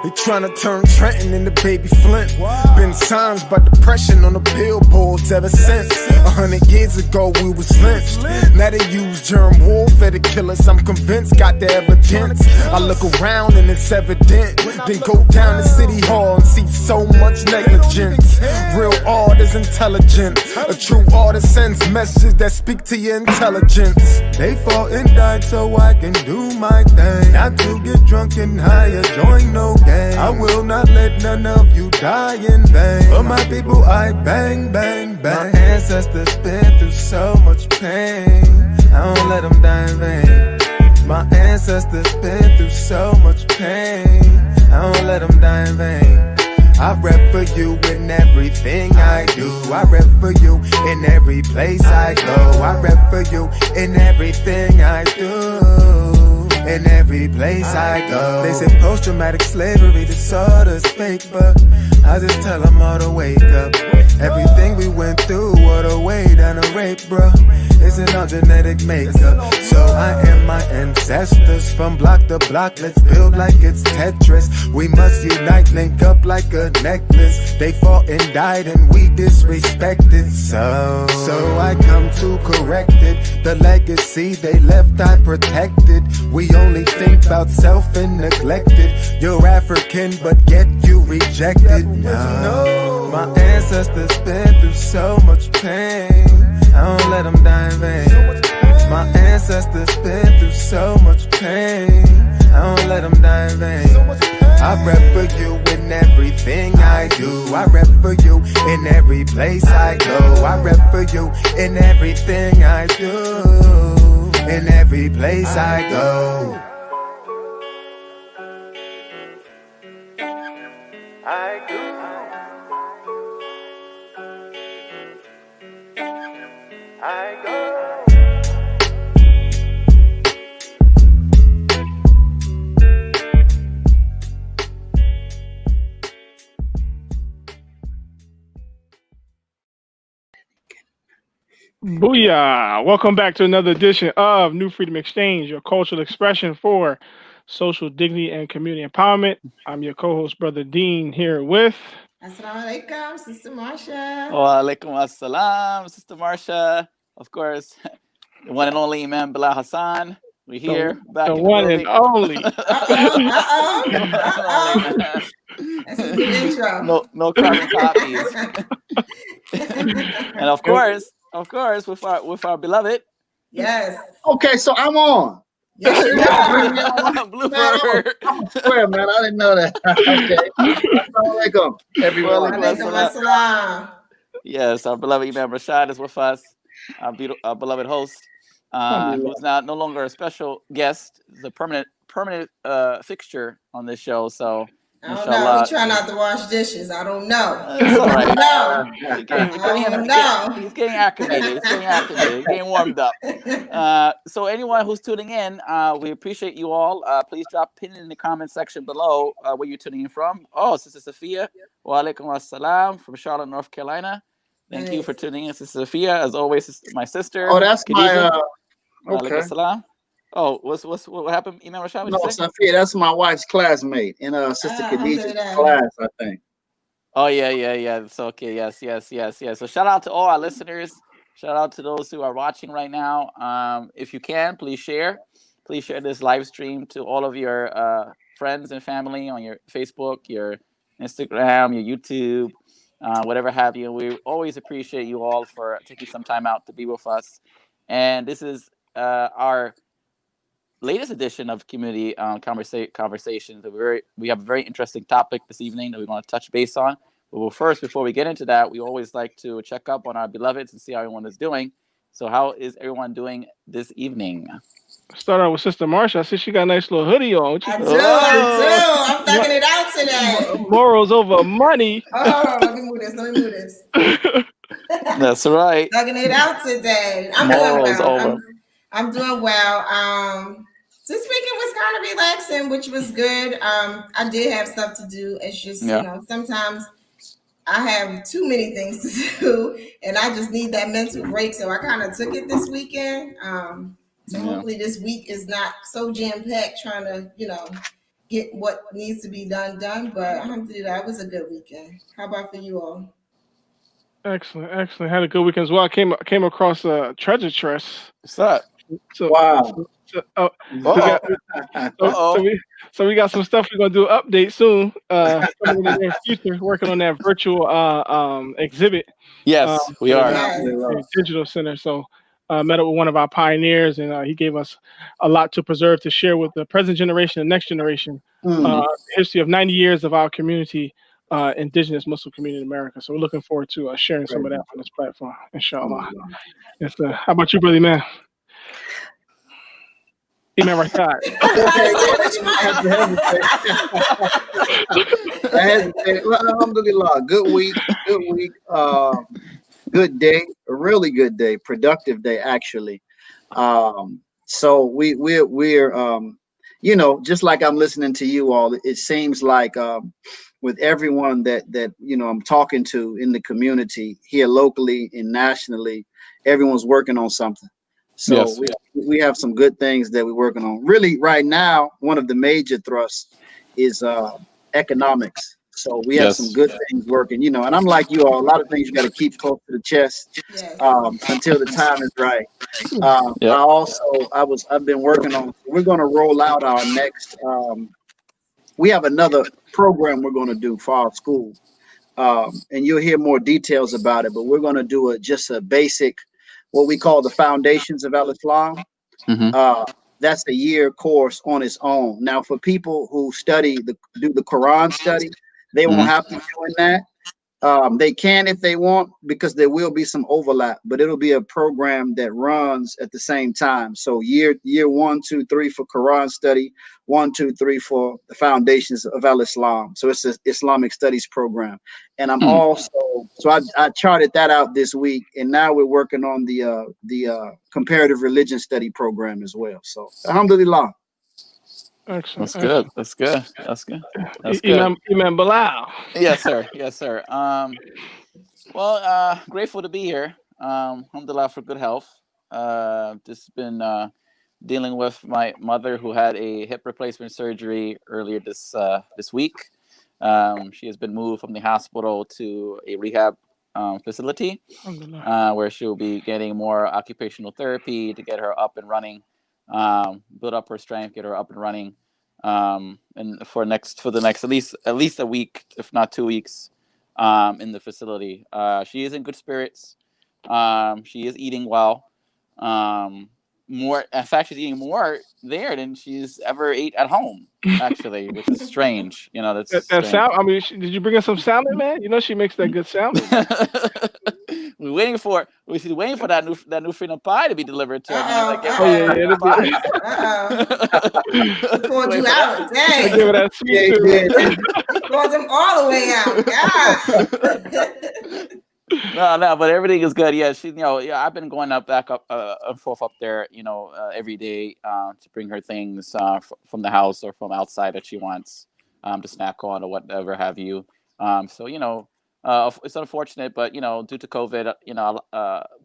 They tryna turn Trenton into Baby Flint. Been signs by depression on the billboards ever since. 100 years ago we was lynched. Now they use germ warfare to kill us. I'm convinced, got the evidence. I look around and it's evident. Then go down to City Hall and see so much negligence. Real art is intelligent. A true artist sends messages that speak to your intelligence. They fought and died so I can do my thing. Not to get drunk and high or join no gang. I will not let none of you die in vain. For my people I bang, bang, bang. My ancestors been through so much pain. I don't let them die in vain. My ancestors been through so much pain. I don't let them die in vain. I rep for you in everything I do. I rep for you in every place I go. I rep for you in everything I do. In every place I go. They say post-traumatic slavery disorder's fake, but I just tell them all to wake up. Everything we went through, what a way down a rape, bro. Isn't all genetic makeup. So I am my ancestors from block to block. Let's build like it's Tetris. We must unite, link up like a necklace. They fought and died and we disrespected. So I come to correct it. The legacy they left I protected. We only think about self and neglected. You're African but yet you rejected. No, my ancestors been through so much pain. I don't let them die in vain. My ancestors been through so much pain. I don't let them die in vain. I rep for you in everything I do. I rep for you in every place I go. I rep for you in everything I do. In every place I go. I do. I go. Booyah! Welcome back to another edition of New Freedom Exchange, your cultural expression for social dignity and community empowerment. I'm your co-host, Brother Deen, here with... Assalamu alaikum, Sister Marsha. Wa alaikum assalam, Sister Marsha. Of course, the one and only Imam Bilal Hassan. We're here, back in the one building. and only. That's his new intro. No carbon copies. And of course, with our beloved. Yes. Okay, so I'm on. Yes, you are. Blooper. I'm square, man. I didn't know that. Okay. Assalamu alaikum, everyone. Alaikum assalam. Yes, our beloved Imam Rashad is with us. Our beloved host, who's no longer a special guest, the permanent fixture on this show. So I don't know. We try not to wash dishes. I don't know. It's all right. He's getting acclimated. He's getting warmed up. So anyone who's tuning in, we appreciate you all. Please drop pin in the comment section below where you're tuning in from. Oh, Sister Sophia. Wa alaikum assalam from Charlotte, North Carolina. Thank you for tuning in, Sister Sophia. As always, my sister. Oh, that's Khadija. my okay. Assalam. Oh, what happened, Imam Rashad? No, Sophia, that's my wife's classmate in Sister Khadija's class, I think. Oh, yeah. It's okay. Yes. So shout out to all our listeners. Shout out to those who are watching right now. If you can, please share. Please share this live stream to all of your friends and family on your Facebook, your Instagram, your YouTube, whatever have you. We always appreciate you all for taking some time out to be with us. And this is our latest edition of Community Conversations. We have a very interesting topic this evening that we want to touch base on. But first, before we get into that, we always like to check up on our beloveds and see how everyone is doing. So how is everyone doing this evening? Start out with Sister Marsha. I see she got a nice little hoodie on. I do. I'm thugging it out today. Morals over money. Oh, let me move this. That's right. Thugging it out today. I'm doing well. This weekend was kind of relaxing, which was good. I did have stuff to do. It's just, sometimes I have too many things to do, and I just need that mental break. So I kind of took it this weekend. So hopefully this week is not so jam-packed trying to, get what needs to be done. But alhamdulillah, it was a good weekend. How about for you all? Excellent. Had a good weekend as well. I came across a treasure chest. What's up? Wow. So we got some stuff we're gonna do an update soon. Coming in the near future, working on that virtual exhibit. Yes, we are. Digital center. So met up with one of our pioneers, and he gave us a lot to preserve, to share with the present generation and next generation. The history of 90 years of our community, indigenous Muslim community in America. So we're looking forward to sharing some of that on this platform, inshallah. Yes, how about you, brother man? Imam Rashad. Well, alhamdulillah, good week, good day, a really good day, productive day actually. So we're you know, just like I'm listening to you all, it seems like with everyone that you know I'm talking to in the community here locally and nationally, everyone's working on something. So Yes. we have some good things that we're working on. Really, right now, one of the major thrusts is economics. So we have some good things working, you know. And I'm like you all, a lot of things you got to keep close to the chest until the time is right. I've been working on. We're going to roll out our next. We have another program we're going to do for our school, and you'll hear more details about it. But we're going to do just a basic, what we call the Foundations of Al-Islam. That's a year course on its own. Now, for people who do the Quran study, they won't have to join that. They can if they want, because there will be some overlap, but it'll be a program that runs at the same time. So year 1, 2, 3 for Quran study, 1, 2, 3 for the Foundations of Al-Islam. So it's an Islamic studies program. And I'm I charted that out this week, and now we're working on the comparative religion study program as well. So alhamdulillah. Excellent. That's good. Imam Bilal. Yes, sir. Well, grateful to be here. Alhamdulillah for good health. Just been dealing with my mother, who had a hip replacement surgery earlier this week. She has been moved from the hospital to a rehab facility, where she'll be getting more occupational therapy to get her up and running. Build up her strength, get her up and running, and for the next at least a week, if not 2 weeks, in the facility. She is in good spirits. She is eating well. In fact, she's eating more there than she's ever ate at home, actually, which is strange. You know, that's strange. Salad. I mean, did you bring her some salad, man? You know, she makes that good salad. We're waiting for that new freedom pie to be delivered to her. Pulled you out. Dang. Give her that sweet Pulled them all the way out. No, but everything is good. Yeah, I've been going back up and forth up there, every day to bring her things from the house or from outside that she wants to snack on or whatever have you. It's unfortunate, but due to COVID,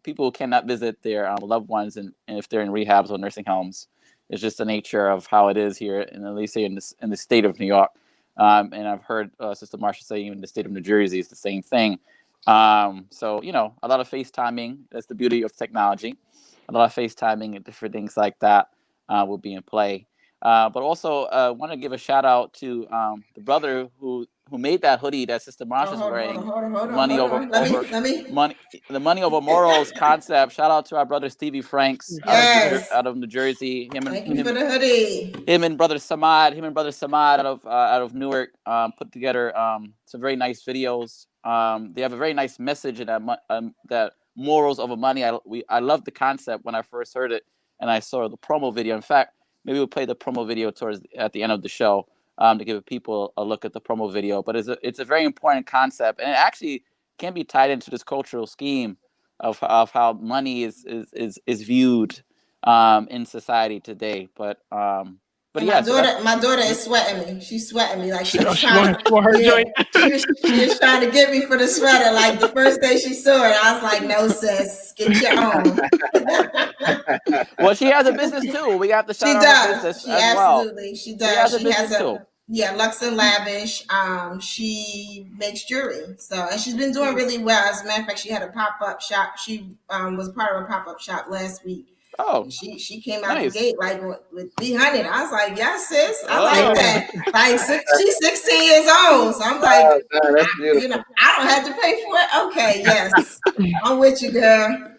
people cannot visit their loved ones, and if they're in rehabs or nursing homes, it's just the nature of how it is here, and at least in the state of New York. And I've heard Sister Marsha say even the state of New Jersey is the same thing. A lot of FaceTiming. That's the beauty of technology. A lot of FaceTiming and different things like that will be in play. But also, want to give a shout out to the brother who made that hoodie that Sister Marsha's wearing. The money over morals concept. Shout out to our brother Stevie Franks out of New Jersey. Thank you for the hoodie. Him and brother Samad out of Newark put together some very nice videos. They have a very nice message in that morals over money. I loved the concept when I first heard it, and I saw the promo video. In fact, maybe we'll play the promo video at the end of the show to give people a look at the promo video. But it's a very important concept, and it actually can be tied into this cultural scheme of how money is viewed in society today. But my daughter is sweating me. She's sweating me like she was trying to get me for the sweater. Like the first day she saw it, I was like, "No, sis, get your own." Well, she has a business too. We have to shout out her business as well. She does. She has Yeah, Lux and Lavish. She makes jewelry, so and she's been doing really well. As a matter of fact, she had a pop-up shop. She was part of a pop-up shop last week. Oh, And she came out the nice. gate like with 300. I was like, yes, sis. I Oh. like that. Like she's 16 years old, so I'm like, man, that's beautiful. I don't have to pay for it. Okay, yes, I'm with you, girl.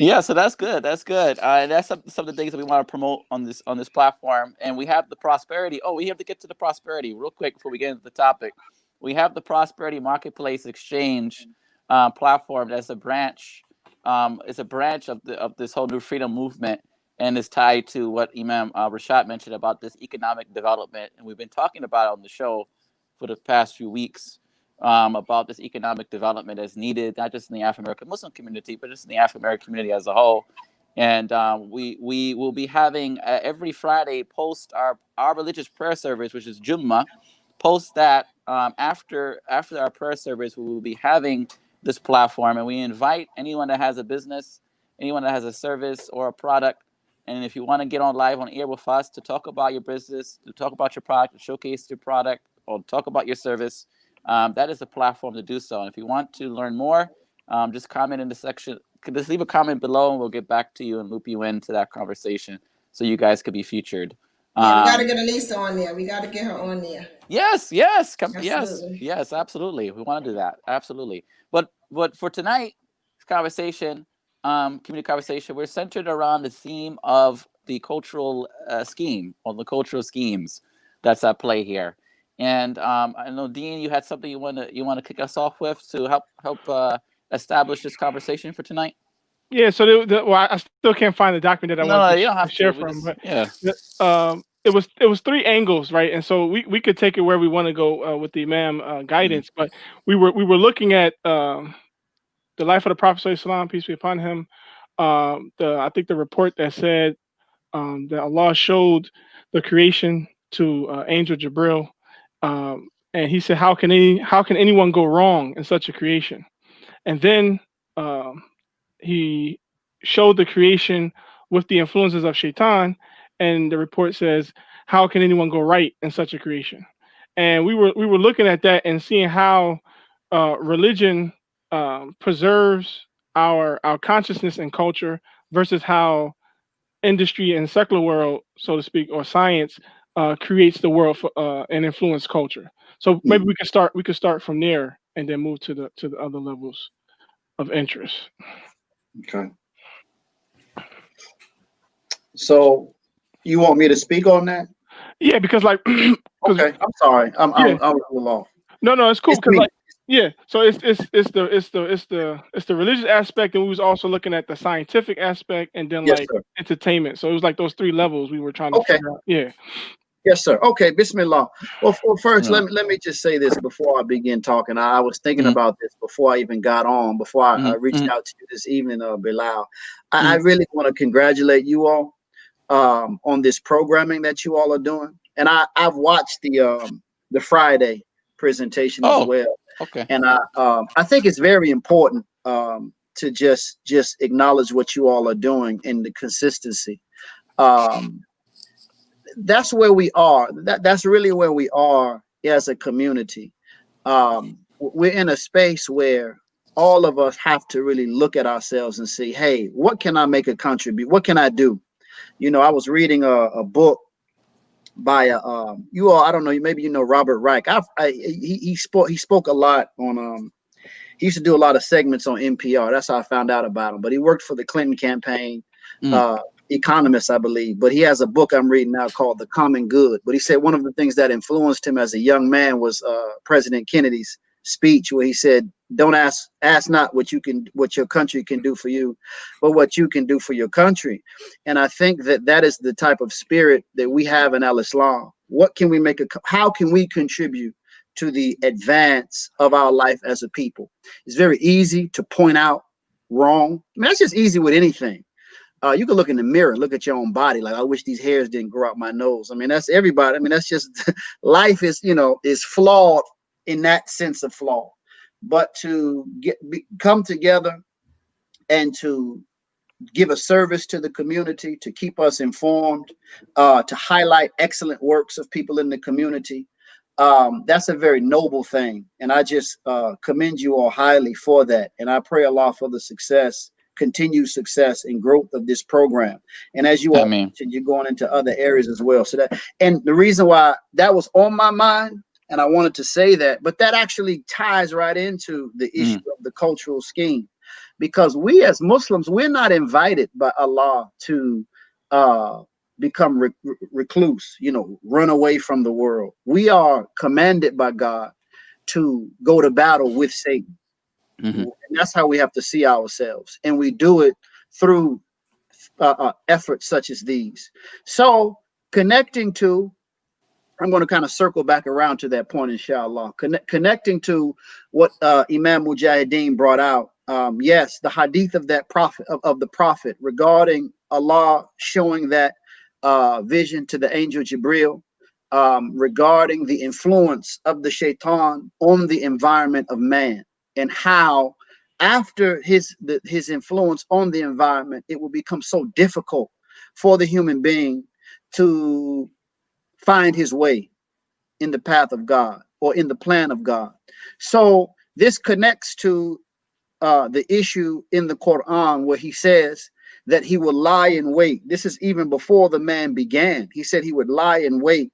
Yeah, so that's good. That's good. And that's some of the things that we want to promote on this platform. And we have the prosperity. Oh, we have to get to the prosperity real quick before we get into the topic. We have the Prosperity Marketplace Exchange platform. That's a branch. It's a branch of this whole new freedom movement, and is tied to what Imam Rashad mentioned about this economic development. And we've been talking about it on the show for the past few weeks. About this economic development that's needed, not just in the African American Muslim community, but just in the African American community as a whole. And we will be having every Friday post our religious prayer service, which is Jummah. Post that after our prayer service, we will be having this platform, and we invite anyone that has a business, anyone that has a service or a product. And if you want to get on live on air with us to talk about your business, to talk about your product, to showcase your product, or talk about your service, that is a platform to do so. And if you want to learn more, just comment in the section. Just leave a comment below, and we'll get back to you and loop you into that conversation so you guys could be featured. Yeah, we got to get Anissa on there. We got to get her on there. Yes, absolutely. We want to do that. Absolutely. But for tonight's conversation, community conversation, we're centered around the theme of the cultural scheme, or the cultural schemes that's at play here. And I know, Deen, you had something you want to kick us off with to help establish this conversation for tonight. Yeah. So I still can't find the document that I wanted to share from. But it was three angles, right? And so we could take it where we want to go with the Imam guidance, but we were looking at the life of the Prophet ﷺ, peace be upon him. I think the report that said that Allah showed the creation to Angel Jibril. And he said, how can anyone go wrong in such a creation? And then he showed the creation with the influences of Shaitan, and the report says, how can anyone go right in such a creation? And we were looking at that and seeing how religion preserves our consciousness and culture versus how industry and secular world, so to speak, or science creates the world and influence culture. So maybe we could start from there and then move to the other levels of interest. Okay. So you want me to speak on that? Yeah, because like okay, I'm sorry. I'm a little off. No, it's cool because like yeah, so it's the religious aspect, and we was also looking at the scientific aspect, and then entertainment. So it was like those three levels we were trying to figure out. Yeah. Yes, sir. Okay, Bismillah. Well, first, let me just say this before I begin talking. I was thinking about this before I even got on, before I reached out to you this evening, Bilal. I really want to congratulate you all on this programming that you all are doing. And I've watched the Friday presentation as well. Okay. And I think it's very important to just acknowledge what you all are doing and the consistency. That's where we are. That's really where we are as a community. We're in a space where all of us have to really look at ourselves and say, hey, what can I make a contribute? What can I do? You know, I was reading a book by you all, I don't know, maybe you know Robert Reich. He spoke a lot on he used to do a lot of segments on NPR. That's how I found out about him. But he worked for the Clinton campaign. Economist, I believe, but he has a book I'm reading now called The Common Good. But he said one of the things that influenced him as a young man was President Kennedy's speech, where he said, "Don't ask not what your country can do for you, but what you can do for your country." And I think that is the type of spirit that we have in Al-Islam. What can we how can we contribute to the advance of our life as a people? It's very easy to point out wrong. I mean, that's just easy with anything. You can look in the mirror, look at your own body. Like, I wish these hairs didn't grow out my nose. I mean, that's everybody. I mean, that's just life is flawed in that sense of flaw. But to come together and to give a service to the community, to keep us informed, to highlight excellent works of people in the community. That's a very noble thing. And I just commend you all highly for that. And I pray Allah for the success, continued success and growth of this program. And as you all mentioned, you're going into other areas as well. So that, and the reason why that was on my mind, and I wanted to say that, but that actually ties right into the issue of the cultural scheme. Because we as Muslims, we're not invited by Allah to become recluse, run away from the world. We are commanded by God to go to battle with Satan. And that's how we have to see ourselves. And we do it through efforts such as these. So connecting to, I'm going to kind of circle back around to that point, inshallah. Connecting to what Imam Mujahideen brought out. Yes, the hadith of that prophet of the prophet regarding Allah showing that vision to the angel Jibril, regarding the influence of the shaitan on the environment of man, and how after his influence on the environment, it will become so difficult for the human being to find his way in the path of God or in the plan of God. So this connects to the issue in the Quran where he says that he will lie in wait. This is even before the man began. He said he would lie in wait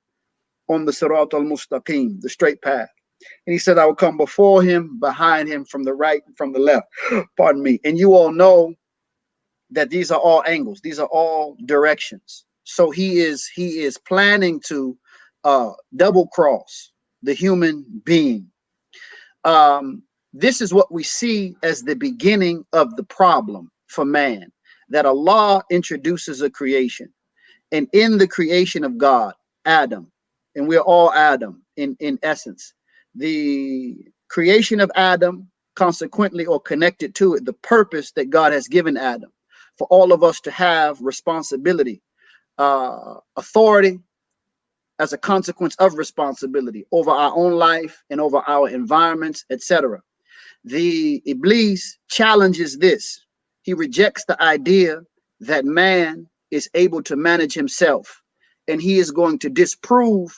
on the Sirat al-Mustaqim, the straight path. And he said, I will come before him, behind him, from the right, from the left. Pardon me. And you all know that these are all angles. These are all directions. So he is planning to double cross the human being. This is what we see as the beginning of the problem for man, that Allah introduces a creation. And in the creation of God, Adam, and we're all Adam in essence, the creation of Adam, consequently or connected to it, the purpose that God has given Adam for all of us to have responsibility, authority, as a consequence of responsibility over our own life and over our environments, etc. The Iblis challenges this. He rejects the idea that man is able to manage himself, and he is going to disprove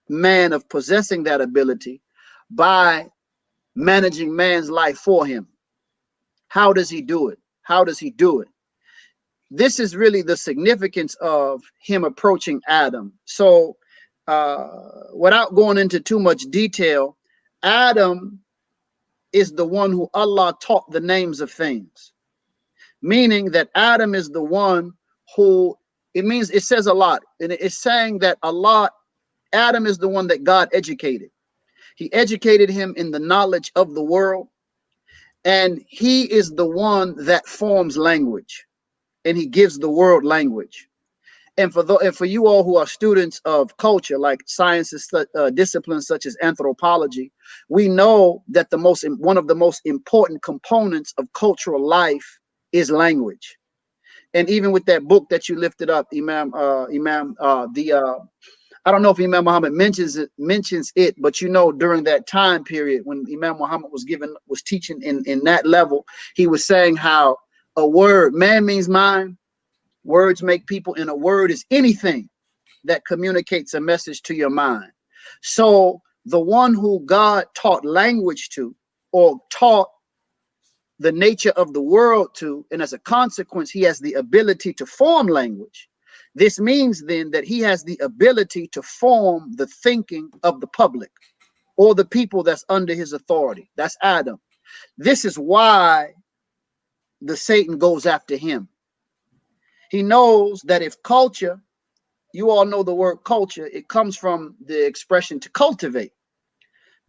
man of possessing that ability by managing man's life for him. How does he do it? How does he do it? This is really the significance of him approaching Adam. So without going into too much detail, Adam is the one who Allah taught the names of things, meaning that Adam is the one who, it says a lot, and it's saying that Adam is the one that God educated. He educated him in the knowledge of the world, and he is the one that forms language, and he gives the world language. And for you all who are students of culture, like sciences, disciplines such as anthropology, we know that one of the most important components of cultural life is language. And even with that book that you lifted up, Imam, I don't know if Imam Muhammad mentions it, but during that time period when Imam Muhammad was teaching in that level, he was saying how a word, man means mind, words make people, and a word is anything that communicates a message to your mind. So the one who God taught language to, or taught the nature of the world to, and as a consequence, he has the ability to form language. This means then that he has the ability to form the thinking of the public or the people that's under his authority. That's Adam. This is why the Satan goes after him. He knows that if culture, you all know the word culture, it comes from the expression to cultivate,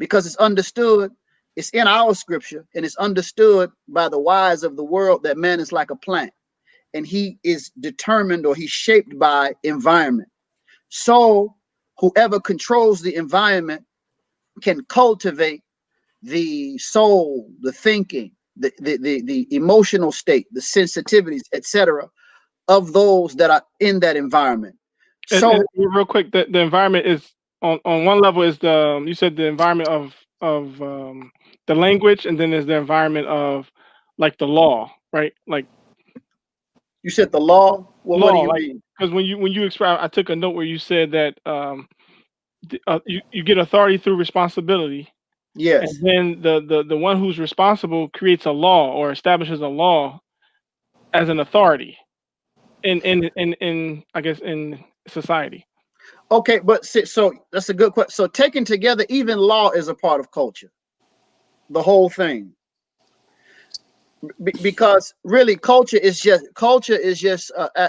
because it's understood, it's in our scripture, and it's understood by the wise of the world that man is like a plant, and he is determined, or he's shaped by environment. So whoever controls the environment can cultivate the soul, the thinking, the emotional state, the sensitivities, etc., of those that are in that environment. So and real quick, the environment is on one level is you said the environment of the language, and then there's the environment of like the law, right? Like You said the law. Well, what do Law, you like, mean? because when you express, I took a note where you said that you get authority through responsibility, and Yes. then the one who's responsible creates a law or establishes a law as an authority in I guess in society. Okay, but so that's a good question. So taken together, even law is a part of culture. The whole thing, because really, culture is just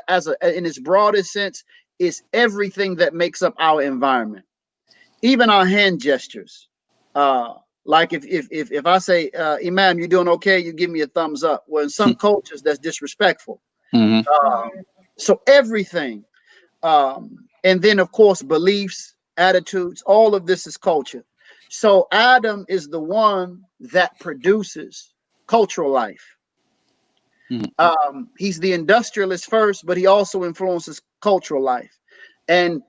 as in its broadest sense, is everything that makes up our environment, even our hand gestures. Uh, like if I say, Imam, you doing okay? You give me a thumbs up. Well, in some cultures, that's disrespectful. Mm-hmm. So everything. And then, of course, beliefs, attitudes, all of this is culture. So Adam is the one that produces cultural life. He's the industrialist first, but he also influences cultural life. And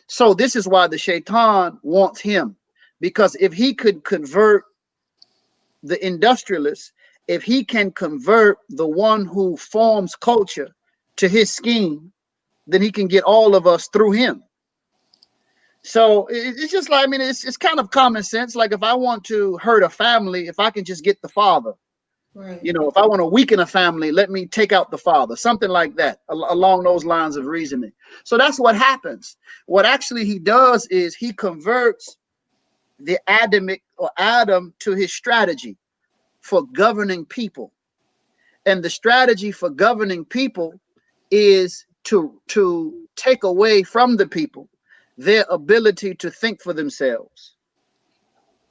so this is why the shaitan wants him, because if he could convert the industrialist, if he can convert the one who forms culture to his scheme, then he can get all of us through him. So it's just like, I mean, it's kind of common sense. Like if I want to hurt a family, if I can just get the father, Right. you know, if I want to weaken a family, let me take out the father, something like that, along those lines of reasoning. So that's what happens. What actually he does is he converts the Adamic or Adam to his strategy for governing people. And the strategy for governing people is to take away from the people their ability to think for themselves.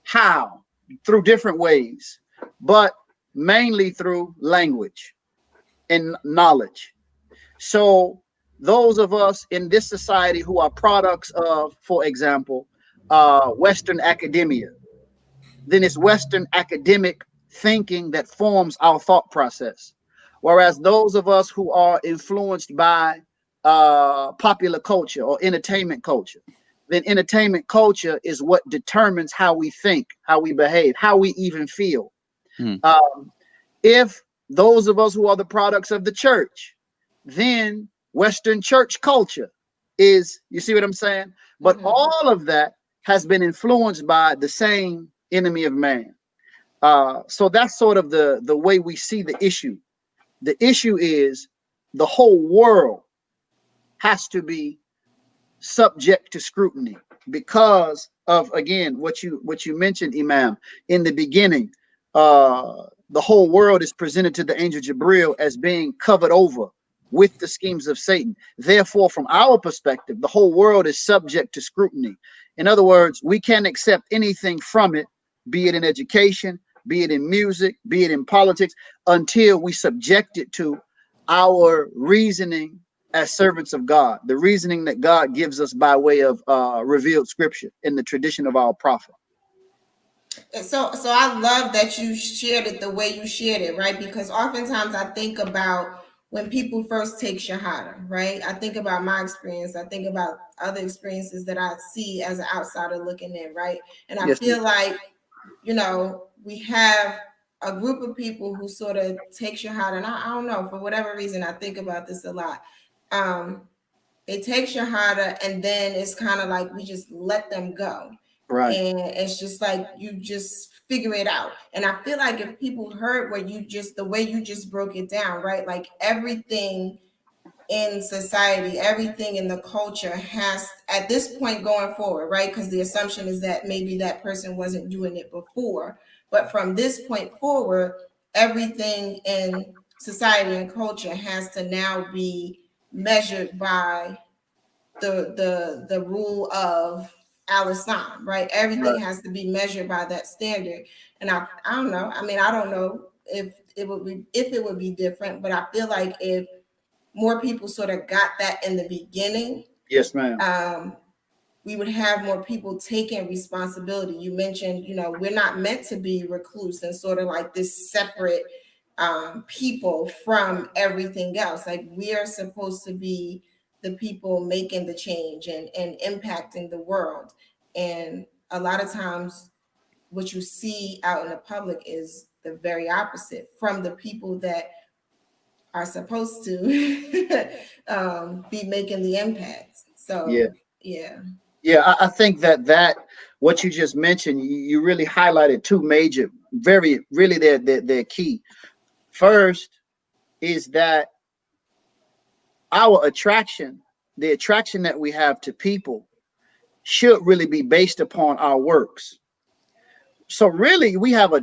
How? Through different ways, but mainly through language and knowledge. So those of us in this society who are products of, for example, Western academia, then it's Western academic thinking that forms our thought process. Whereas those of us who are influenced by popular culture or entertainment culture, then entertainment culture is what determines how we think, how we behave, how we even feel. Um, if those of us who are the products of the church, then Western church culture is, you see what I'm saying? But all of that has been influenced by the same enemy of man. So that's sort of the way we see the issue. The issue is the whole world has to be subject to scrutiny because of, again, what you mentioned, Imam, in the beginning. The whole world is presented to the angel Jibril as being covered over with the schemes of Satan. Therefore, from our perspective, the whole world is subject to scrutiny. In other words, we can't accept anything from it, be it in education, be it in music, be it in politics, until we subject it to our reasoning as servants of God, the reasoning that God gives us by way of revealed scripture in the tradition of our prophet. So I love that you shared it the way you shared it, right? Because oftentimes I think about when people first take Shahada, right? I think about my experience. I think about other experiences that I see as an outsider looking in, right? And I Yes, feel like, we have a group of people who sort of take Shahada, and I don't know, for whatever reason, I think about this a lot. They take Shahada, and then it's kind of like we just let them go. right. And it's just like you just figure it out. And I feel like if people heard the way you just broke it down, right? Like everything in society, everything in the culture has, at this point going forward, right? Because the assumption is that maybe that person wasn't doing it before. But from this point forward, everything in society and culture has to now be measured by the rule of al-Islam, right? Everything Right. has to be measured by that standard. And I don't know. I mean, I don't know if it would be different, but I feel like if more people sort of got that in the beginning, Yes, ma'am. We would have more people taking responsibility. You mentioned, we're not meant to be recluse and sort of like this separate people from everything else. Like we are supposed to be the people making the change and impacting the world. And a lot of times what you see out in the public is the very opposite from the people that are supposed to be making the impact. So yeah, I think that what you just mentioned, you really highlighted two major, really they're key. First is that our attraction, the attraction that we have to people, should really be based upon our works. So really, we have a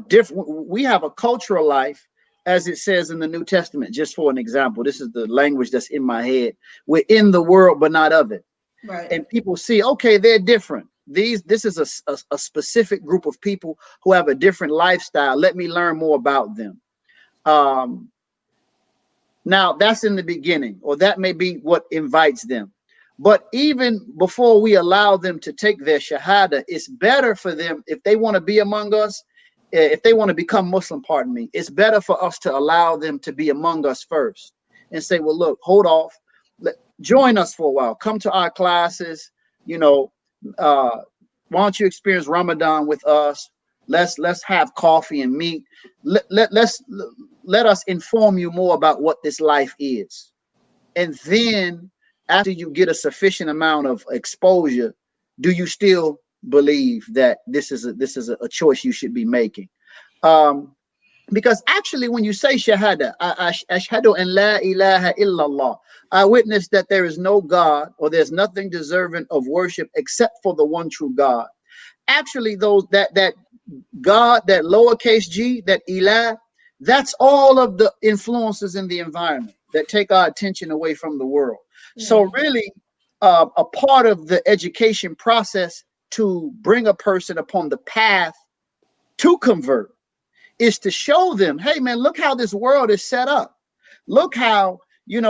cultural life, as it says in the New Testament. Just for an example, this is the language that's in my head. We're in the world, but not of it. Right. And people see, okay, they're different. This is a specific group of people who have a different lifestyle. Let me learn more about them. Now that's in the beginning, or that may be what invites them. But even before we allow them to take their shahada, it's better for them, if they want to be among us, if they want to become Muslim, pardon me, it's better for us to allow them to be among us first and say, well, look, hold off, join us for a while, come to our classes, why don't you experience Ramadan with us? Let's have coffee and meat. Let us inform you more about what this life is. And then after you get a sufficient amount of exposure, do you still believe that this is a choice you should be making? Because actually, when you say shahada, ashhadu an la ilaha illallah, I witness that there is no God, or there's nothing deserving of worship except for the one true God. Actually, that God, that lowercase g, that ilah, that's all of the influences in the environment that take our attention away from the world. So really, a part of the education process to bring a person upon the path to convert is to show them, hey man, look how this world is set up. Look how, you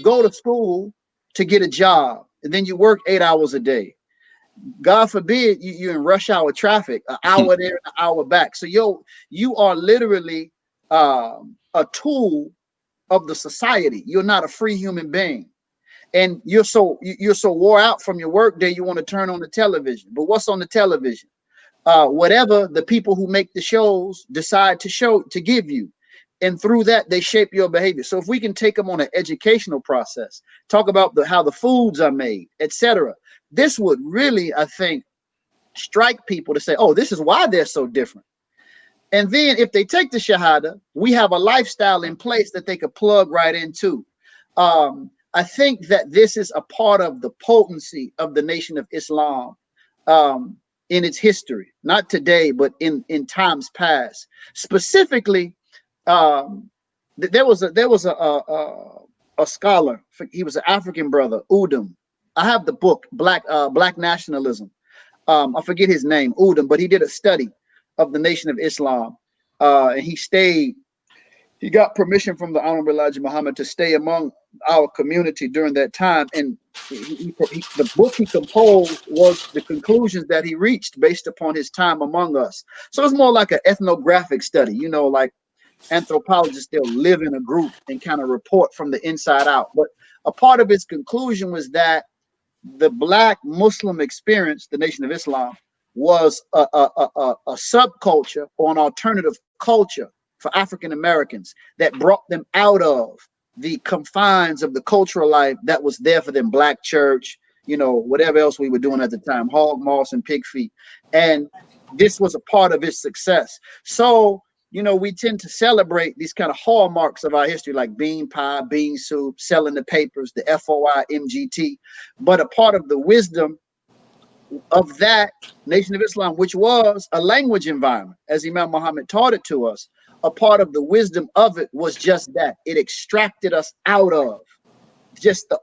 go to school to get a job, and then you work 8 hours a day. God forbid you're in rush hour traffic, an hour there, an hour back. So you are literally a tool of the society. You're not a free human being. And you're so wore out from your work day, you want to turn on the television. But what's on the television? Whatever the people who make the shows decide to give you. And through that, they shape your behavior. So if we can take them on an educational process, talk about how the foods are made, etc., this would really, I think, strike people to say, oh, this is why they're so different. And then if they take the shahada, we have a lifestyle in place that they could plug right into. I think that this is a part of the potency of the Nation of Islam in its history, not today, but in times past. Specifically, there was a scholar. He was an African brother, Udum. I have the book, Black Nationalism. I forget his name, Udum, but he did a study of the Nation of Islam, and he got permission from the Honorable Elijah Muhammad to stay among our community during that time. And the book he composed was the conclusions that he reached based upon his time among us. So it's more like an ethnographic study, like anthropologists, they'll live in a group and kind of report from the inside out. But a part of his conclusion was that the Black Muslim experience, the Nation of Islam, was a subculture or an alternative culture for African Americans that brought them out of the confines of the cultural life that was there for them, Black church, whatever else we were doing at the time, hog moss and pig feet. And this was a part of its success. So, we tend to celebrate these kind of hallmarks of our history, like bean pie, bean soup, selling the papers, the FOI, MGT. But a part of the wisdom of that Nation of Islam, which was a language environment, as Imam Muhammad taught it to us, a part of the wisdom of it was just that. It extracted us out of just the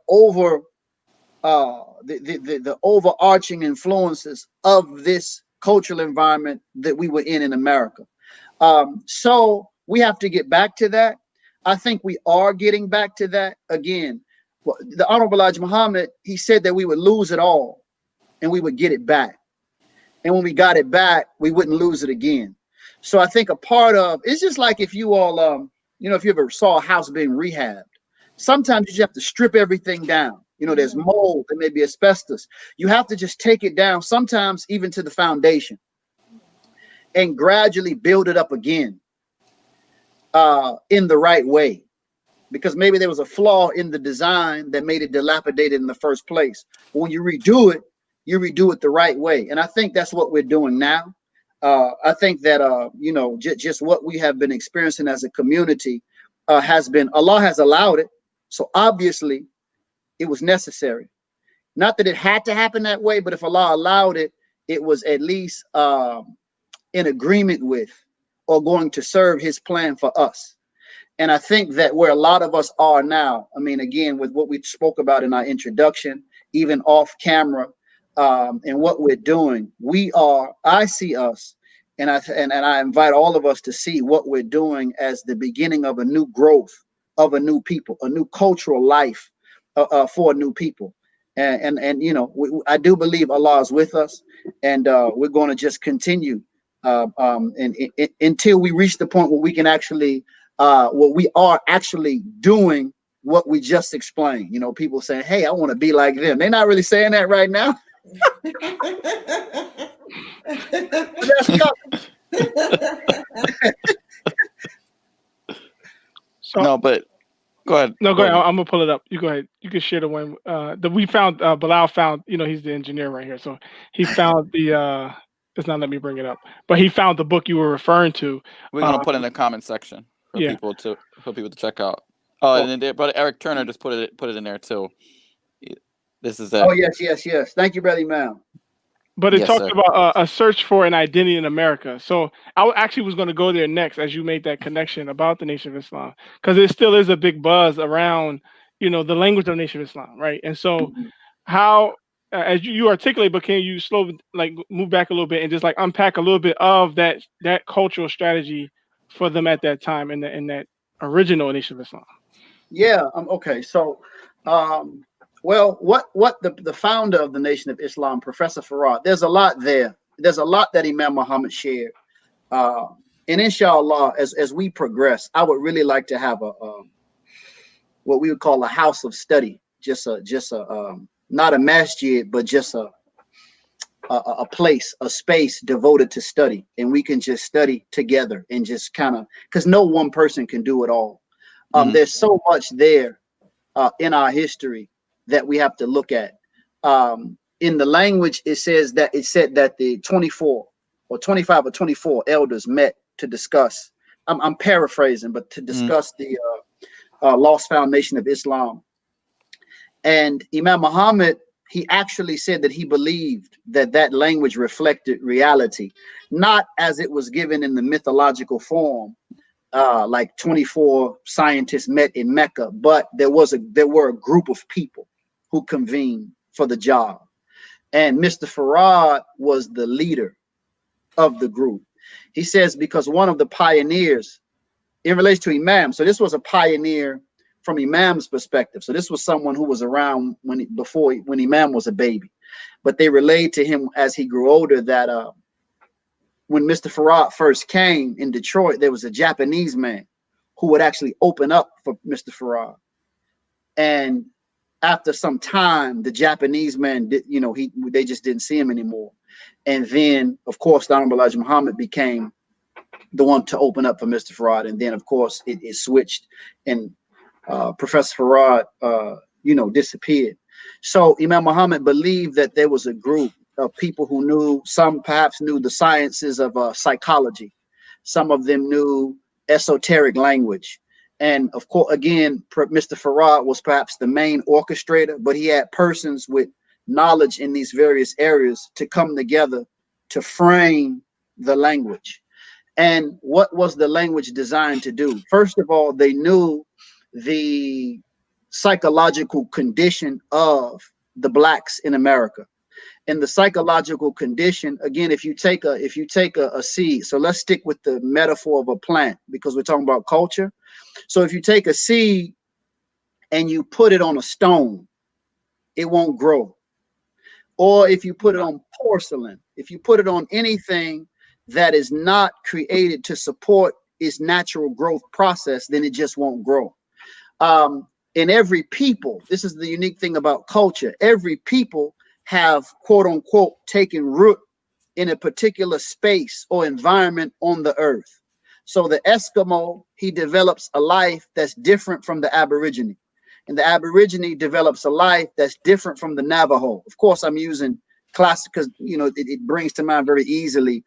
overarching influences of this cultural environment that we were in America. So we have to get back to that. I think we are getting back to that. Again, the Honorable Elijah Muhammad, he said that we would lose it all and we would get it back. And when we got it back, we wouldn't lose it again. So I think a part of, it's just like if you all, if you ever saw a house being rehabbed, sometimes you just have to strip everything down. There's mold, there may be asbestos. You have to just take it down, sometimes even to the foundation, and gradually build it up again in the right way. because maybe there was a flaw in the design that made it dilapidated in the first place. But when you redo it the right way. And I think that's what we're doing now. I think that, just what we have been experiencing as a community has been, Allah has allowed it. So obviously it was necessary. Not that it had to happen that way, but if Allah allowed it, it was at least in agreement with or going to serve his plan for us. And I think that where a lot of us are now, I mean, again, with what we spoke about in our introduction, even off camera, and what we're doing, I see us, and I invite all of us to see what we're doing as the beginning of a new growth of a new people, a new cultural life for a new people. And I do believe Allah is with us, and we're going to just continue until we reach the point where we can actually, where we are actually doing what we just explained. People saying, "Hey, I want to be like them." They're not really saying that right now. No, but go ahead. No, go ahead. I'm gonna pull it up. You go ahead. You can share the one that we found. Bilal found. He's the engineer right here, so he found the. It's not let me bring it up, but he found the book you were referring to. We're gonna put it in the comment section for people to check out. Oh, and then brother Eric Turner just put it in there too. This is it. Oh yes. Thank you, brother Imam. But it talked about a search for an identity in America. So I actually was going to go there next as you made that connection about the Nation of Islam, because there still is a big buzz around, the language of the Nation of Islam, right? And so how, as you articulate, but can you move back a little bit and just unpack a little bit of that cultural strategy for them at that time in that original Nation of Islam? Yeah. Okay. So, well, what the founder of the Nation of Islam, Professor Farad, there's a lot there. There's a lot that Imam Muhammad shared. And inshallah, as we progress, I would really like to have a what we would call a house of study, just a not a masjid, but just a place, a space devoted to study, and we can just study together and just kind of, because no one person can do it all. There's so much there in our history that we have to look at. In the language, it said that the 24 or 25 or 24 elders met to discuss. I'm paraphrasing, but to discuss the lost foundation of Islam. And Imam Muhammad, he actually said that he believed that language reflected reality, not as it was given in the mythological form, like 24 scientists met in Mecca, but there were a group of people who convened for the job. And Mr. Farad was the leader of the group. He says, because one of the pioneers in relation to Imam, so this was a pioneer from Imam's perspective. So this was someone who was around when Imam was a baby, but they relayed to him as he grew older that when Mr. Farad first came in Detroit, there was a Japanese man who would actually open up for Mr. Farad. And after some time, the Japanese man they just didn't see him anymore. And then, of course, the Honorable Elijah Muhammad became the one to open up for Mr. Farad. And then, of course, it switched, and Professor Farad, disappeared. So Imam Muhammad believed that there was a group of people who knew, some perhaps knew the sciences of psychology. Some of them knew esoteric language. And of course, again, Mr. Farad was perhaps the main orchestrator, but he had persons with knowledge in these various areas to come together to frame the language. And what was the language designed to do? First of all, they knew the psychological condition of the blacks in America. And the psychological condition, again, if you take a seed, so let's stick with the metaphor of a plant because we're talking about culture. So if you take a seed and you put it on a stone, it won't grow. Or if you put it on porcelain, if you put it on anything that is not created to support its natural growth process, then it just won't grow. In every people, this is the unique thing about culture, every people have, quote unquote, taken root in a particular space or environment on the earth. So the Eskimo, he develops a life that's different from the Aborigine. And the Aborigine develops a life that's different from the Navajo. Of course, I'm using classic because, you know, it brings to mind very easily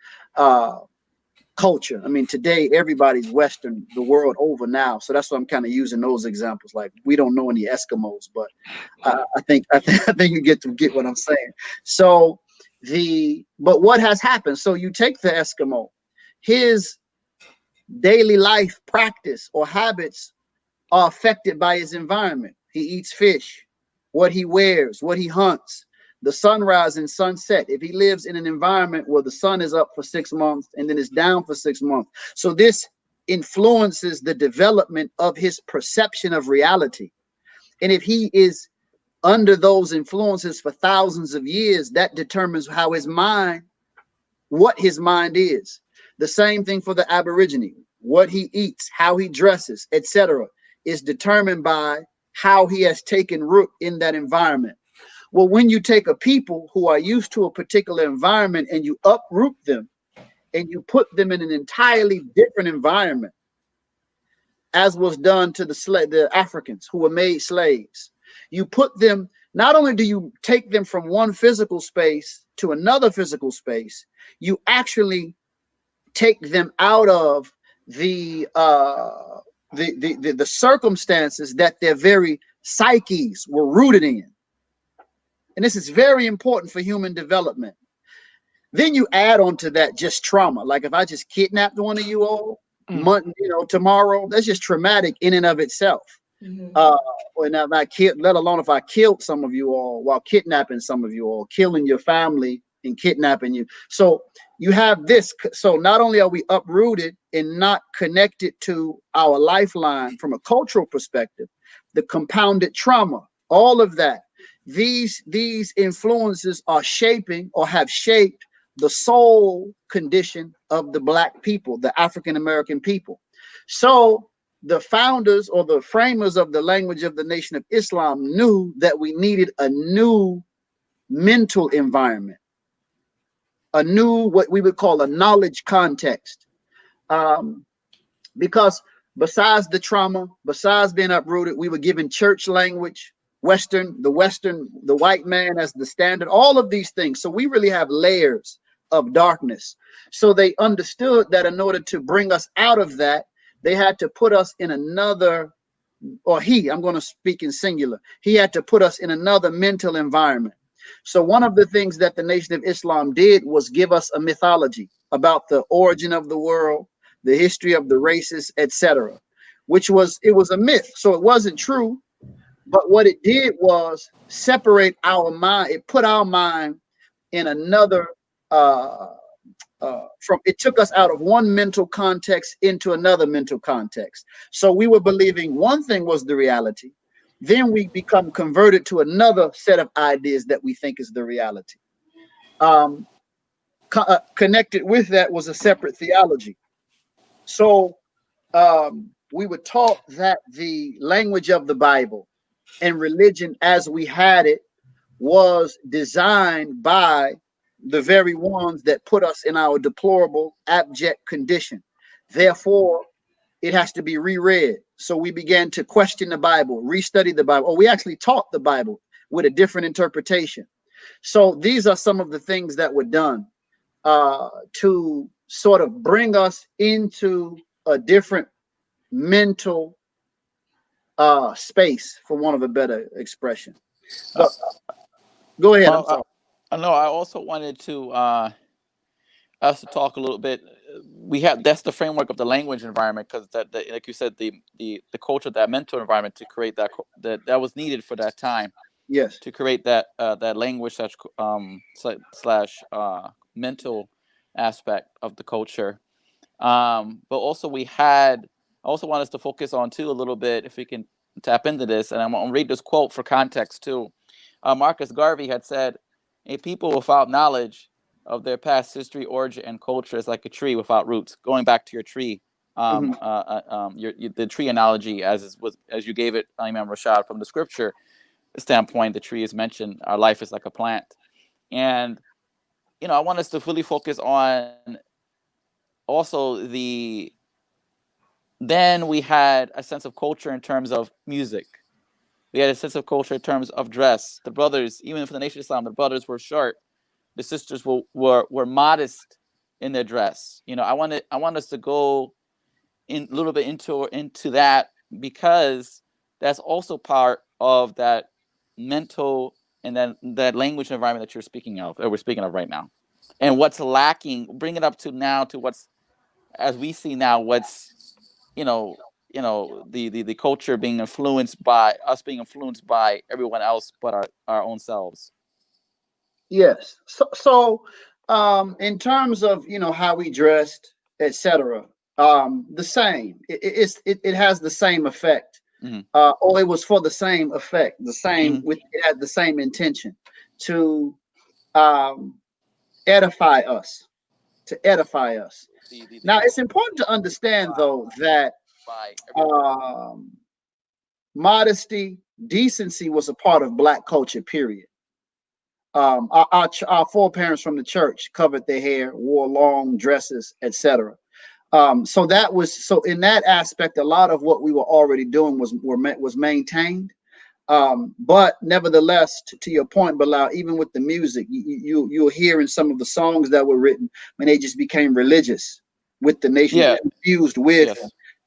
culture. I mean, today everybody's Western the world over now, so that's why I'm kind of using those examples. Like, we don't know any Eskimos, but I think you get what I'm saying. So but what has happened? So you take the Eskimo, his daily life practice or habits are affected by his environment. He eats fish, what he wears, what he hunts, the sunrise and sunset. If he lives in an environment where the sun is up for 6 months and then it's down for 6 months. So this influences the development of his perception of reality. And if he is under those influences for thousands of years, that determines how what his mind is. The same thing for the Aborigine. What he eats, how he dresses, etc., is determined by how he has taken root in that environment. Well, when you take a people who are used to a particular environment and you uproot them and you put them in an entirely different environment, as was done to the Africans who were made slaves, you put them, not only do you take them from one physical space to another physical space, you actually take them out of the circumstances that their very psyches were rooted in. And this is very important for human development. Then you add on to that just trauma. Like if I just kidnapped one of you all, tomorrow, that's just traumatic in and of itself. Let alone if I killed some of you all while kidnapping some of you all, killing your family and kidnapping you. So you have this. So not only are we uprooted and not connected to our lifeline from a cultural perspective, the compounded trauma, all of that, these influences are shaping or have shaped the soul condition of the Black people, the African American people. So the founders or the framers of the language of the Nation of Islam knew that we needed a new mental environment, a new, what we would call a knowledge context. Because besides the trauma, besides being uprooted, we were given church language, the white man as the standard, all of these things. So we really have layers of darkness. So they understood that in order to bring us out of that, they had to put us in another, I'm going to speak in singular. He had to put us in another mental environment. So one of the things that the Nation of Islam did was give us a mythology about the origin of the world, the history of the races, etc., it was a myth. So it wasn't true. But what it did was separate our mind. It put our mind in another, it took us out of one mental context into another mental context. So we were believing one thing was the reality. Then we become converted to another set of ideas that we think is the reality. Connected with that was a separate theology. So we were taught that the language of the Bible and religion as we had it was designed by the very ones that put us in our deplorable, abject condition. Therefore, it has to be reread. So we began to question the Bible, restudy the Bible, or we actually taught the Bible with a different interpretation. So these are some of the things that were done to sort of bring us into a different mental space, for want of a better expression. But, go ahead. I'm sorry. No, I also wanted to us to talk a little bit. That's the framework of the language environment, because that like you said, the culture, that mental environment to create that was needed for that time. Yes. To create that language slash mental aspect of the culture. But also I also want us to focus on too a little bit, if we can tap into this, and I'm going to read this quote for context too. Marcus Garvey had said, "A people without knowledge of their past history, origin, and culture is like a tree without roots." Going back to your tree, the tree analogy, as you gave it, Imam Rashad, from the scripture standpoint, the tree is mentioned. Our life is like a plant, and I want us to fully focus on also the Then we had a sense of culture in terms of music. We had a sense of culture in terms of dress. The brothers, even for the Nation of Islam, the brothers were short. The sisters were modest in their dress. You know, I want us to go in a little bit into that, because that's also part of that mental and that language environment that you're speaking of, that we're speaking of right now. And what's lacking, bring it up to now to what's, as we see now, what's, the culture being influenced by us, being influenced by everyone else but our own selves. Yes. So in terms of, how we dressed, etc., the same. It has the same effect. Mm-hmm. Or it was for the same effect, the same, mm-hmm. It had the same intention to edify us, Now, it's important to understand, though, that modesty, decency was a part of Black culture, period. Our foreparents from the church covered their hair, wore long dresses, etc. So in that aspect, a lot of what we were already doing was maintained. But nevertheless, to your point, Bilal, even with the music, you'll hear in some of the songs that were written when they just became religious with the nation, infused with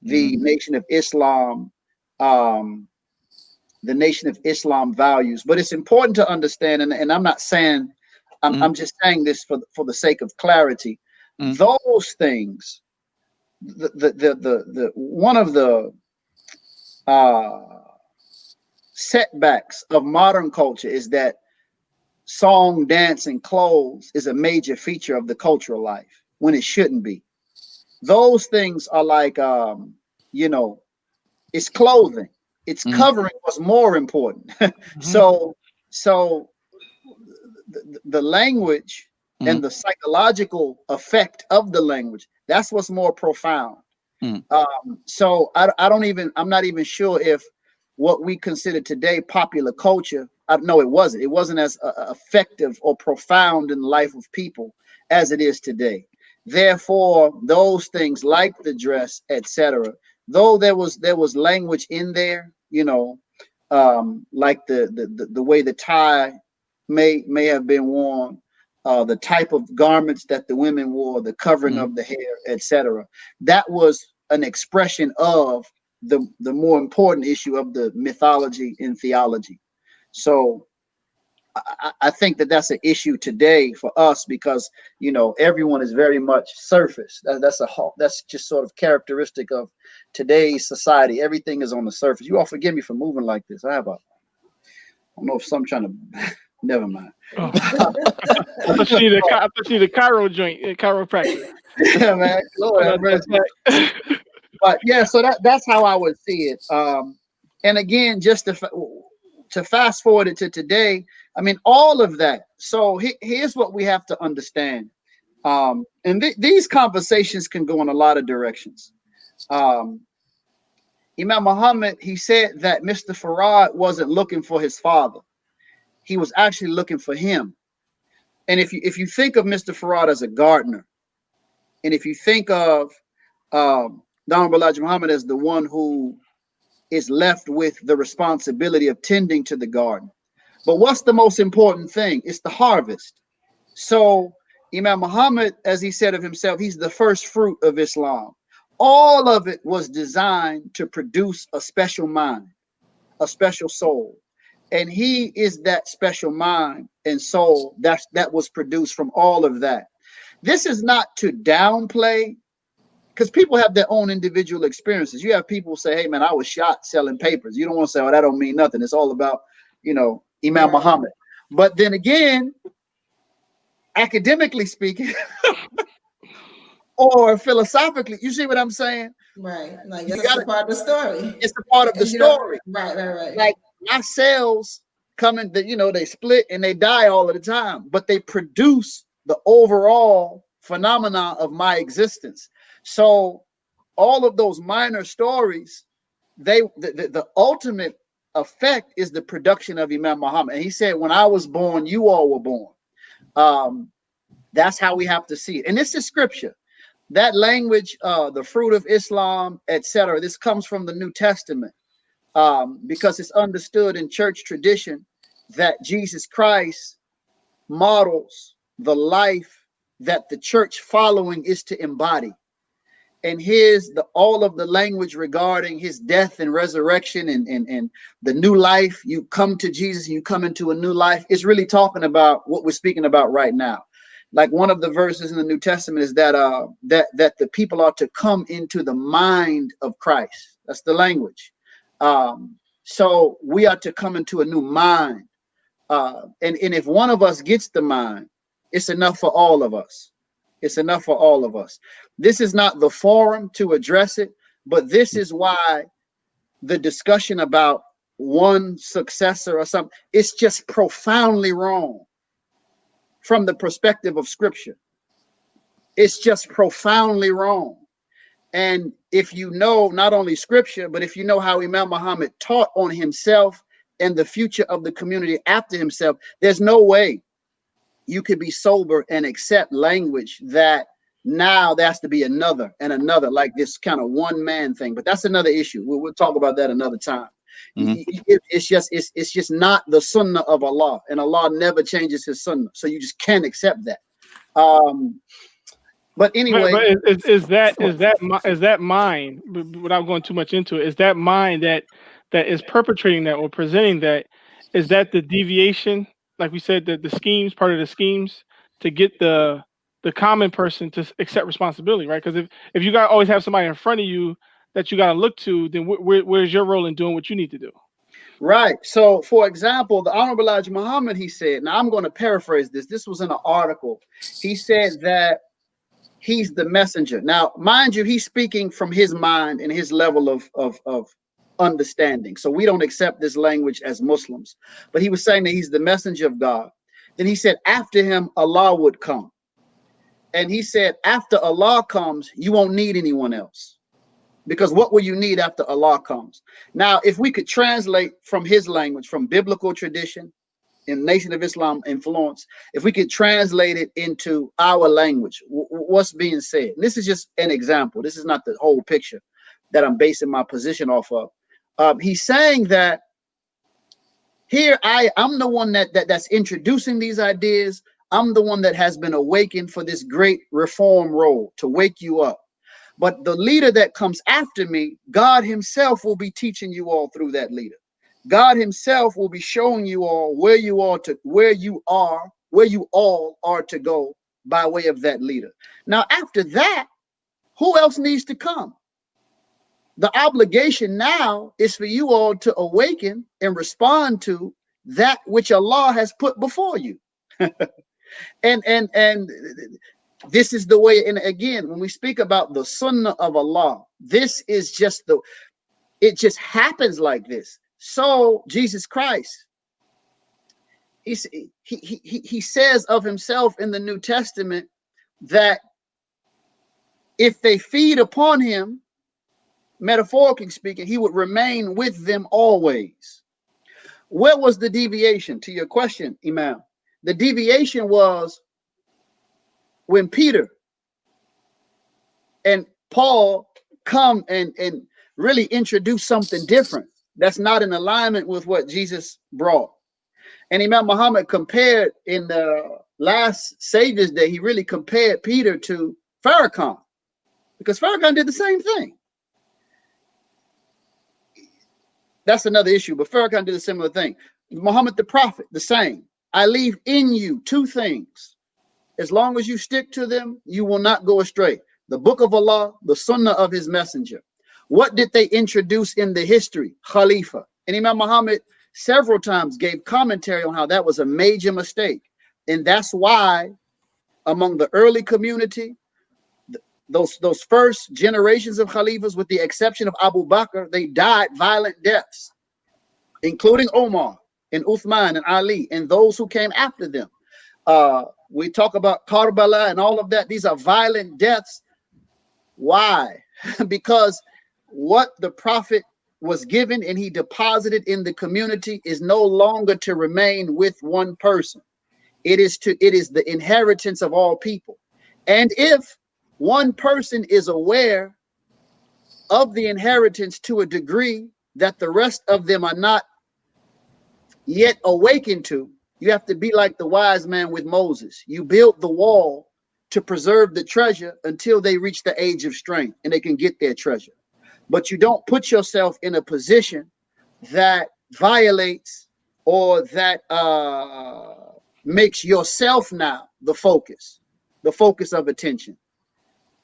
the Nation of Islam, the Nation of Islam values. But it's important to understand, and I'm not saying, I'm just saying this for the sake of clarity. Those things, the one of the setbacks of modern culture is that song, dance, and clothes is a major feature of the cultural life when it shouldn't be. Those things are like, it's clothing. It's covering what's more important. So the language and the psychological effect of the language, that's what's more profound. So I'm not even sure if what we consider today popular culture, no, it wasn't. It wasn't as effective or profound in the life of people as it is today. Therefore, those things like the dress, etc., though there was language in there, like the way the tie may have been worn, the type of garments that the women wore, the covering of the hair, etc. That was an expression of the more important issue of the mythology and theology. So I think that's an issue today for us because everyone is very much surface. That's just sort of characteristic of today's society. Everything is on the surface. You all forgive me for moving like this. I don't know if I'm trying to. Never mind. Oh. I thought you need a Cairo joint, chiropractor. Yeah, man. Lord, but yeah, so that's how I would see it. And again, just to fast forward it to today, I mean, all of that. So here's what we have to understand. And these conversations can go in a lot of directions. Imam Muhammad, he said that Mr. Farad wasn't looking for his father. He was actually looking for him. And if you think of Mr. Farad as a gardener, and if you think of Honorable Elijah Muhammad as the one who is left with the responsibility of tending to the garden. But what's the most important thing? It's the harvest. So Imam Muhammad, as he said of himself, he's the first fruit of Islam. All of it was designed to produce a special mind, a special soul. And he is that special mind and soul that was produced from all of that. This is not to downplay, because people have their own individual experiences. You have people say, hey, man, I was shot selling papers. You don't want to say, oh, that don't mean nothing. It's all about, Imam Muhammad. But then again, academically speaking, or philosophically, you see what I'm saying? Right. Like it's a part of the story. It's a part of the story. Right. Like my cells come in, they split and they die all of the time, but they produce the overall phenomena of my existence. So all of those minor stories, the ultimate effect is the production of Imam Muhammad. And he said, when I was born, you all were born. That's how we have to see it. And this is scripture. That language, the fruit of Islam, etc., this comes from the New Testament, because it's understood in church tradition that Jesus Christ models the life that the church following is to embody. And here's all of the language regarding his death and resurrection and the new life. You come to Jesus and you come into a new life. It's really talking about what we're speaking about right now. Like one of the verses in the New Testament is that that the people are to come into the mind of Christ. That's the language. So we are to come into a new mind. And if one of us gets the mind, it's enough for all of us. It's enough for all of us. This is not the forum to address it, but this is why the discussion about one successor or something, it's just profoundly wrong from the perspective of Scripture. It's just profoundly wrong. And if you know not only Scripture, but if you know how Imam Muhammad taught on himself and the future of the community after himself, there's no way you could be sober and accept language that now there has to be another and another, like this kind of one man thing. But that's another issue. We'll talk about that another time. It's just not the sunnah of Allah, and Allah never changes his sunnah, so you just can't accept that. But anyway, but is that mind, without going too much into it, is that mind that is perpetrating that or presenting that, is that the deviation, like we said, the schemes, part of the schemes to get the common person to accept responsibility, right? Because if you got always have somebody in front of you that you got to look to, then where's your role in doing what you need to do? Right. So, for example, the Honorable Elijah Muhammad, he said, now I'm going to paraphrase this. This was in an article. He said that he's the messenger. Now, mind you, he's speaking from his mind and his level of understanding. So we don't accept this language as Muslims. But he was saying that he's the messenger of God. Then he said, after him, Allah would come. And he said, after Allah comes, you won't need anyone else. Because what will you need after Allah comes? Now, if we could translate from his language, from biblical tradition, in Nation of Islam influence, if we could translate it into our language, what's being said? And this is just an example. This is not the whole picture that I'm basing my position off of. He's saying that here I'm the one that's introducing these ideas. I'm the one that has been awakened for this great reform role to wake you up. But the leader that comes after me, God himself will be teaching you all through that leader. God himself will be showing you all where you all are to go by way of that leader. Now, after that, who else needs to come? The obligation now is for you all to awaken and respond to that which Allah has put before you. and this is the way. And again, when we speak about the sunnah of Allah, this is just it just happens like this. So Jesus Christ, he says of himself in the New Testament that if they feed upon him, metaphorically speaking, he would remain with them always. Where was the deviation? To your question, Imam, the deviation was when Peter and Paul come and really introduce something different that's not in alignment with what Jesus brought. And Imam Muhammad compared in the last Savior's Day, he really compared Peter to Farrakhan, because Farrakhan did the same thing. That's another issue, but Farrakhan did a similar thing. Muhammad the Prophet, the same. I leave in you two things. As long as you stick to them, you will not go astray. The book of Allah, the sunnah of his messenger. What did they introduce in the history? Khalifa. And Imam Muhammad several times gave commentary on how that was a major mistake. And that's why among the early community, those first generations of Khalifas, with the exception of Abu Bakr, they died violent deaths, including Omar and Uthman and Ali and those who came after them. We talk about Karbala and all of that. These are violent deaths. Why? Because what the Prophet was given and he deposited in the community is no longer to remain with one person. It is the inheritance of all people. And if one person is aware of the inheritance to a degree that the rest of them are not yet awakened to, you have to be like the wise man with Moses. You build the wall to preserve the treasure until they reach the age of strength and they can get their treasure. But you don't put yourself in a position that violates or that makes yourself now the focus of attention.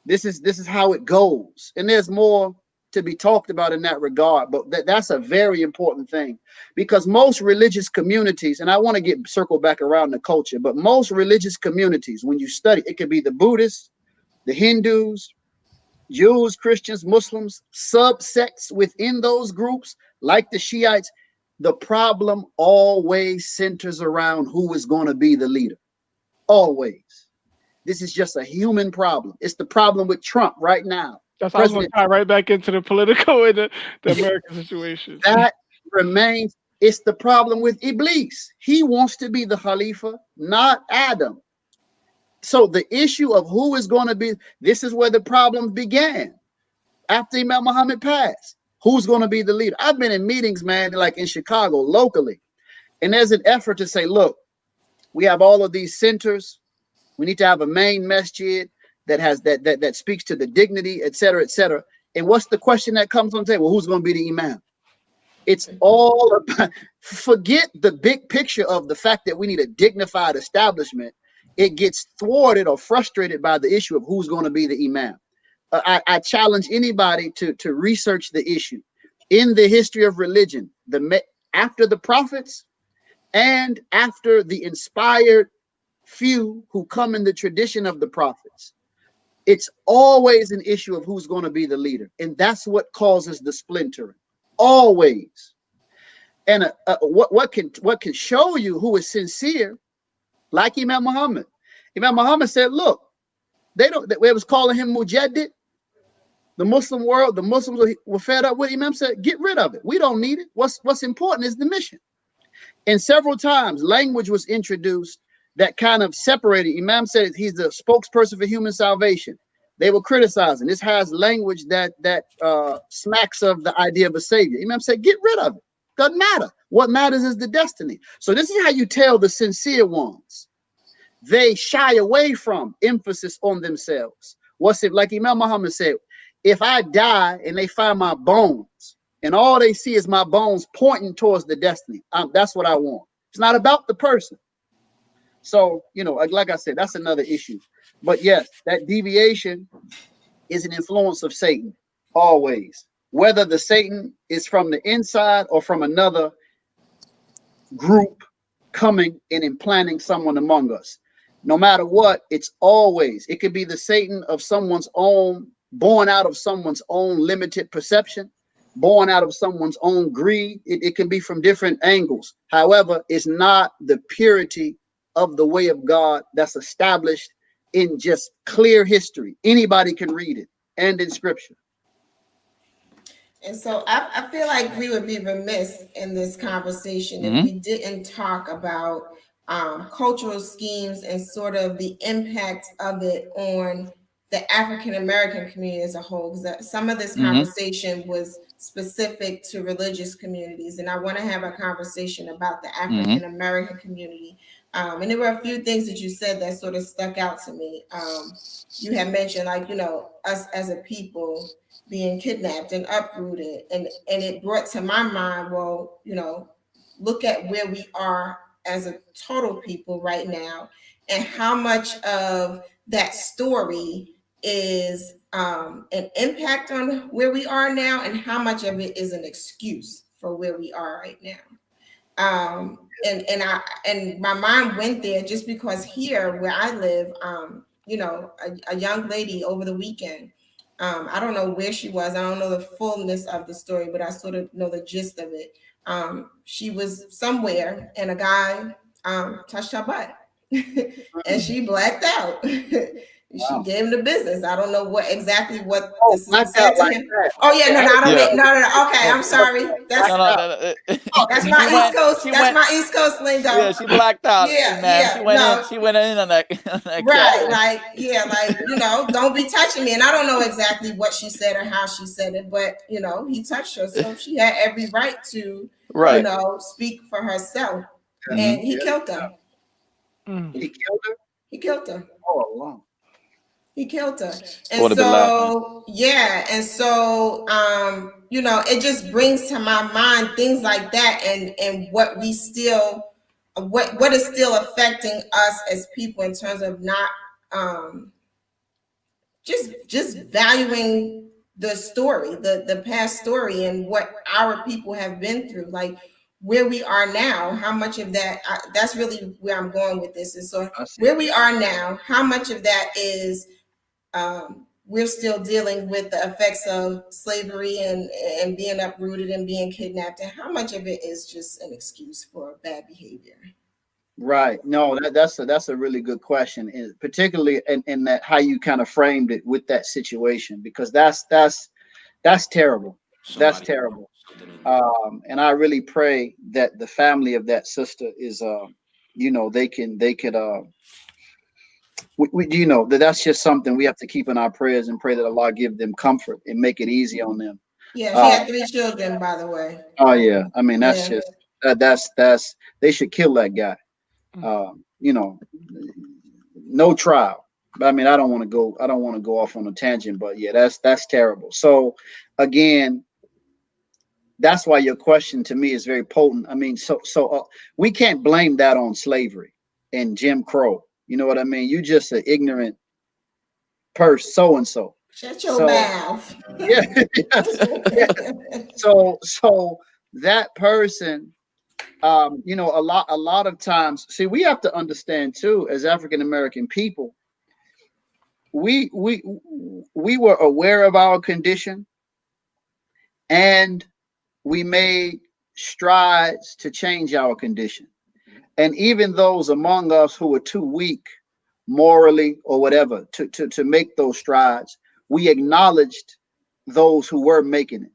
This is how it goes. And there's more to be talked about in that regard, but that's a very important thing, because most religious communities, and I want to circle back around the culture, but most religious communities, when you study, it could be the Buddhists, the Hindus, Jews, Christians, Muslims, subsects within those groups, like the Shiites, the problem always centers around who is going to be the leader. Always. This is just a human problem. It's the problem with Trump right now. That's how I was going to tie right back into the political and the American situation. That remains. It's the problem with Iblis. He wants to be the Khalifa, not Adam. So the issue of who is going to be, this is where the problem began. After Imam Muhammad passed, who's going to be the leader? I've been in meetings, man, like in Chicago, locally. And there's an effort to say, look, we have all of these centers. We need to have a main masjid that has that speaks to the dignity, et cetera, et cetera. And what's the question that comes on the table? Who's going to be the imam? It's all about, forget the big picture of the fact that we need a dignified establishment. It gets thwarted or frustrated by the issue of who's going to be the imam. I challenge anybody to research the issue. In the history of religion, after the prophets and after the inspired few who come in the tradition of the prophets, it's always an issue of who's going to be the leader. And that's what causes the splintering. Always. And what can show you who is sincere, like Imam Muhammad. Imam Muhammad said, look, they was calling him Mujaddid. The Muslim world, the Muslims were fed up with him. Imam said, get rid of it. We don't need it. What's important is the mission. And several times language was introduced that kind of separated. Imam said he's the spokesperson for human salvation. They were criticizing. This has language that smacks of the idea of a savior. Imam said, get rid of it. Doesn't matter. What matters is the destiny. So this is how you tell the sincere ones. They shy away from emphasis on themselves. What's it like Imam Muhammad said, if I die and they find my bones and all they see is my bones pointing towards the destiny, that's what I want. It's not about the person. So, like I said, that's another issue. But yes, that deviation is an influence of Satan, always. Whether the Satan is from the inside or from another group coming and implanting someone among us. No matter what, it's always, it could be the Satan of someone's own, born out of someone's own limited perception, born out of someone's own greed. It can be from different angles. However, it's not the purity of the way of God that's established in just clear history. Anybody can read it, and in scripture. And so I feel like we would be remiss in this conversation if we didn't talk about cultural schemes and sort of the impact of it on the African-American community as a whole. Because some of this conversation was specific to religious communities, and I want to have a conversation about the African-American community. And there were a few things that you said that sort of stuck out to me. You had mentioned, like, us as a people being kidnapped and uprooted, and it brought to my mind, well, look at where we are as a total people right now, and how much of that story is an impact on where we are now, and how much of it is an excuse for where we are right now. And my mind went there just because here where I live, a young lady over the weekend, I don't know where she was. I don't know the fullness of the story, but I sort of know the gist of it. She was somewhere and a guy touched her butt and she blacked out. She gave him the business. I don't know what the sister Blacked said out to like him. that. Oh yeah, no, I don't Yeah. make no. Okay, I'm sorry. That's that's my East Coast. That's my East Coast lingo. Yeah, she blacked out. Yeah, She went in. She went in on that. Right, like don't be touching me. And I don't know exactly what she said or how she said it, but he touched her, so she had every right to speak for herself. And he killed her. He killed her. He killed her. Oh, long. He killed her. And so, it just brings to my mind things like that and what we still, what is still affecting us as people in terms of not just valuing the story, the past story and what our people have been through, like where we are now, how much of that, that's really where I'm going with this. And so where we are now, how much of that is we're still dealing with the effects of slavery and being uprooted and being kidnapped, and how much of it is just an excuse for bad behavior? Right. No, that's a really good question, and particularly in that how you kind of framed it with that situation, because that's terrible. That's terrible. And I really pray that the family of that sister is they could that's just something we have to keep in our prayers and pray that Allah give them comfort and make it easy on them. Yeah, she had 3 children, by the way. Oh yeah, I mean that's just that's they should kill that guy. No trial. But I mean, I don't want to go off on a tangent, but yeah, that's terrible. So again, that's why your question to me is very potent. I mean, so we can't blame that on slavery and Jim Crow. You know what I mean? You just an ignorant person, so and so. Shut your mouth. Yeah. So that person, a lot of times, see, we have to understand too, as African American people, we were aware of our condition, and we made strides to change our condition. And even those among us who were too weak morally or whatever to make those strides, we acknowledged those who were making it.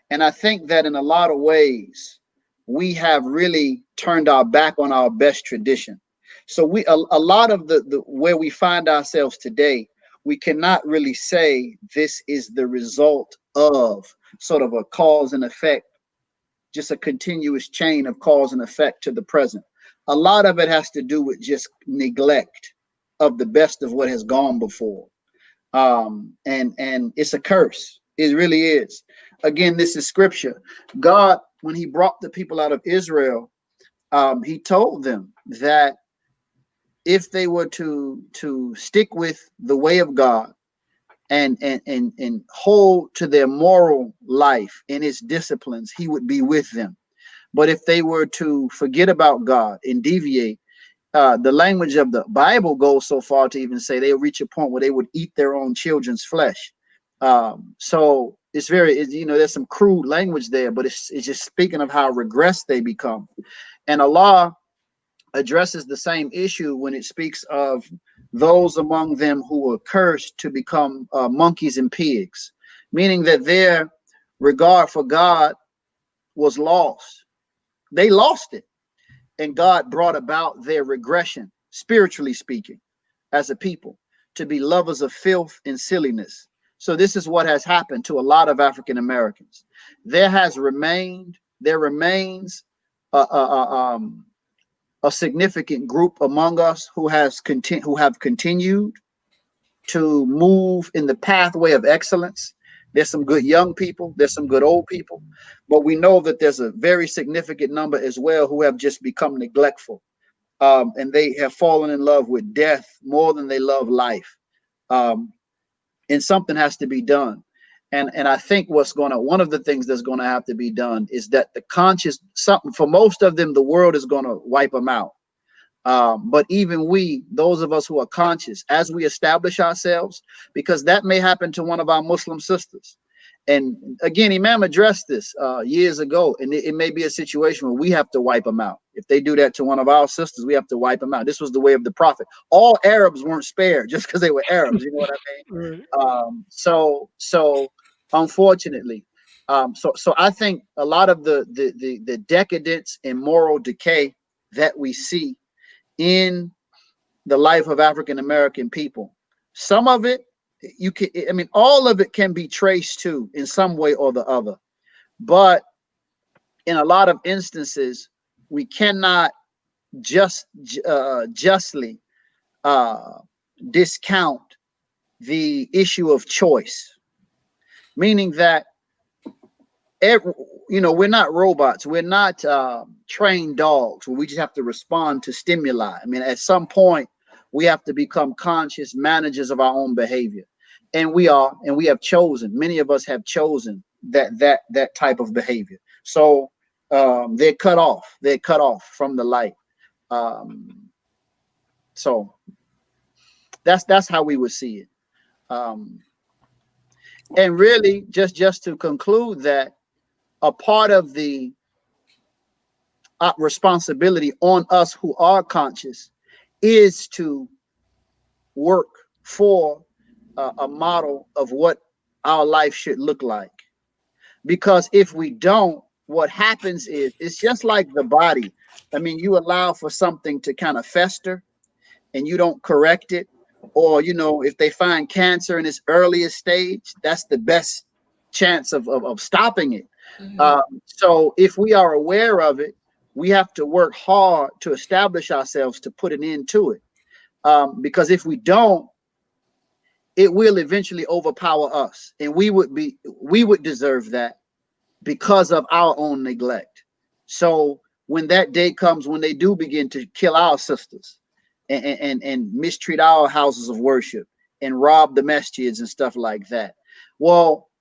And I think that in a lot of ways, we have really turned our back on our best tradition. So a lot of the where we find ourselves today, we cannot really say this is the result of sort of a cause and effect, just a continuous chain of cause and effect to the present. A lot of it has to do with just neglect of the best of what has gone before. And it's a curse. It really is. Again, this is scripture. God, when he brought the people out of Israel, he told them that if they were to stick with the way of God and hold to their moral life and its disciplines, he would be with them. But if they were to forget about God and deviate, the language of the Bible goes so far to even say they'll reach a point where they would eat their own children's flesh. So it's very, there's some crude language there, but it's just speaking of how regressed they become. And Allah addresses the same issue when it speaks of those among them who were cursed to become monkeys and pigs, meaning that their regard for God was lost. They lost it. And God brought about their regression, spiritually speaking, as a people, to be lovers of filth and silliness. So this is what has happened to a lot of African Americans. There remains a significant group among us who have continued to move in the pathway of excellence. There's some good young people, there's some good old people, but we know that there's a very significant number as well who have just become neglectful, and they have fallen in love with death more than they love life. And something has to be done. And I think one of the things that's going to have to be done is that for most of them, the world is going to wipe them out. But even those of us who are conscious, as we establish ourselves, because that may happen to one of our Muslim sisters. And again, Imam addressed this years ago, and it may be a situation where we have to wipe them out. If they do that to one of our sisters, we have to wipe them out. This was the way of the Prophet. All Arabs weren't spared just because they were Arabs. You know what I mean? So unfortunately, so I think a lot of the decadence and moral decay that we see in the life of African American people, some of it, all of it can be traced to in some way or the other, but in a lot of instances, we cannot justly discount the issue of choice, meaning that we're not robots, we're not trained dogs where we just have to respond to stimuli. I mean, at some point, we have to become conscious managers of our own behavior. And we have chosen, many of us have chosen that type of behavior. So they're cut off from the light. So that's how we would see it. And really, just to conclude, that a part of the responsibility on us who are conscious is to work for a model of what our life should look like. Because if we don't, what happens is, it's just like the body. I mean, you allow for something to kind of fester and you don't correct it. Or, if they find cancer in its earliest stage, that's the best chance of stopping it. Mm-hmm. So if we are aware of it, we have to work hard to establish ourselves to put an end to it. Because if we don't, it will eventually overpower us, and we would deserve that because of our own neglect. So when that day comes, when they do begin to kill our sisters and mistreat our houses of worship and rob the masjids and stuff like that, well,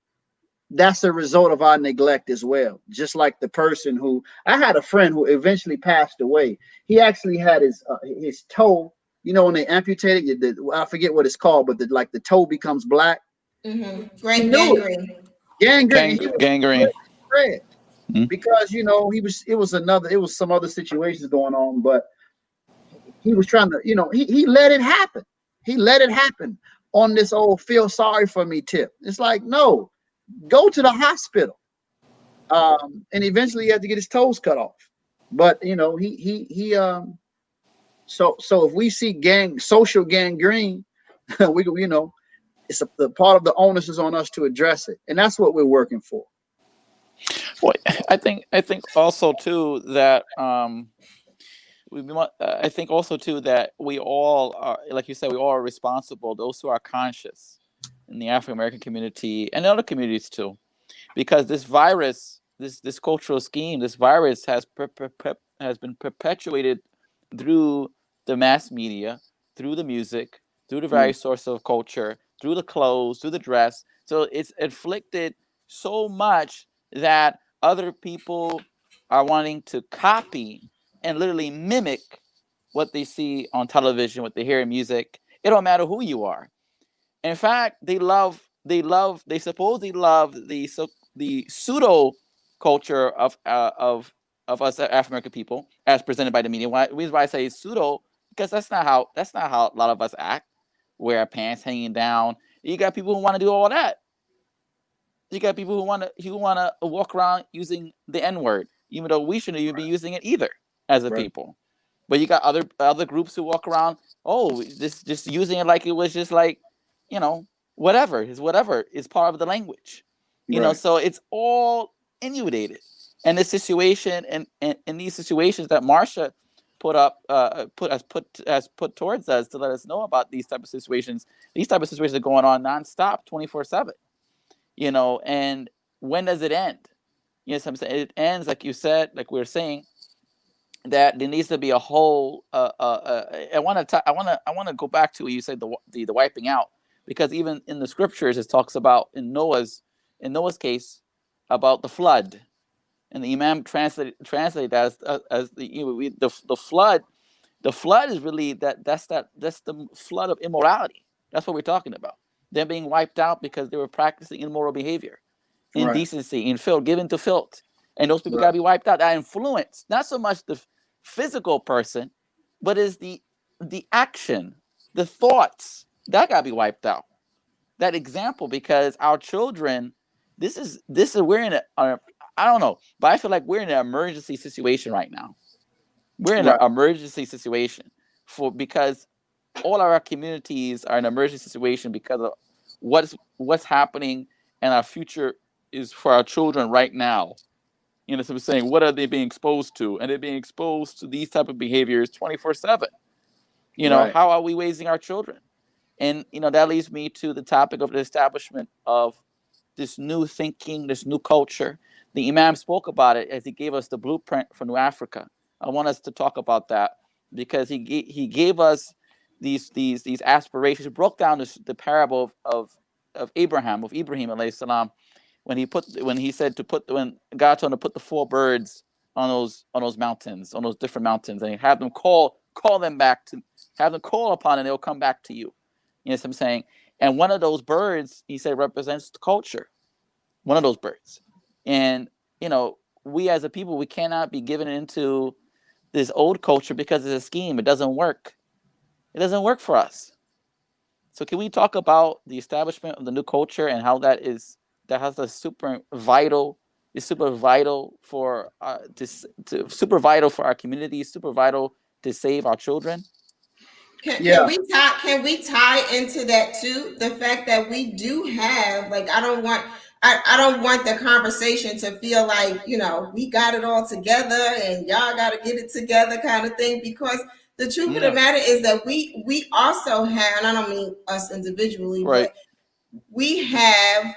that's a result of our neglect as well. Just like the person who, I had a friend who eventually passed away. He actually had his toe, when they amputate it, I forget what it's called, but the toe becomes black. Mm-hmm. Gangrene. Gangrene. Because it was some other situations going on, but he was trying to, he let it happen. He let it happen on this old feel sorry for me tip. It's like, no, go to the hospital. And eventually he had to get his toes cut off. But so if we see social gangrene, it's the part of the onus is on us to address it, and that's what we're working for. Well, I think also too that I think also too that we all are, like you said, we all are responsible. Those who are conscious in the African American community and other communities too, because this virus, this cultural scheme, this virus has been perpetuated through the mass media, through the music, through the various sources of culture, through the clothes, through the dress. So it's inflicted so much that other people are wanting to copy and literally mimic what they see on television, what they hear in music. It don't matter who you are. In fact, they supposedly love the pseudo culture of us African American people as presented by the media. The reason why I say pseudo, because that's not how a lot of us act. Wear our pants hanging down. You got people who want to do all that. You got people who want to walk around using the N-word, even though we shouldn't even be using it either as a people. But you got other groups who walk around, this just using it like it was just like, whatever is part of the language. So it's all inundated. And the situation and these situations that Marsha has put towards us to let us know about these type of situations. These type of situations are going on nonstop, 24/7. And when does it end? I'm saying it ends, like you said, like we were saying, that there needs to be a whole. I want to go back to what you said, the wiping out, because even in the scriptures it talks about in Noah's case about the flood, and the Imam translate that as the flood. The flood is really that's the flood of immorality. That's what we're talking about. Them being wiped out because they were practicing immoral behavior. indecency, in filth, given to filth. And those people got to be wiped out. That influence, not so much the physical person, but is the action, the thoughts, that got to be wiped out. That example, because our children, this is we're in a I don't know, but I feel like we're in an emergency situation right now. We're in an emergency situation because all our communities are in an emergency situation because of what's happening, and our future is for our children right now. You know, so we're saying, what are they being exposed to? And they're being exposed to these type of behaviors 24/7. You know, how are we raising our children? And, you know, that leads me to the topic of the establishment of this new thinking, this new culture. The Imam spoke about it as he gave us the blueprint for New Africa. I want us to talk about that because he gave us these aspirations. He broke down the parable of Ibrahim alayhi salam, when God told him to put the 4 birds on those mountains, on those different mountains, and have them call them back to, have them call upon, and they'll come back to you. You know what I'm saying? And one of those birds, he said, represents the culture. One of those birds. And, you know, we as a people, we cannot be given into this old culture because it's a scheme. It doesn't work. It doesn't work for us. So can we talk about the establishment of the new culture and how that has a super vital for super vital for our community, super vital to save our children? Can we tie into that too? The fact that we do have, like, I don't want the conversation to feel like, you know, we got it all together and y'all got to get it together kind of thing, because the truth of the matter is that we also have, and I don't mean us individually, but we have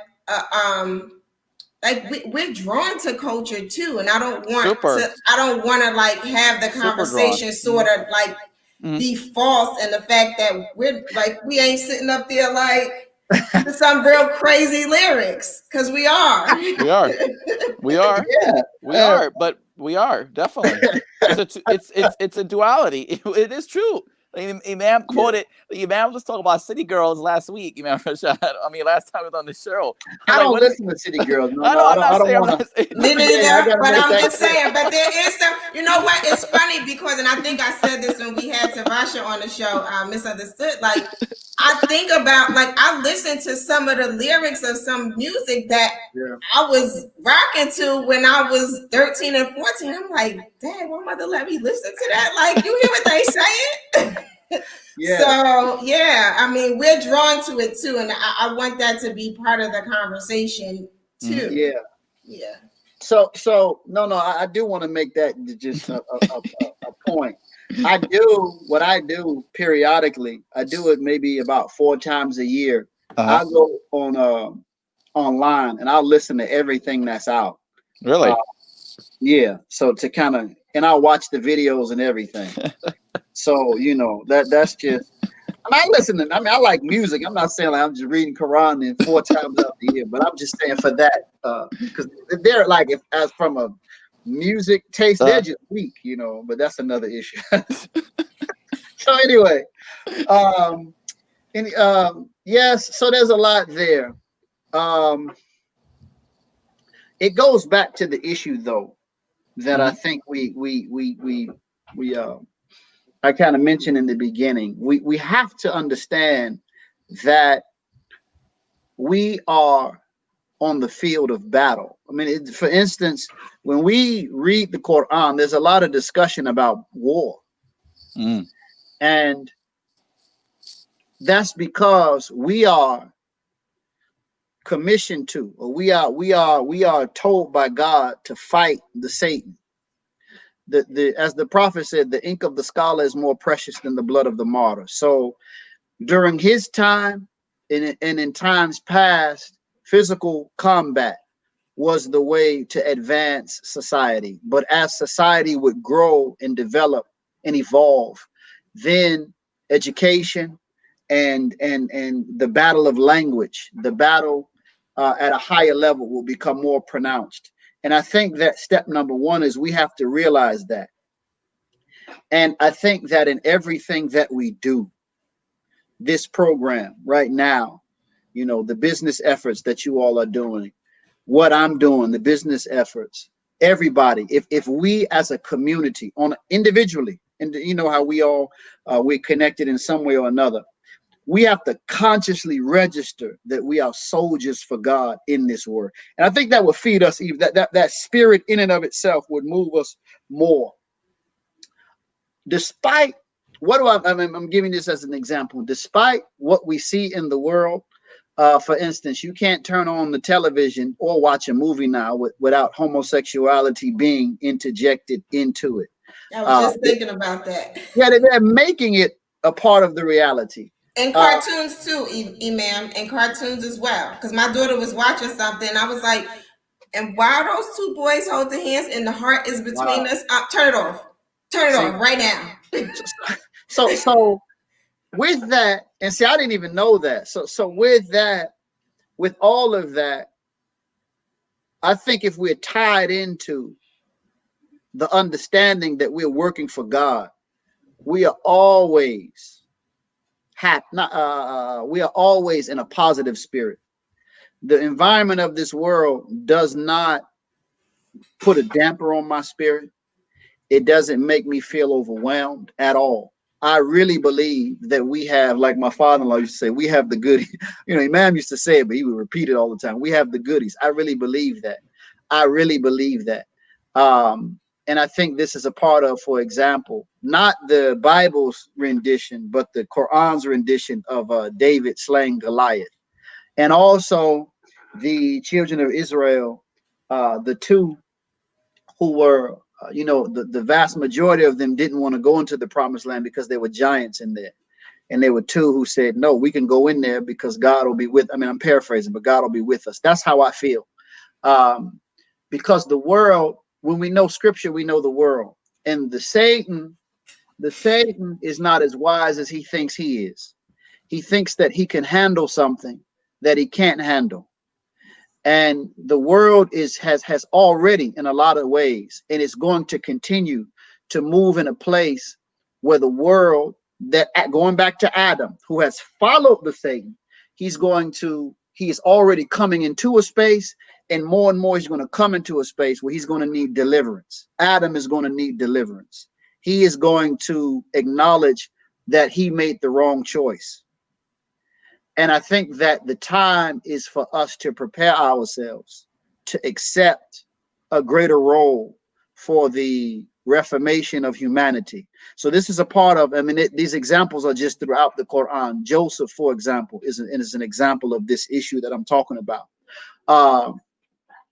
like we're drawn to culture too, and I don't want to like have the conversation sort of like be false in the fact that we ain't sitting up there like some real crazy lyrics, because we are. We are, but we are definitely. It's a duality. It is true. Imam quoted. Imam was talking about City Girls last week. Imam Rashad. I mean, last time he was on the show. I don't listen to City Girls. No, I'm not saying. Me neither. But I'm just saying. But there is some. You know what? It's funny because, and I think I said this when we had Rasha on the show. Misunderstood. Like, I think about, like, I listened to some of the lyrics of some music that I was rocking to when I was 13 and 14. I'm like, dang, my mother let me listen to that. Like, you hear what they saying? So I mean, we're drawn to it too, and I want that to be part of the conversation too. So no, I do want to make that just a point. I do what I do periodically. I do it maybe about 4 times a year. I go on online and I'll listen to everything that's out. Really? So to kind of, and I'll watch the videos and everything. So, you know, that's just, I like music. I'm not saying like I'm just reading Quran in 4 times out the year, but I'm just saying for that, because they're like, as from a music taste, they're just weak, you know, but that's another issue. So anyway, yes, so there's a lot there. It goes back to the issue though, that I think I kind of mentioned in the beginning. We have to understand that we are on the field of battle. I mean, for instance, when we read the Quran, there's a lot of discussion about war. And that's because we are commissioned to, or we are told by God to fight the Satan. As the prophet said, the ink of the scholar is more precious than the blood of the martyr. So during his time and in times past, physical combat was the way to advance society. But as society would grow and develop and evolve, then education and the battle of language, the battle at a higher level will become more pronounced. And I think that step number 1 is we have to realize that. And I think that in everything that we do, this program right now, you know, the business efforts that you all are doing, what I'm doing, the business efforts, everybody, if we as a community individually, and you know how we all we're connected in some way or another, we have to consciously register that we are soldiers for God in this world. And I think that would feed us, even that spirit in and of itself would move us more. Despite I'm giving this as an example, despite what we see in the world, for instance, you can't turn on the television or watch a movie now without homosexuality being interjected into it. I was just thinking about that. Yeah, they're making it a part of the reality. And cartoons too, Imam, and cartoons as well. Because my daughter was watching something, I was like, and why are those two boys holding hands and the heart is between us? Turn it off. Turn it off right now. So with that, and see, I didn't even know that. So with that, with all of that, I think if we're tied into the understanding that we're working for God, we are always we are always in a positive spirit. The environment of this world does not put a damper on my spirit. It doesn't make me feel overwhelmed at all. I really believe that we have, like my father-in-law used to say, we have the goodies. You know, Imam used to say it, but he would repeat it all the time. We have the goodies. I really believe that. I really believe that. And I think this is a part of, for example, not the Bible's rendition, but the Quran's rendition of David slaying Goliath. And also the children of Israel, the two who were, the vast majority of them didn't want to go into the promised land because there were giants in there. And there were two who said, no, we can go in there because God will be with, I'm paraphrasing, but God will be with us. That's how I feel. Because the world, when we know scripture, we know the world. And the Satan is not as wise as he thinks he is. He thinks that he can handle something that he can't handle. And the world has already, in a lot of ways, and it's going to continue to move in a place where the world, that going back to Adam, who has followed the Satan, he is already coming into a space, and more he's going to come into a space where he's going to need deliverance. Adam is going to need deliverance. He is going to acknowledge that he made the wrong choice. And I think that the time is for us to prepare ourselves to accept a greater role for the reformation of humanity. So this is a part of, these examples are just throughout the Quran. Joseph, for example, is an example of this issue that I'm talking about.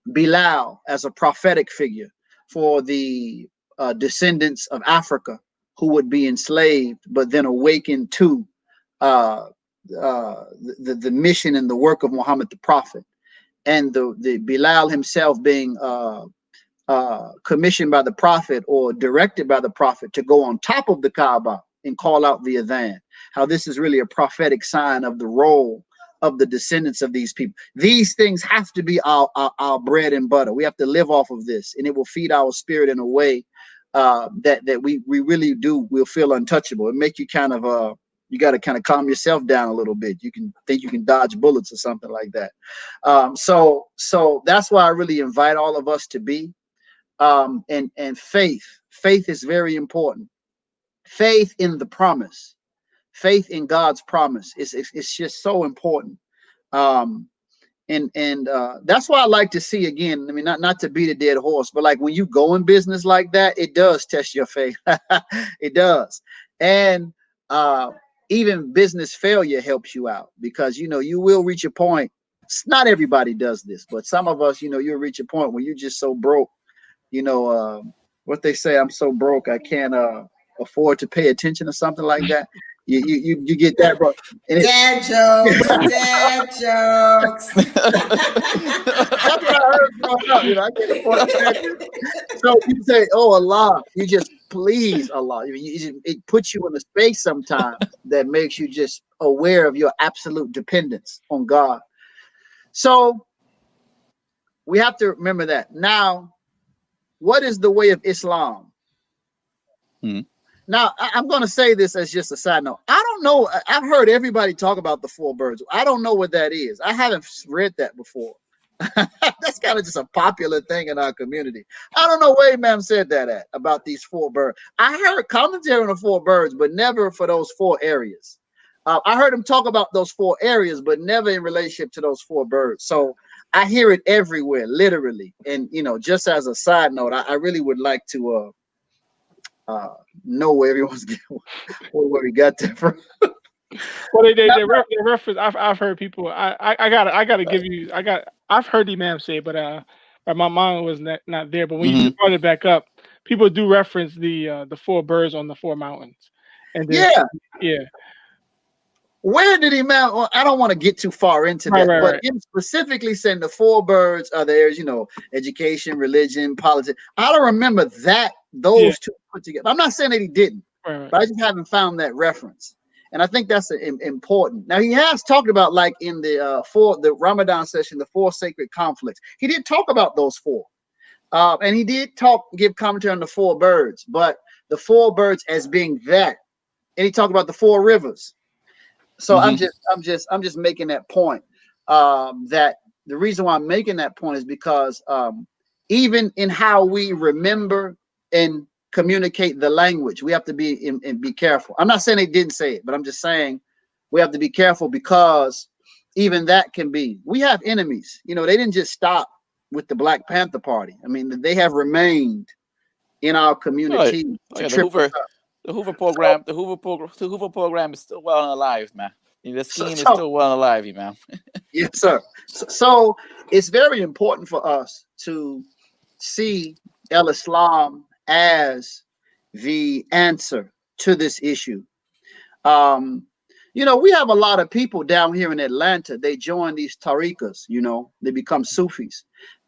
Bilal as a prophetic figure for the descendants of Africa who would be enslaved, but then awakened to the mission and the work of Muhammad the Prophet, and the Bilal himself being commissioned by the Prophet or directed by the Prophet to go on top of the Kaaba and call out the adhan. How this is really a prophetic sign of the role of the descendants of these people. These things have to be our bread and butter. We have to live off of this, and it will feed our spirit in a way that we really do. We'll feel untouchable. It make you kind of you got to kind of calm yourself down a little bit. You can think you can dodge bullets or something like that. So that's why I really invite all of us to be. And faith is very important. Faith in the promise, faith in God's promise. It's just so important. And that's why I like to see, again, not to beat a dead horse, but like when you go in business like that, it does test your faith. It does. And even business failure helps you out, because you will reach a point. Not everybody does this, but some of us, you'll reach a point where you're just so broke. What they say, I'm so broke I can't afford to pay attention or something like that. You get that, bro. Dad jokes. That's what I heard growing up. I can't afford to. So you say, "Oh Allah," you just please Allah. It puts you in a space sometimes that makes you just aware of your absolute dependence on God. So we have to remember that. Now, what is the way of Islam? Now, I'm going to say this as just a side note. I don't know. I've heard everybody talk about the 4 birds. I don't know what that is. I haven't read that before. That's kind of just a popular thing in our community. I don't know where Imam said that about these 4 birds. I heard commentary on the 4 birds, but never for those 4 areas. I heard him talk about those 4 areas, but never in relationship to those 4 birds. So I hear it everywhere, literally. And, you know, just as a side note, I really would like to know where everyone's where we got that from. Well, they reference. I've heard people. I gotta give you. I've heard Imam say, but my mom was not there. But when you just brought it back up, people do reference the 4 birds on the 4 mountains, and then, yeah. Where did Imam? I don't want to get too far into that, but him specifically saying the 4 birds are theirs. You know, education, religion, politics. I don't remember those 2 put together. I'm not saying that he didn't, but I just haven't found that reference. And I think that's important. Now, he has talked about, like in the Ramadan session, the 4 sacred conflicts. He did talk about those 4. And he did give commentary on the 4 birds, but the 4 birds as being that. And he talked about the 4 rivers. So I'm just making that point. That the reason why I'm making that point is because even in how we remember and communicate the language, we have to be careful. I'm not saying they didn't say it, but I'm just saying we have to be careful, because even that can be. We have enemies. You know, they didn't just stop with the Black Panther Party. I mean, they have remained in our community. The Hoover program, the Hoover program is still well and alive, man. The scheme is still well and alive, man. Yes, sir. So it's very important for us to see Islam as the answer to this issue. You know, we have a lot of people down here in Atlanta. They join these tariqas, you know, they become Sufis.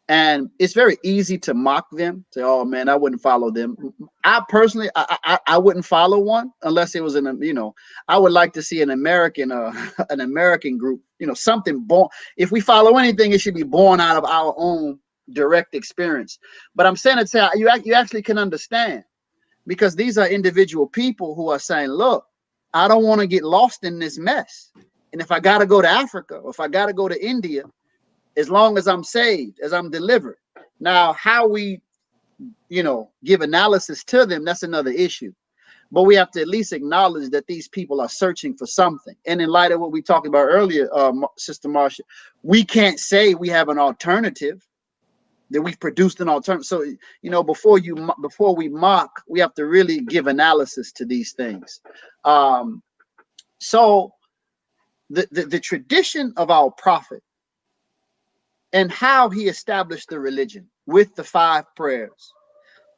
And it's very easy to mock them. Say, oh man, I wouldn't follow them. I personally, I wouldn't follow one unless it was you know, I would like to see an American group, you know, something born. If we follow anything, it should be born out of our own direct experience. But I'm saying it's how you actually can understand, because these are individual people who are saying, look, I don't want to get lost in this mess. And if I got to go to Africa, or if I got to go to India, as long as I'm saved, as I'm delivered. Now, how we, you know, give analysis to them, that's another issue. But we have to at least acknowledge that these people are searching for something. And in light of what we talked about earlier, Sister Marsha, we can't say we have an alternative, that we've produced an alternative. So, you know, before we mock, we have to really give analysis to these things. So the tradition of our prophet, and how he established the religion with the 5 prayers,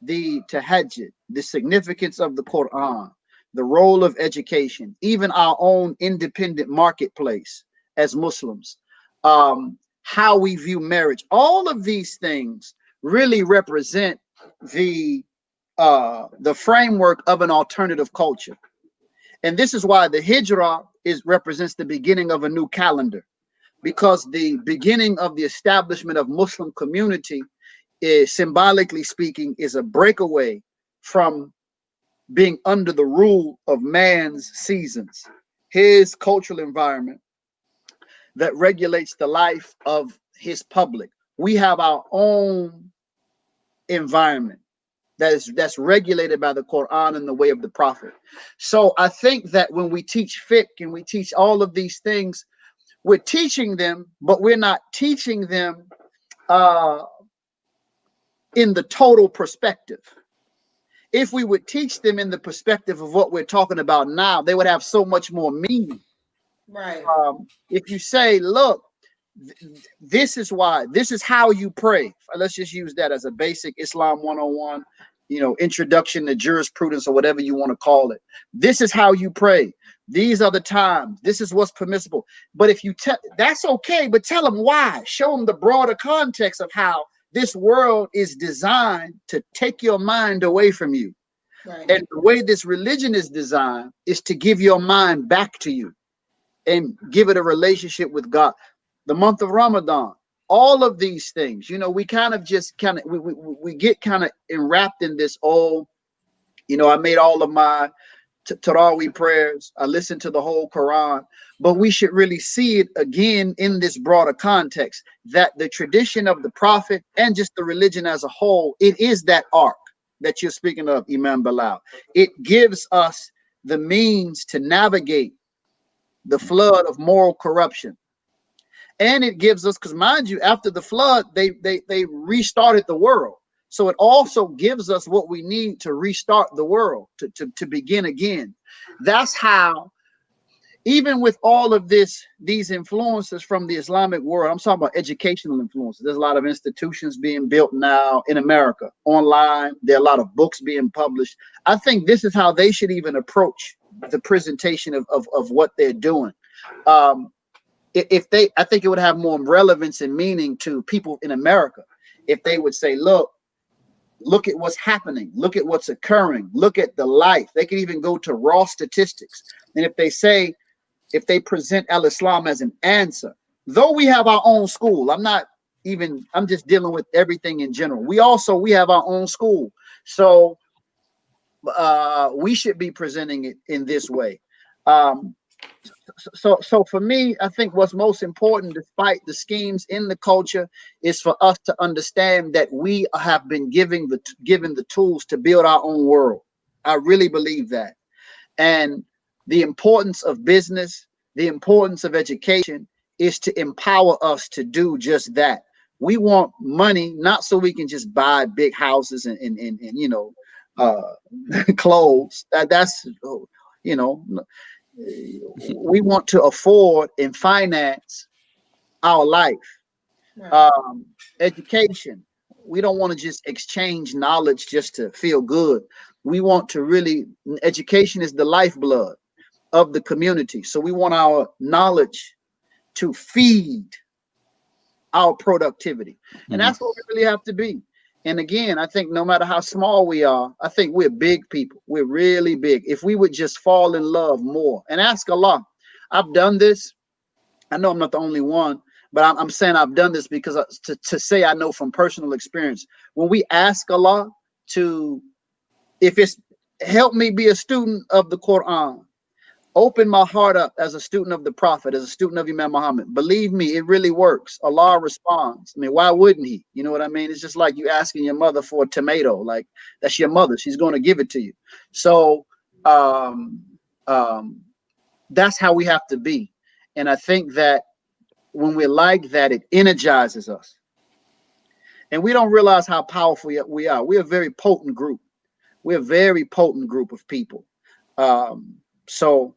the tahajjud, the significance of the Quran, the role of education, even our own independent marketplace as Muslims, how we view marriage, all of these things really represent the framework of an alternative culture. And this is why the Hijrah represents the beginning of a new calendar. Because the beginning of the establishment of Muslim community is, symbolically speaking, is a breakaway from being under the rule of man's seasons, his cultural environment that regulates the life of his public. We have our own environment that's regulated by the Quran and the way of the Prophet. So I think that when we teach fiqh and we teach all of these things, we're teaching them, but we're not teaching them in the total perspective. If we would teach them in the perspective of what we're talking about now, they would have so much more meaning. Right. If you say, look, this is why, this is how you pray. Let's just use that as a basic Islam 101, you know, introduction to jurisprudence or whatever you want to call it. This is how you pray. These are the times. This is what's permissible. But if you tell, that's okay, but tell them why. Show them the broader context of how this world is designed to take your mind away from you. Right. And the way this religion is designed is to give your mind back to you and give it a relationship with God. The month of Ramadan, all of these things, you know, we kind of we get kind of enwrapped in this, oh, you know, I made all of my Taraweeh prayers. I listen to the whole Quran, but we should really see it again in this broader context, that the tradition of the Prophet and just the religion as a whole, it is that ark that you're speaking of, Imam Bilal. It gives us the means to navigate the flood of moral corruption. And it gives us, because mind you, after the flood, they restarted the world. So it also gives us what we need to restart the world, to begin again. That's how, even with all of these influences from the Islamic world, I'm talking about educational influences. There's a lot of institutions being built now in America, online. There are a lot of books being published. I think this is how they should even approach the presentation of what they're doing. I think it would have more relevance and meaning to people in America if they would say, look at what's happening. Look at what's occurring. Look at the life. They could even go to raw statistics. And if they present Al-Islam as an answer, though we have our own school, I'm just dealing with everything in general. We have our own school. So we should be presenting it in this way. So for me, I think what's most important, despite the schemes in the culture, is for us to understand that we have been given the tools to build our own world. I really believe that. And the importance of business, the importance of education is to empower us to do just that. We want money, not so we can just buy big houses and clothes. That's we want to afford and finance our life. Right. Education. We don't want to just exchange knowledge just to feel good. We want to really, education is the lifeblood of the community. So we want our knowledge to feed our productivity. And that's what we really have to be. And again, I think no matter how small we are, I think we're big people. We're really big. If we would just fall in love more and ask Allah. I've done this. I know I'm not the only one, but I'm saying I've done this because to say I know from personal experience. When we ask Allah if it's help me be a student of the Quran, open my heart up as a student of the Prophet, as a student of Imam Muhammad. Believe me, it really works. Allah responds. I mean, why wouldn't he? You know what I mean? It's just like you asking your mother for a tomato. Like, that's your mother. She's going to give it to you. So that's how we have to be. And I think that when we're like that, it energizes us. And we don't realize how powerful we are. We're a very potent group. We're a very potent group of people. So,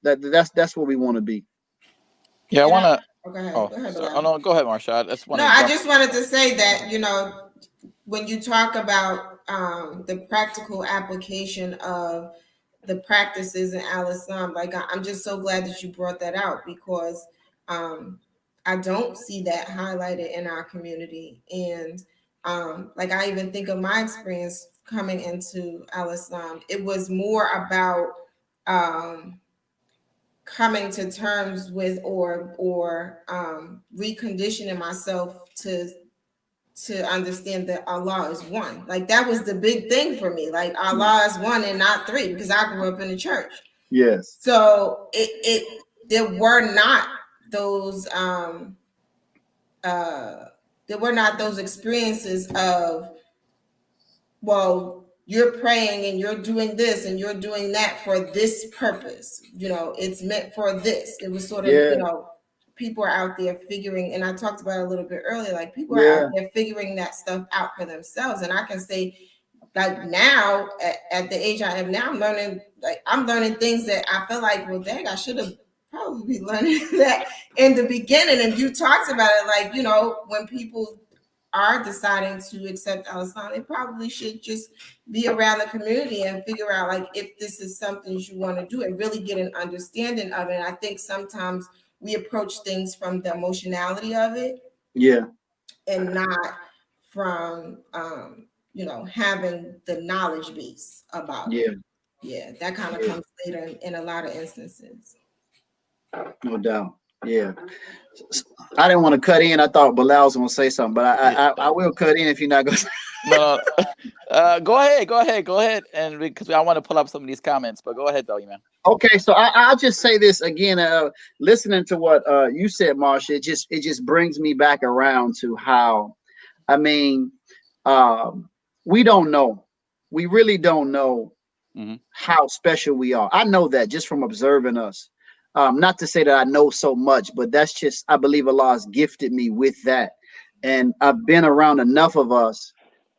that's what we want to be. Yeah, I want to. Go ahead. No, go ahead, Marsha. I just wanted to say that, when you talk about the practical application of the practices in Al-Islam, like I'm just so glad that you brought that out, because I don't see that highlighted in our community. And like I even think of my experience coming into Al-Islam, it was more about coming to terms with or reconditioning myself to understand that Allah is one. Like that was the big thing for me. Like Allah is one and not three, because I grew up in the church. Yes. So there were not those experiences of, well, you're praying and you're doing this and you're doing that for this purpose. It's meant for this. It was sort of, people are out there figuring, and I talked about it a little bit earlier, like people are out there figuring that stuff out for themselves. And I can say, like now, at the age I am now, I'm learning things that I feel like, well, dang, I should have probably been learning that in the beginning. And you talked about it, like, when people are deciding to accept Al-Islam, they probably should just be around the community and figure out, like, if this is something you want to do and really get an understanding of it. And I think sometimes we approach things from the emotionality of it, and not from having the knowledge base about it. That kind of comes later in a lot of instances. No doubt. I didn't want to cut in. I thought Bilal was going to say something, but I will cut in if you're not going to. No. Go ahead, and because I want to pull up some of these comments, but go ahead, though, man. Okay, so I'll just say this again. Listening to what you said, Marsha, it just brings me back around to how, I mean, we don't know. We really don't know how special we are. I know that just from observing us. Not to say that I know so much, but that's just, I believe Allah has gifted me with that. And I've been around enough of us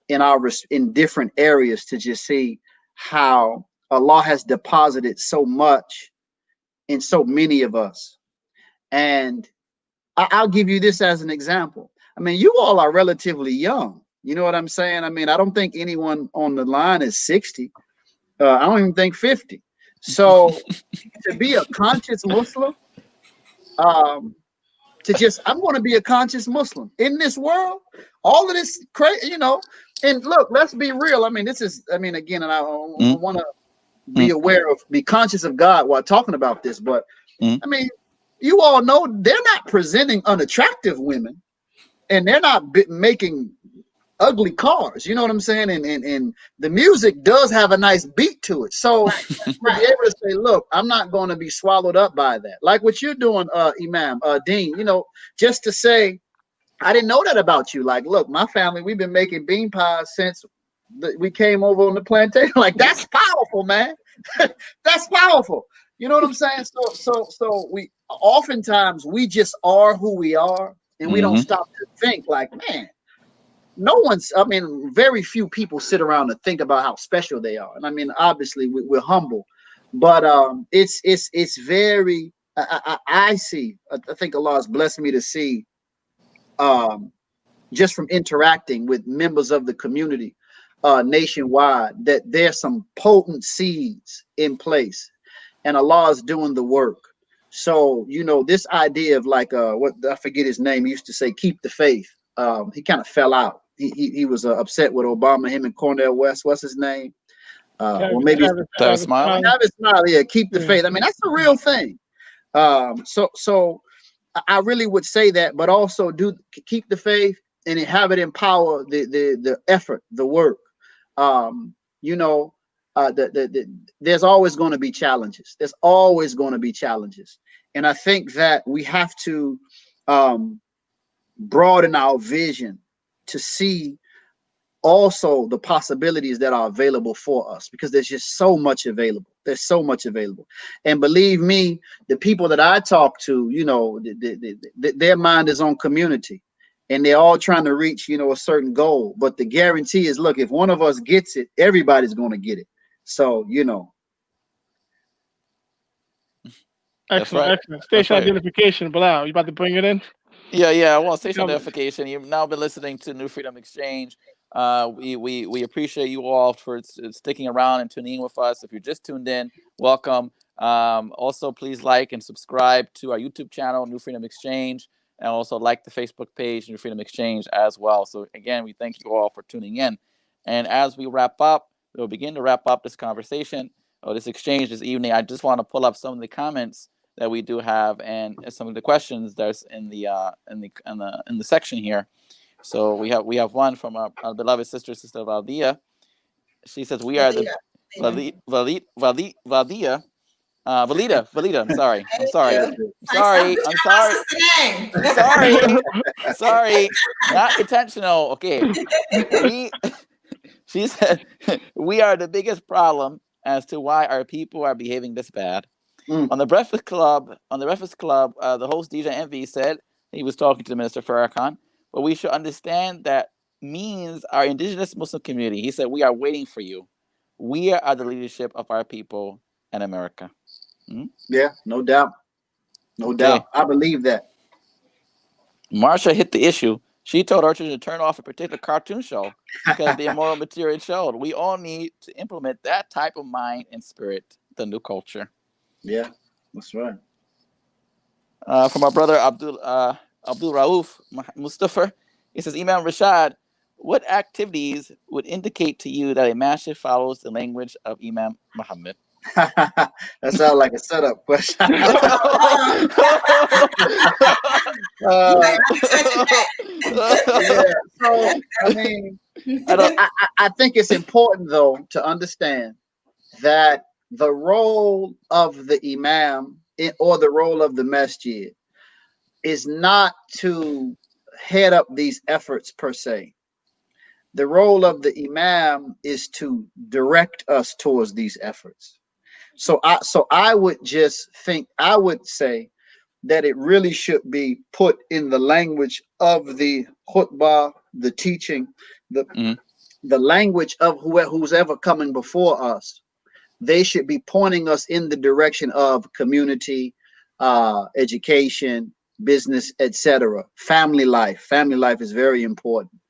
in different areas to just see how Allah has deposited so much in so many of us. And I'll give you this as an example. I mean, you all are relatively young. You know what I'm saying? I mean, I don't think anyone on the line is 60. I don't even think 50. So to be a conscious Muslim, I'm going to be a conscious Muslim in this world. All of this crazy, you know. And look, let's be real. I mean, again, and I want to be conscious of God while talking about this. But I mean, you all know they're not presenting unattractive women, and they're not making ugly cars. You know what I'm saying? And the music does have a nice beat to it. So to be able to say, look, I'm not going to be swallowed up by that. Like what you're doing, Imam, Deen, you know, just to say, I didn't know that about you. Like, look, my family, we've been making bean pies since we came over on the plantation. Like, that's powerful, man. That's powerful. You know what I'm saying? So we oftentimes we just are who we are, and we don't stop to think like, man, very few people sit around and think about how special they are. And I mean, obviously we're humble, but it's very, I think Allah has blessed me to see, just from interacting with members of the community nationwide, that there's some potent seeds in place, and Allah is doing the work. So, you know, this idea of like what I forget his name, he used to say, keep the faith. He kind of fell out. He was upset with Obama, him and Cornel West. What's his name? Or maybe Travis Smiley. Travis Smiley. Yeah, keep the faith. I mean, that's the real thing. So I really would say that, but also keep the faith and have it empower the effort, the work. You know, there's always going to be challenges. There's always going to be challenges, and I think that we have to broaden our vision to see also the possibilities that are available for us, because there's just so much available. There's so much available. And believe me, the people that I talk to, you know, their mind is on community, and they're all trying to reach, you know, a certain goal. But the guarantee is, look, if one of us gets it, everybody's going to get it. So, you know. Excellent. Station identification, Bilal, you about to bring it in? Yeah. Well, station identification. You've now been listening to New Freedom Exchange. We appreciate you all for sticking around and tuning in with us. If you're just tuned in, welcome. Also, please like and subscribe to our YouTube channel, New Freedom Exchange, and also like the Facebook page, New Freedom Exchange, as well. So again, we thank you all for tuning in. And as we wrap up, we'll begin to wrap up this conversation or this exchange this evening. I just want to pull up some of the comments that we do have and some of the questions that's in the section here. So we have one from our beloved sister Valdia. She says, we are the Valida. I'm sorry. Not intentional. Okay. She said, we are the biggest problem as to why our people are behaving this bad. On the Breakfast Club, the host DJ Envy said, he was talking to Minister Farrakhan, but we should understand that means our indigenous Muslim community. He said, we are waiting for you. We are the leadership of our people in America. Yeah, no doubt. No doubt. I believe that. Marsha hit the issue. She told her to turn off a particular cartoon show because the immoral material showed. We all need to implement that type of mind and spirit, the new culture. Yeah, that's right. From our brother Abdul-Rahmaan Mustafa, he says, Imam Rashad, what activities would indicate to you that a masjid follows the language of Imam Muhammad? That sounds like a setup question. So I mean, I think it's important though to understand that the role of the imam or the role of the masjid is not to head up these efforts per se. The role of the imam is to direct us towards these efforts. So I would just think, I would say that it really should be put in the language of the khutbah, the teaching, the language of who's ever coming before us. They should be pointing us in the direction of community, education, business, etc. Family life. Family life is very important.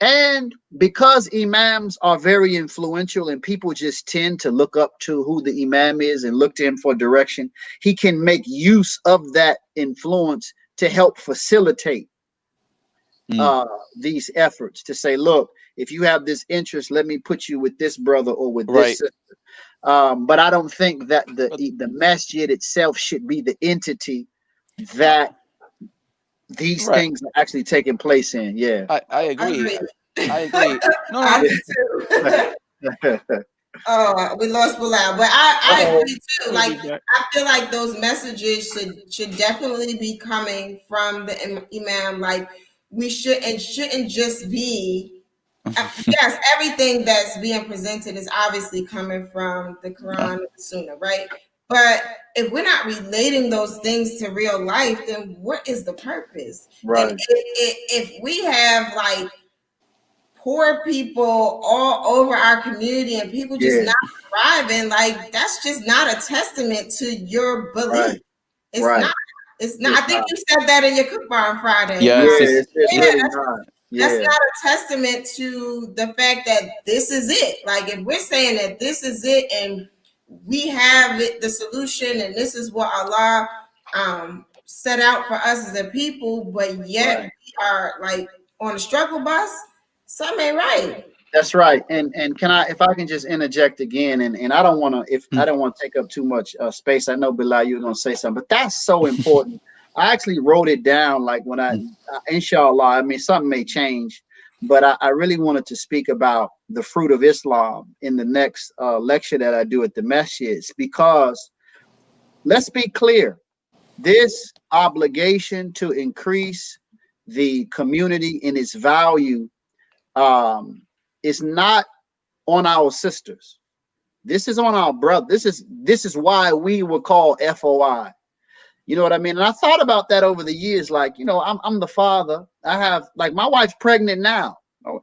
And because imams are very influential and people just tend to look up to who the imam is and look to him for direction, he can make use of that influence to help facilitate these efforts, to say, look, if you have this interest, let me put you with this brother or with this sister. But I don't think that the masjid itself should be the entity that these things are actually taking place in. Yeah, I agree. I agree. No, I do too. Oh, we lost Bilal, but I agree too. Like, I feel like those messages should definitely be coming from the imam. Like, we shouldn't just be. Yes, everything that's being presented is obviously coming from the Quran and the Sunnah, right? But if we're not relating those things to real life, then what is the purpose? Right. And if we have like poor people all over our community and people just not thriving, like that's just not a testament to your belief. Right. It's not. It's not. I think you said that in your cookbar on Friday. Yes, it's really not. That's not a testament to the fact that this is it. Like, if we're saying that this is it and we have it, the solution, and this is what Allah set out for us as a people, but yet we are like on a struggle bus, something ain't right. That's right. And can I, if I can just interject again, and I don't want to, I don't want to take up too much space. I know, Bilal, you were going to say something, but that's so important. I actually wrote it down, like when inshallah, I mean, something may change, but I really wanted to speak about the fruit of Islam in the next lecture that I do at the masjids, because let's be clear, this obligation to increase the community in its value is not on our sisters. This is on our brother. This is why we were called FOI. You know what I mean? And I thought about that over the years. Like, you know, I'm the father. I have, like, my wife's pregnant now. Oh,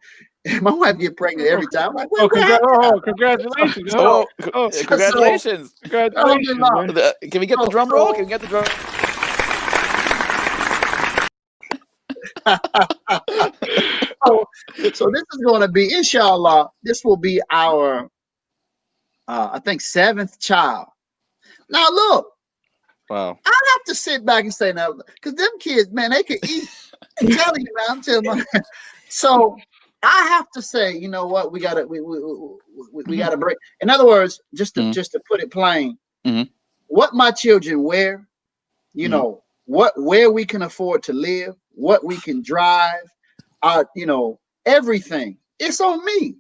my wife get pregnant every time. I'm like, congratulations! Congratulations! Congratulations! Can we get the drum roll? Can we get the drum? So this is going to be, inshallah, this will be our, I think, 7th child. Now, look. Wow. I have to sit back and say now, because them kids, man, they can eat. I'm telling you, man. I'm telling you. So I have to say, you know what? We gotta break. In other words, just to put it plain, what my children wear, you know, where we can afford to live, what we can drive, you know, everything. It's on me.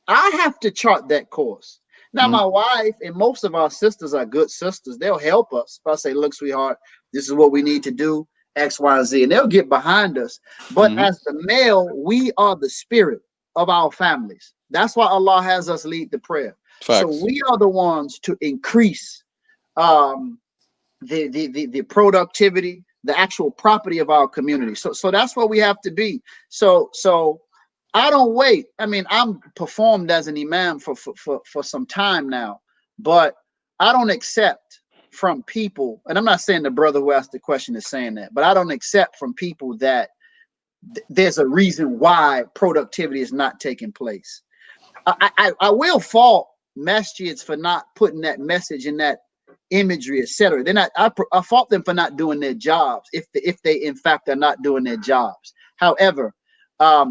I have to chart that course. Now, my wife and most of our sisters are good sisters. They'll help us. If I say, look, sweetheart, this is what we need to do, X, Y, and Z, and they'll get behind us. But as the male, we are the spirit of our families. That's why Allah has us lead the prayer. Facts. So we are the ones to increase the productivity, the actual property of our community. So that's what we have to be. So I don't wait. I mean, I'm performed as an imam for some time now, but I don't accept from people, and I'm not saying the brother who asked the question is saying that, but I don't accept from people that there's a reason why productivity is not taking place. I will fault masjids for not putting that message in that imagery, etc. They're not. I fault them for not doing their jobs if they in fact are not doing their jobs. However,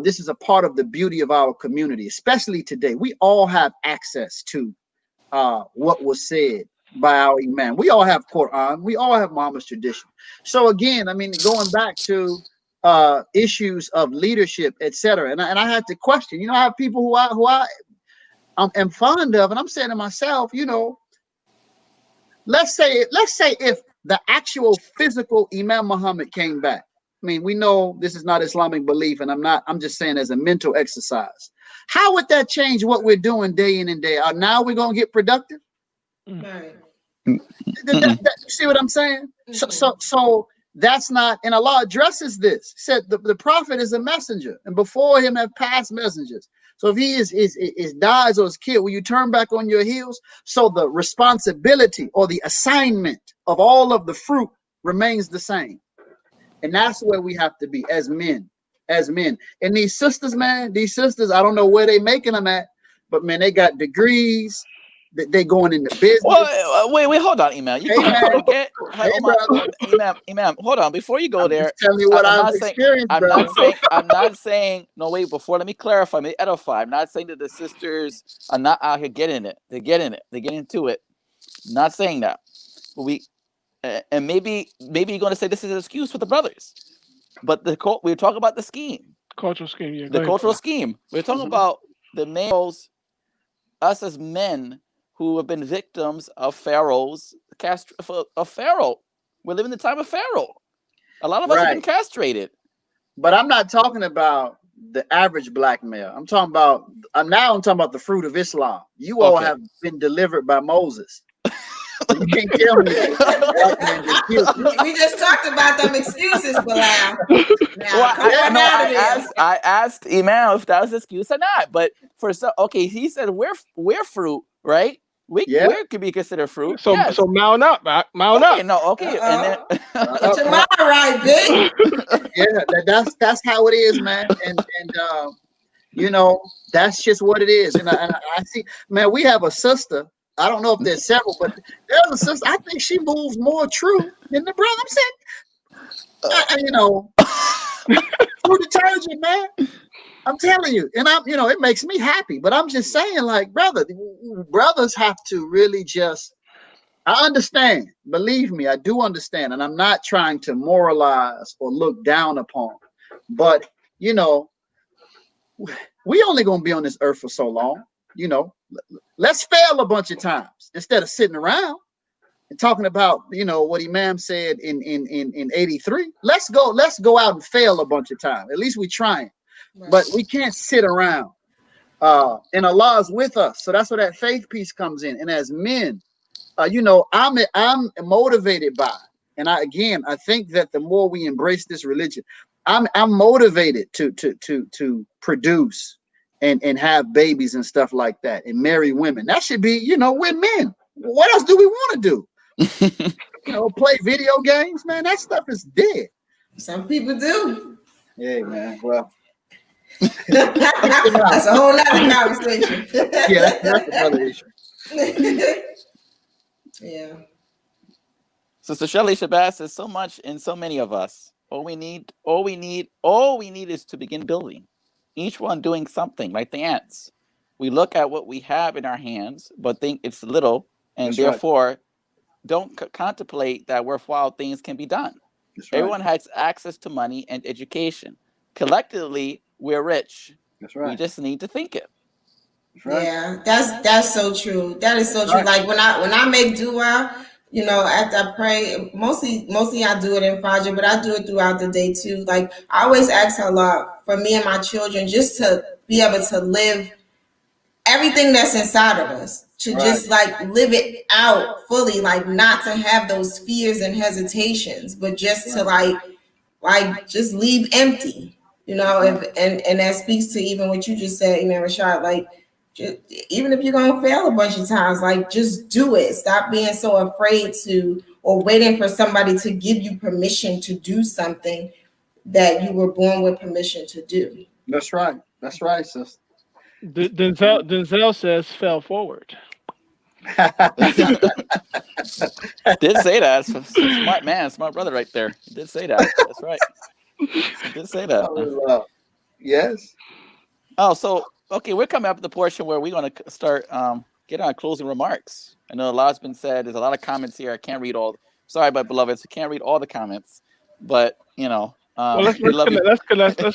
this is a part of the beauty of our community, especially today. We all have access to what was said by our imam. We all have Quran. We all have Muhammad's tradition. So again, I mean, going back to issues of leadership, etc. And I had to question. You know, I have people who I am fond of, and I'm saying to myself, you know, let's say if the actual physical Imam Muhammad came back. I mean, we know this is not Islamic belief, and I'm just saying as a mental exercise. How would that change what we're doing day in and day out? Now we're gonna get productive. Right. You see what I'm saying? So that's not, and Allah addresses this. He said the prophet is a messenger, and before him have passed messengers. So if he is dies or is killed, will you turn back on your heels? So the responsibility or the assignment of all of the fruit remains the same. And that's where we have to be as men. And these sisters, man, I don't know where they making them at, but man, they got degrees. They going into business. Well, wait, hold on, Imam. You can't forget. Imam, hold on. Before you go there, tell me what I've experienced, I'm not saying. No, wait. Before, let me clarify. Let me edify. I'm not saying that the sisters are not out here getting it. They get into it. I'm not saying that. But and maybe you're going to say this is an excuse for the brothers. But we're talking about the scheme. Cultural scheme. Yeah. The cultural scheme. We're talking about the males, us as men, who have been victims of Pharaoh's of Pharaoh. We live in the time of Pharaoh. A lot of us have been castrated. But I'm not talking about the average black male. I'm talking about the fruit of Islam. You all have been delivered by Moses. You can't tell me that. We just talked about them excuses, Bilal. I asked Imam if that was an excuse or not. But he said we're fruit, right? We could be considered fruit. So mount up, mount up. No, okay. And then tomorrow, right, big. That's how it is, man. And you know, that's just what it is. And I see, man, we have a sister. I don't know if there's several, but there's a sister. I think she moves more true than the brother. I'm saying, you know, true detergent, man. I'm telling you, and it makes me happy. But I'm just saying, like, brothers have to really just. I understand. Believe me, I do understand, and I'm not trying to moralize or look down upon. But you know, we only gonna be on this earth for so long. You know, let's fail a bunch of times instead of sitting around and talking about, you know, what Imam said in 83. Let's go out and fail a bunch of times. At least we trying. Right. But we can't sit around. And Allah is with us. So that's where that faith piece comes in. And as men, you know, I'm motivated by it. And I think that the more we embrace this religion, I'm motivated to produce and have babies and stuff like that and marry women. That should be, you know, we're men. What else do we want to do? You know, play video games, man. That stuff is dead. Some people do. Yeah, man. Well, that's a whole other conversation. Yeah, that's another issue. Yeah. Sister Shelley Shabazz says so much in so many of us. All we need is to begin building. Each one doing something, like the ants. We look at what we have in our hands, but think it's little, and therefore don't contemplate that worthwhile things can be done. Everyone has access to money and education. Collectively, we're rich. That's right. We just need to think it. Yeah, that's so true. That is so true. Like when I make dua, you know, after I pray, mostly I do it in Fajr, but I do it throughout the day too. Like I always ask Allah for me and my children just to be able to live everything that's inside of us, to just like live it out fully, like not to have those fears and hesitations, but just to like just leave empty, you know. And that speaks to even what you just said, Imam Rashad, like even if you're gonna fail a bunch of times, like just do it. Stop being so afraid to or waiting for somebody to give you permission to do something that you were born with permission to do. That's right, sis. Denzel says fell forward. Did say that. Smart man, smart brother right there. Did say that. That's right. Did say that. Yes. Oh, so okay, we're coming up to the portion where we're going to start getting on closing remarks. I know a lot's been said. There's a lot of comments here. I can't read all. Sorry, my beloveds, I can't read all the comments. But you know, Well, let's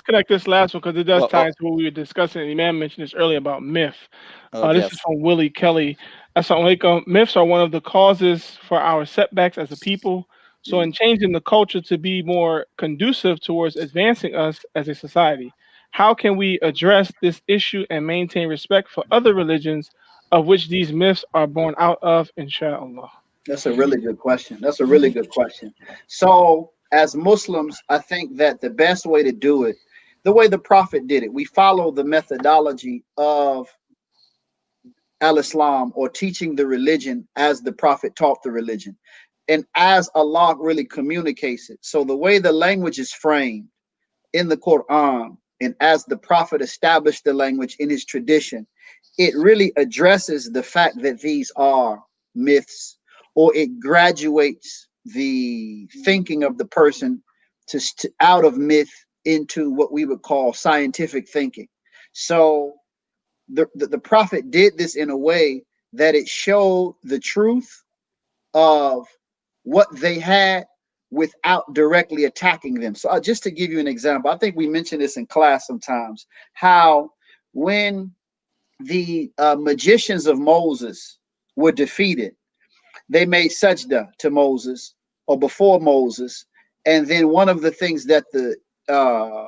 connect this last one because it does tie into what we were discussing. Imam mentioned this earlier about myth. This is from Willie Kelly. Assalamu alaikum. Myths are one of the causes for our setbacks as a people. So, in changing the culture to be more conducive towards advancing us as a society, how can we address this issue and maintain respect for other religions of which these myths are born out of, inshallah? That's a really good question. That's a really good question. So, as Muslims, I think that the best way to do it, the way the Prophet did it, we follow the methodology of al-Islam, or teaching the religion as the Prophet taught the religion, and as Allah really communicates it. So, the way the language is framed in the Quran, and as the Prophet established the language in his tradition, it really addresses the fact that these are myths, or it graduates the thinking of the person to out of myth into what we would call scientific thinking. So the Prophet did this in a way that it showed the truth of what they had without directly attacking them. So just to give you an example, I think we mentioned this in class sometimes, how when the magicians of Moses were defeated, they made sajda to Moses, or before Moses, and then one of the things that the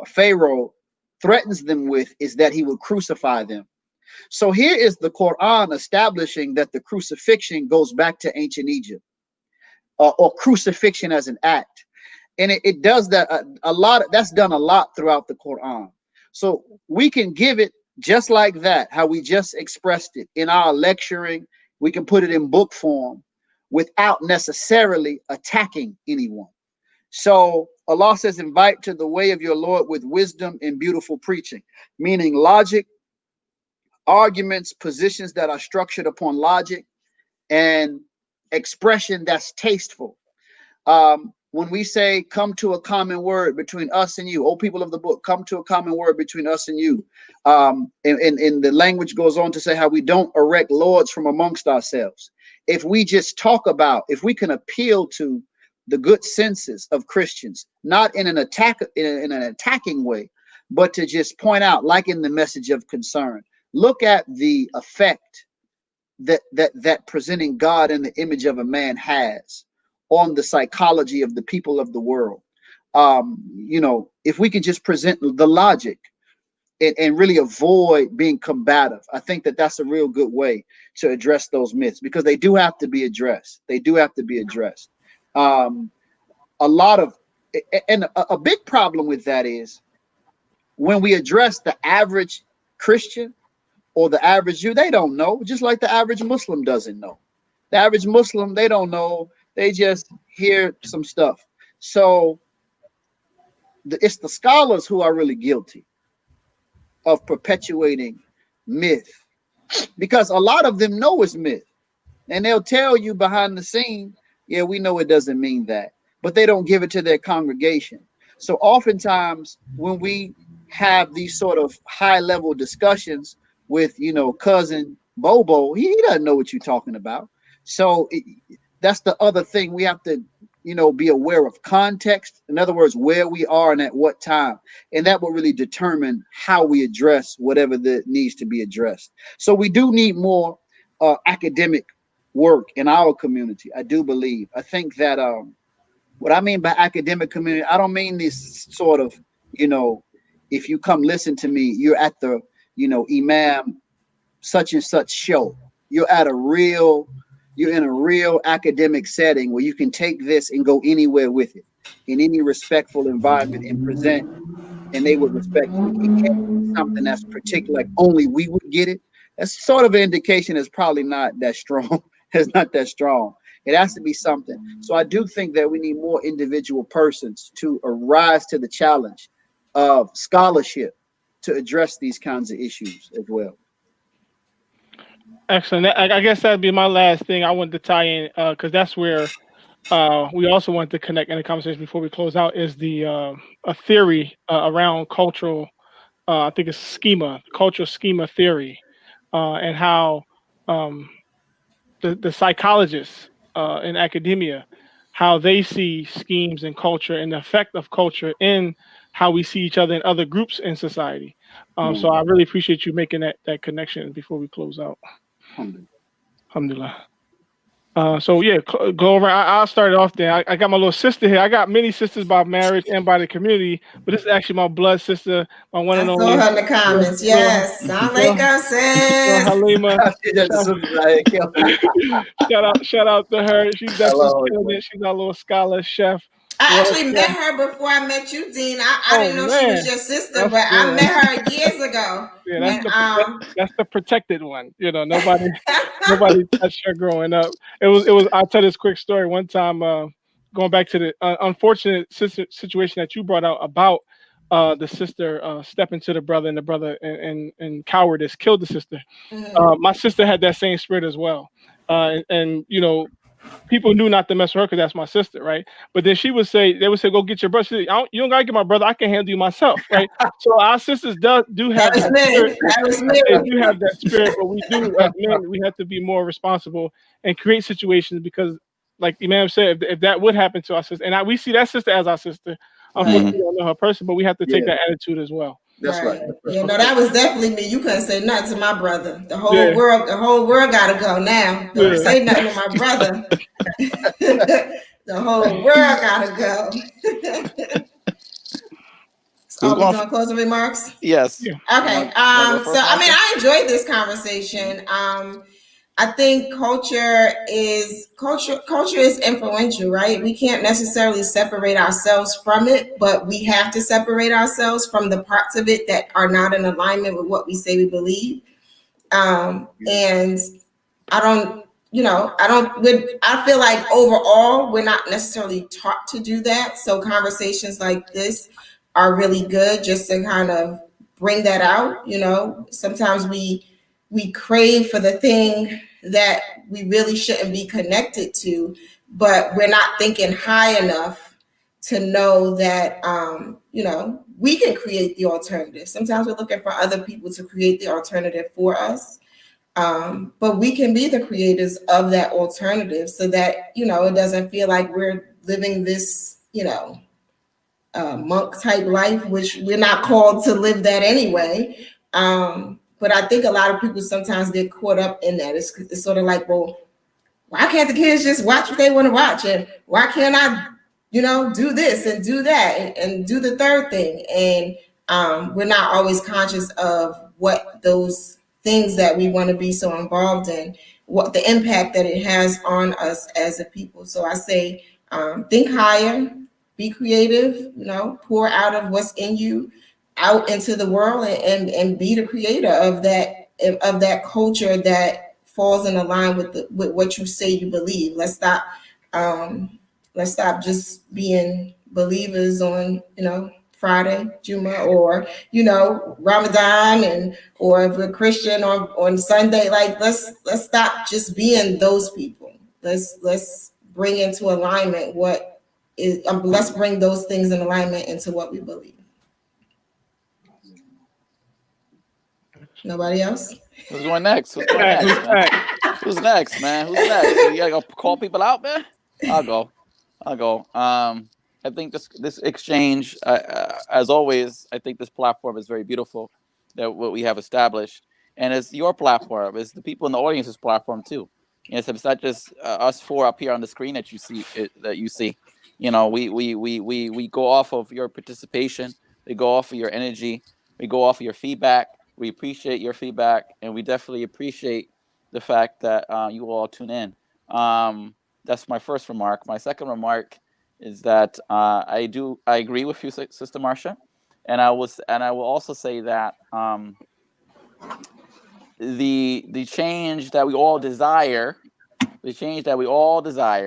Pharaoh threatens them with is that he would crucify them. So here is the Quran establishing that the crucifixion goes back to ancient Egypt, or crucifixion as an act. And it does that a lot. That's done a lot throughout the Quran. So we can give it just like that, how we just expressed it in our lecturing. We can put it in book form without necessarily attacking anyone. So Allah says, invite to the way of your Lord with wisdom and beautiful preaching, meaning logic, arguments, positions that are structured upon logic, and expression that's tasteful. When we say come to a common word between us and you, oh people of the book, come to a common word between us and you. And the language goes on to say how we don't erect lords from amongst ourselves. If we just talk about, if we can appeal to the good senses of Christians, not in an attacking way, but to just point out, like in the message of concern, look at the effect that presenting God in the image of a man has on the psychology of the people of the world. If we can just present the logic and really avoid being combative, I think that that's a real good way to address those myths, because they do have to be addressed. They do have to be addressed. A big problem with that is when we address the average Christian or the average Jew, they don't know, just like the average Muslim doesn't know. The average Muslim, they don't know. They just hear some stuff. So it's the scholars who are really guilty of perpetuating myth, because a lot of them know it's myth, and they'll tell you behind the scene, yeah, we know it doesn't mean that, but they don't give it to their congregation. So oftentimes when we have these sort of high level discussions with, cousin Bobo, he doesn't know what you're talking about. So that's the other thing. We have to, be aware of context. In other words, where we are and at what time. And that will really determine how we address whatever that needs to be addressed. So we do need more academic work in our community. I do believe. I think that what I mean by academic community, I don't mean this sort of, if you come listen to me, you're at the, Imam such and such show. You're in a real academic setting where you can take this and go anywhere with it in any respectful environment and present, and they would respect you. It can't be something that's particular, like only we would get it. That's sort of an indication it's probably not that strong. It's not that strong. It has to be something. So I do think that we need more individual persons to arise to the challenge of scholarship to address these kinds of issues as well. Excellent. I guess that'd be my last thing I wanted to tie in, because that's where we also want to connect in the conversation before we close out, is the a theory around cultural, I think it's cultural schema theory, and how the psychologists in academia how they see schemes and culture and the effect of culture in how we see each other in other groups in society. So I really appreciate you making that connection before we close out. Alhamdulillah. So yeah, go over. I'll start it off there. I got my little sister here. I got many sisters by marriage and by the community, but this is actually my blood sister, my one and only. I saw her in the comments. Yes, Alaikum, sis. Halima. shout out to her. She's definitely killing it. She's our little scholar chef. I actually met her before I met you, Dean. I didn't know she was your sister, but I met her years ago. Yeah, that's the protected one. You know, nobody touched her growing up. It was. I'll tell this quick story. One time, going back to the unfortunate situation that you brought out about the sister stepping to the brother, and the brother and cowardice killed the sister. My sister had that same spirit as well, and you know, people knew not to mess with her because that's my sister, right? But then they would say, go get your brother. Say, you don't gotta get my brother. I can handle you myself, right? So our sisters do have that spirit. They do have that spirit, but we do, as men, we have to be more responsible and create situations because, like Imam said, if that would happen to our sister, and we see that sister as our sister. Unfortunately, we don't know her person, but we have to take that attitude as well. That's right. Yeah, no, that was definitely me. You couldn't say nothing to my brother. The whole world gotta go now. Don't say nothing to my brother. The whole world gotta go. So we doing closing remarks? Yes. Okay. So I mean, I enjoyed this conversation. I think culture is influential, right? We can't necessarily separate ourselves from it, but we have to separate ourselves from the parts of it that are not in alignment with what we say we believe. And I feel like overall, we're not necessarily taught to do that. So conversations like this are really good just to kind of bring that out. You know, sometimes we crave for the thing that we really shouldn't be connected to, but we're not thinking high enough to know that, we can create the alternative. Sometimes we're looking for other people to create the alternative for us. But we can be the creators of that alternative so that, it doesn't feel like we're living this, monk type life, which we're not called to live that anyway. But I think a lot of people sometimes get caught up in that. It's sort of like, well, why can't the kids just watch what they want to watch? And why can't I, do this and do that and do the third thing? And we're not always conscious of what those things that we want to be so involved in, what the impact that it has on us as a people. So I say, think higher, be creative, pour out of what's in you out into the world and be the creator of that culture that falls in line with what you say you believe. Let's stop just being believers on Friday, Juma, or Ramadan, or if we're Christian on Sunday. Like let's stop just being those people. Let's bring into alignment let's bring those things in alignment into what we believe. Nobody else? Who's going next? Who's next, man? Who's next? You gotta go call people out, man? I'll go. I think this exchange, as always, I think this platform is very beautiful, that what we have established. And it's your platform. It's the people in the audience's platform, too. So it's not just us four up here on the screen that you see. We go off of your participation. We go off of your energy. We go off of your feedback. We appreciate your feedback, and we definitely appreciate the fact that you all tune in. That's my first remark. My second remark is that I agree with you, Sister Marsha, and I will also say that the change that we all desire,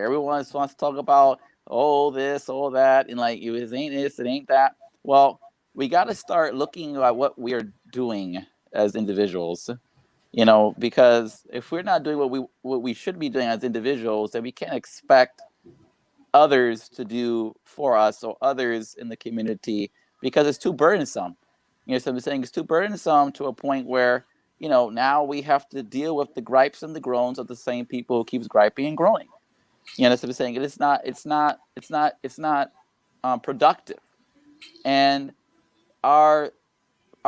everyone wants to talk about this, all that, and like it ain't this, it ain't that. Well, we got to start looking at what we are doing as individuals, because if we're not doing what we should be doing as individuals, then we can't expect others to do for us or others in the community, because it's too burdensome. So I'm saying it's too burdensome to a point where, now we have to deal with the gripes and the groans of the same people who keeps griping and groaning. You know, that's what I'm saying. It's not productive. And our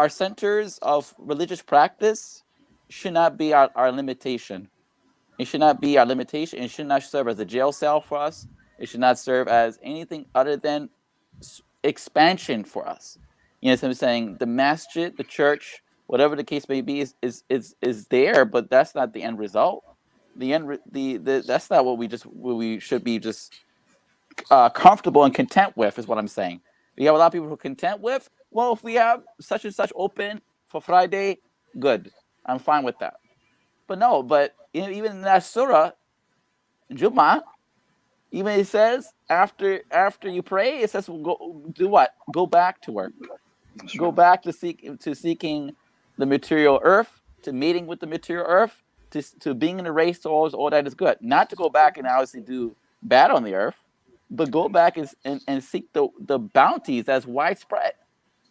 centers of religious practice should not be our limitation. It should not be our limitation. It should not serve as a jail cell for us. It should not serve as anything other than expansion for us. You know what I'm saying? The masjid, the church, whatever the case may be, is there, but that's not the end result. That's not what we should be just comfortable and content with, is what I'm saying. We have a lot of people who are content with, well, if we have such and such open for Friday, good. I'm fine with that. But no, even in that surah, Jummah, even it says after you pray, it says go do what? Go back to work. Go back to seeking the material earth, to meeting with the material earth, to being in the race towards all that is good. Not to go back and obviously do bad on the earth, but go back and seek the bounties that's widespread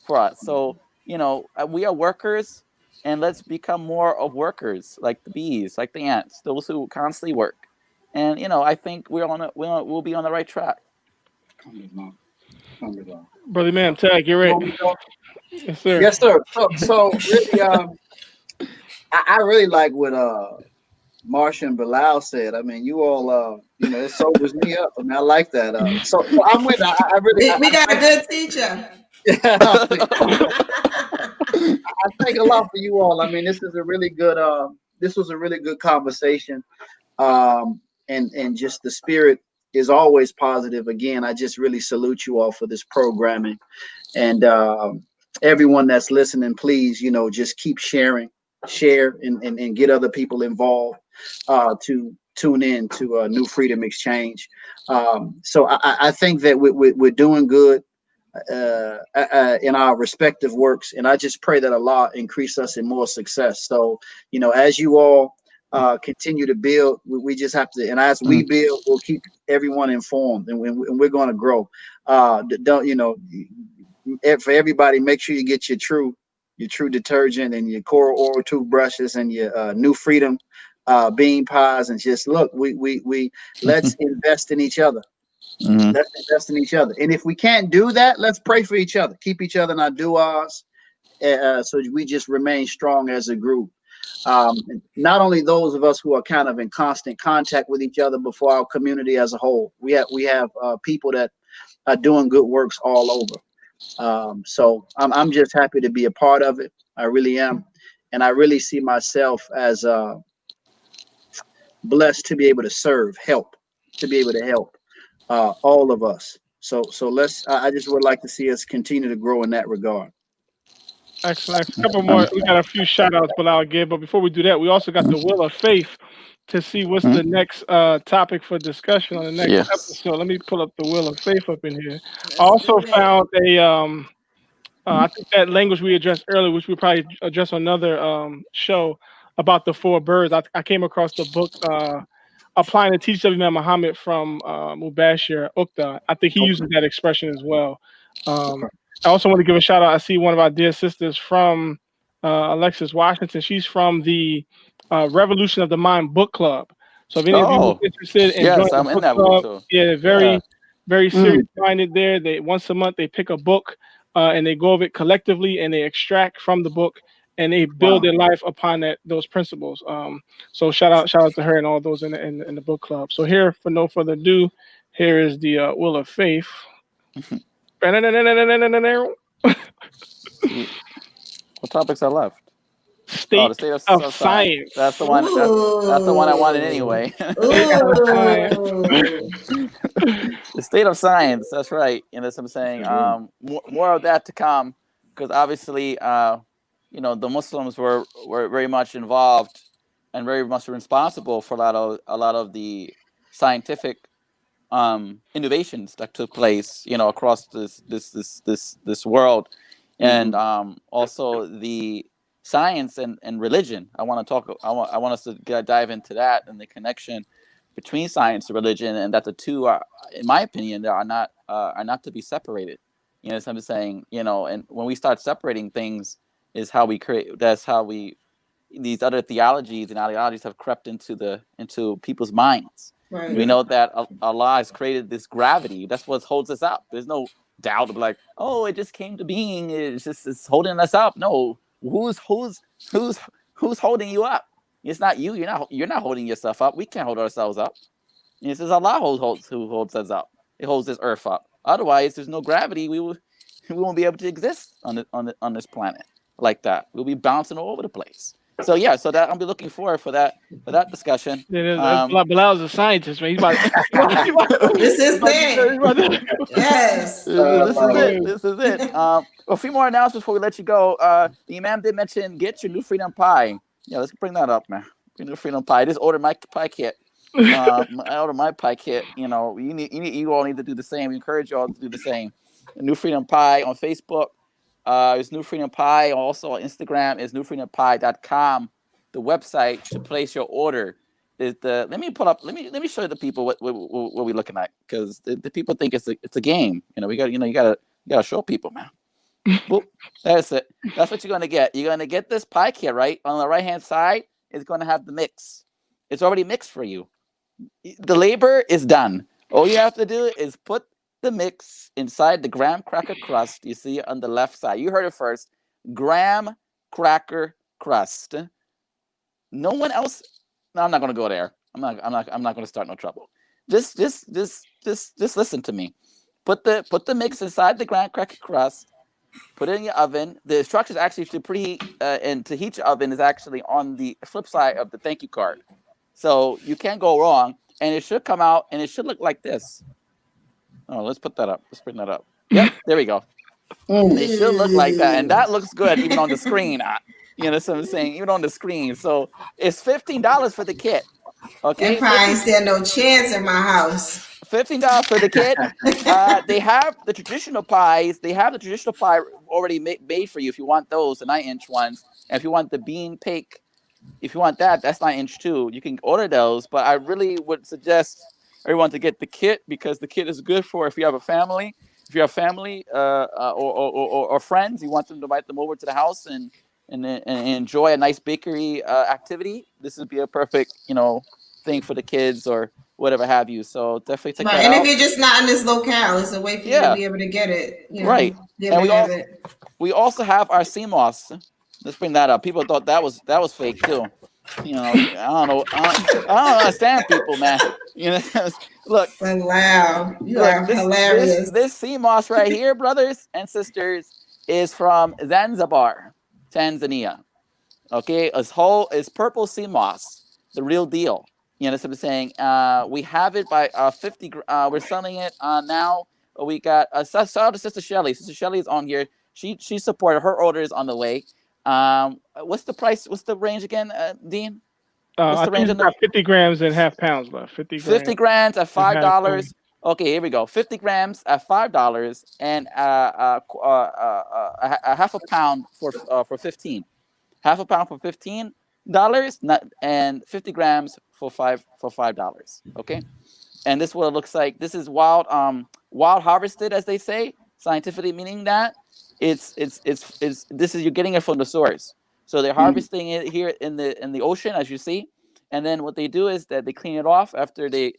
for us. So, we are workers, and let's become more of workers, like the bees, like the ants, those who constantly work. And I think we'll be on the right track. Brother man, tag, you're right. Yes, sir. Yes, sir. So really, I really like what Marsha and Bilal said. I mean, you all, it sobers me up. I mean, I like that. So I'm with. I really. We got a good teacher. Yeah, I thank a lot for you all. I mean, this is a really good. This was a really good conversation. And just the spirit is always positive. Again, I just really salute you all for this programming, and everyone that's listening, please, just keep sharing, share, and get other people involved to tune in to New Freedom Exchange. So I think that we're doing good in our respective works, and I just pray that Allah increase us in more success. So, as you all continue to build, we just have to, and as we build, we'll keep everyone informed, and we're going to grow. Don't for everybody, make sure you get your true detergent and your Coral Oral toothbrushes and your New Freedom bean pies, and just look, we let's invest in each other. Mm-hmm. Let's invest in each other, and if we can't do that, let's pray for each other, keep each other in our du'as, so we just remain strong as a group. Not only those of us who are kind of in constant contact with each other, but for our community as a whole. We have people that are doing good works all over. So I'm just happy to be a part of it. I really am, and I really see myself as blessed to be able to serve, to be able to help all of us. So I just would like to see us continue to grow in that regard. Excellent. A couple more. We got a few shout outs Bilal gave, but before we do that, we also got the Will of Faith to see what's the next topic for discussion on the next episode. Let me pull up the Will of Faith up in here. I also found a I think that language we addressed earlier, which we'll probably address on another show, about the four birds. I came across the book Applying the Teachings of Imam Muhammad from Mubashir Uqta. I think he uses that expression as well. I also want to give a shout out. I see one of our dear sisters from Alexis, Washington. She's from the Revolution of the Mind book club. So if any of you are interested in joining the book club, very serious minded there. They once a month they pick a book and they go over it collectively, and they extract from the book, and they build their life upon those principles. So shout out to her and all those in the book club. So here, for no further ado, here is the Will of Faith. What topics are left? The state of science. That's the one. That's the one I wanted anyway. The state of science. That's right. And that's what I'm saying. More of that to come, because obviously, the Muslims were very much involved and very much responsible for a lot of the scientific innovations that took place, across this world, and also the science and religion. I want us to dive into that and the connection between science and religion, and that the two are, in my opinion, are not to be separated. You know what I'm saying? And when we start separating things, is how we create. That's how these other theologies and ideologies have crept into people's minds. Right. We know that Allah has created this gravity. That's what holds us up. There's no doubt of like, oh, it just came to being. It's holding us up. No, who's holding you up? It's not you. You're not holding yourself up. We can't hold ourselves up. And it says Allah who holds us up. It holds this earth up. Otherwise, there's no gravity. We won't be able to exist on this planet like that. We'll be bouncing all over the place. So yeah, so that I'll be looking forward for that discussion. Bilal's a scientist, man. He's about this is thing. Yes. This is it. A few more announcements before we let you go. The Imam did mention get your New Freedom Pie. Yeah, let's bring that up, man. New Freedom Pie. I just ordered my pie kit. I ordered my pie kit. You know, you all need to do the same. We encourage you all to do the same. New Freedom Pie on Facebook. It's New Freedom Pie. Also on Instagram is newfreedompie.com. The website to place your order is the. Let me show the people what we're looking at, because the people think it's a game. You gotta show people, man. Boop. That's it. That's what you're gonna get. You're gonna get this pie kit, right? On the right hand side, it's gonna have the mix. It's already mixed for you. The labor is done. All you have to do is put the mix inside the graham cracker crust. You see on the left side. You heard it first. Graham cracker crust. No one else. No, I'm not gonna go there. I'm not gonna start no trouble. Just listen to me. Put the mix inside the graham cracker crust. Put it in your oven. The instructions actually to preheat and to heat your oven is actually on the flip side of the thank you card. So you can't go wrong. And it should come out and it should look like this. Oh, let's put that up. Let's bring that up. Yep, there we go. It should look like that. And that looks good even on the screen. You know what I'm saying? Even on the screen. So it's $15 for the kit. Okay. That pie ain't stand no chance in my house. $15 for the kit. They have the traditional pies. They have the traditional pie already made for you if you want those, the 9-inch ones. And if you want the bean cake, if you want that, that's 9-inch too. You can order those. But I really would suggest everyone to get the kit, because the kit is good for if you have a family. If you have family or friends, you want them to invite them over to the house and enjoy a nice bakery activity. This would be a perfect, thing for the kids or whatever have you. So definitely take that out. And if you're just not in this locale, it's a way for you to be able to get it. Right. And we also have our CMOS. Let's bring that up. People thought that was fake too. I don't know. I don't understand people, man. Look. Wow, you are hilarious. This CMOS right here, brothers and sisters, is from Zanzibar, Tanzania. Okay, it's purple CMOS, the real deal. You know what I'm saying? We have it by 50. We're selling it now. We got shout out to Sister Shelly. Sister Shelly is on here. She supported. Her order is on the way. What's the price? What's the range again, Dean? What's the range? About 50 grams and half pounds left. 50 grams at $5. Okay, here we go. 50 grams at $5 and a half a pound for 15. Half a pound for $15, and 50 grams for $5. Okay, and this is what it looks like. This is wild harvested, as they say, scientifically, meaning that it's you're getting it from the source. So they're harvesting it here in the ocean, as you see, and then what they do is that they clean it off after they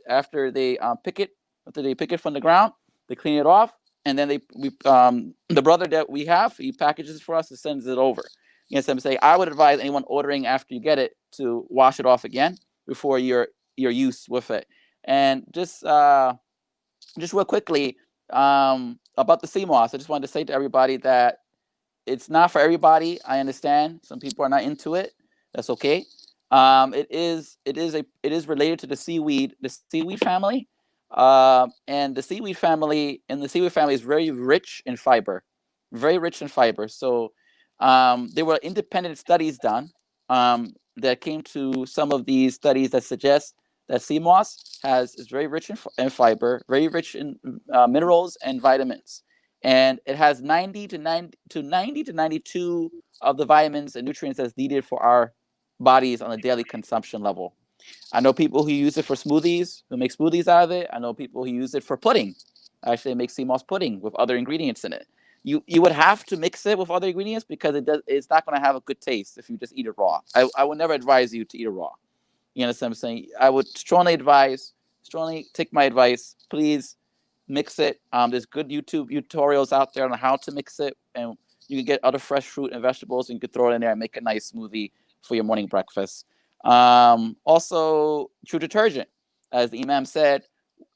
pick it. After they pick it from the ground, they clean it off, and then the brother that we have, he packages it for us and sends it over. You know what I'm saying? I would advise anyone ordering after you get it to wash it off again before your use with it. And just real quickly about the CMOS, I just wanted to say to everybody that it's not for everybody. I understand some people are not into it. That's okay. It is related to the seaweed family. And the seaweed family is very rich in fiber, So there were independent studies done that came to some of these studies that suggest that CMOS is very rich in fiber, very rich in minerals and vitamins, and it has 90 to 92 of the vitamins and nutrients that's needed for our bodies on a daily consumption level. I know people who use it for smoothies, who make smoothies out of it. I know people who use it for pudding. Actually, make CMOS pudding with other ingredients in it. You would have to mix it with other ingredients because it's not going to have a good taste if you just eat it raw. I would never advise you to eat it raw. You know what I'm saying? I would strongly advise strongly take my advice. Please mix it. There's good YouTube tutorials out there on how to mix it, and you can get other fresh fruit and vegetables, and you can throw it in there and make a nice smoothie for your morning breakfast. Also, True Detergent, as the Imam said,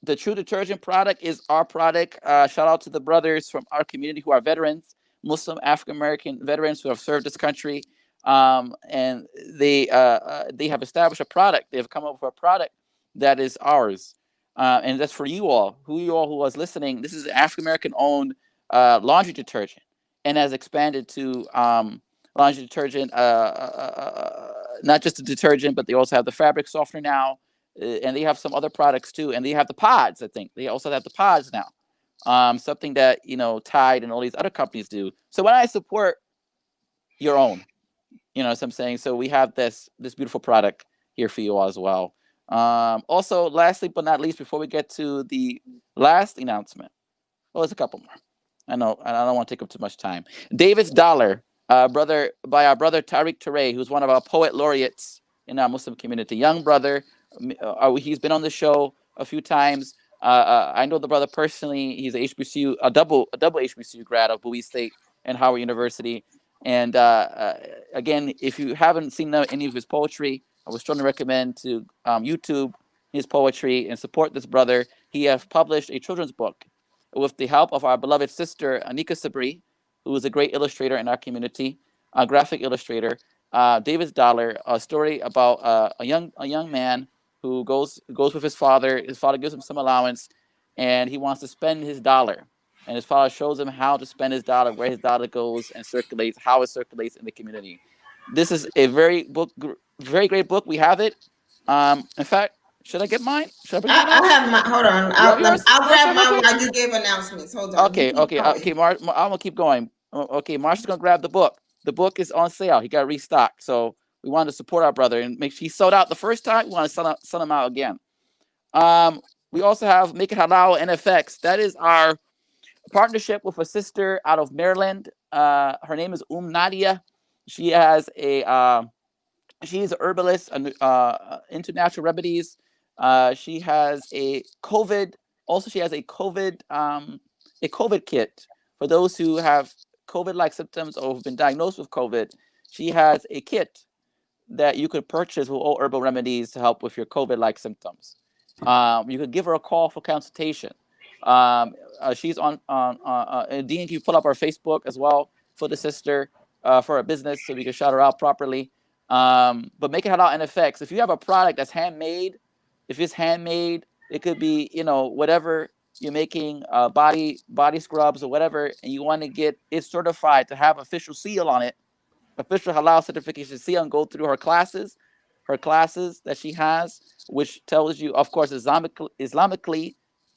the True Detergent product is our product. Shout out to the brothers from our community who are veterans, Muslim African American veterans who have served this country, and they have established a product. They have come up with a product that is ours, and that's for you all. Who was listening? This is an African American owned laundry detergent, and has expanded to laundry detergent, not just the detergent, but they also have the fabric softener now, and they have some other products too, and they have the pods. I think they also have the pods now, something that Tide and all these other companies do. So when I support your own, what I'm saying. So we have this beautiful product here for you all as well. Also, lastly but not least, before we get to the last announcement, well, there's a couple more. I know I don't want to take up too much time. David's Dollar, by our brother Tariq Touré, who's one of our poet laureates in our Muslim community. Young brother, he's been on the show a few times. I know the brother personally. He's a double HBCU grad of Bowie State and Howard University. And again, if you haven't seen any of his poetry, I would strongly recommend to YouTube his poetry and support this brother. He has published a children's book with the help of our beloved sister, Anika Sabri, who is a great illustrator in our community, a graphic illustrator. David's Dollar, a story about a young man who goes with his father. His father gives him some allowance, and he wants to spend his dollar. And his father shows him how to spend his dollar, where his dollar goes and circulates, how it circulates in the community. This is a very great book. We have it. In fact, should I get mine? Should I I have my. Hold on. I'll grab mine okay. while you give announcements. Hold on. Okay. I'm gonna keep going. Okay, Marsha's gonna grab the book. The book is on sale. He got restocked, so we wanted to support our brother and make sure he sold out the first time. We want to sell him out again. We also have Make It Halal NFX. That is our partnership with a sister out of Maryland. Her name is Nadia. She has she's a herbalist into natural remedies. She has a COVID. Also, she has a COVID kit for those who have COVID-like symptoms or have been diagnosed with COVID. She has a kit that you could purchase with all herbal remedies to help with your COVID-like symptoms. You could give her a call for consultation. She's on Deen, can you pull up our Facebook as well for the sister, for her business, so we can shout her out properly. But Make It Halal NFX. If you have a product that's handmade, if it's handmade, it could be whatever you're making, body scrubs or whatever, and you want to get it certified to have official seal on it, official halal certification seal, and go through her classes that she has, which tells you, of course, Islamically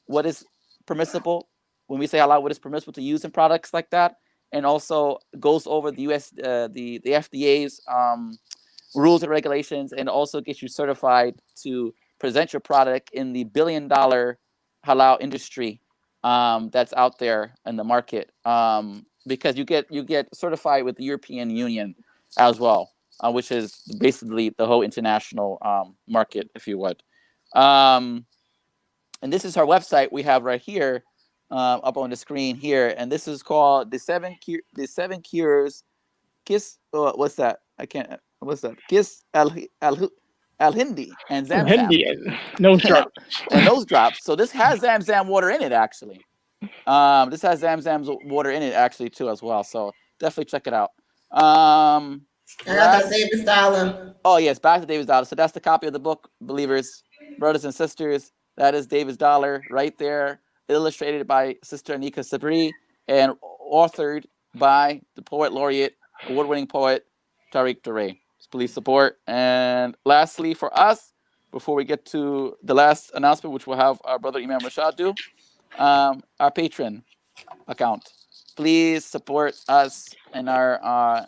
what is permissible when we say halal, what is permissible to use in products like that, and also goes over the the FDA's rules and regulations, and also gets you certified to present your product in the billion-dollar halal industry that's out there in the market, because you get certified with the European Union as well, which is basically the whole international market, if you would. And this is our website we have right here, up on the screen here, and this is called the seven cures. Kiss. What's that? I can't. What's that? Kiss al Hindi and Zamzam. Hindi and nose drop. And nose drops. So this has Zamzam water in it, actually. This has Zamzam's water in it, actually, too, as well. So definitely check it out. I got that David's Dollar. Oh yes, back to David's Dollar. So that's the copy of the book, believers, brothers and sisters. That is David's Dollar right there, illustrated by Sister Anika Sabri and authored by the poet laureate, award-winning poet Tariq Touré. Please support. And lastly, for us, before we get to the last announcement, which we'll have our brother Imam Rashad do, our Patreon account. Please support us in our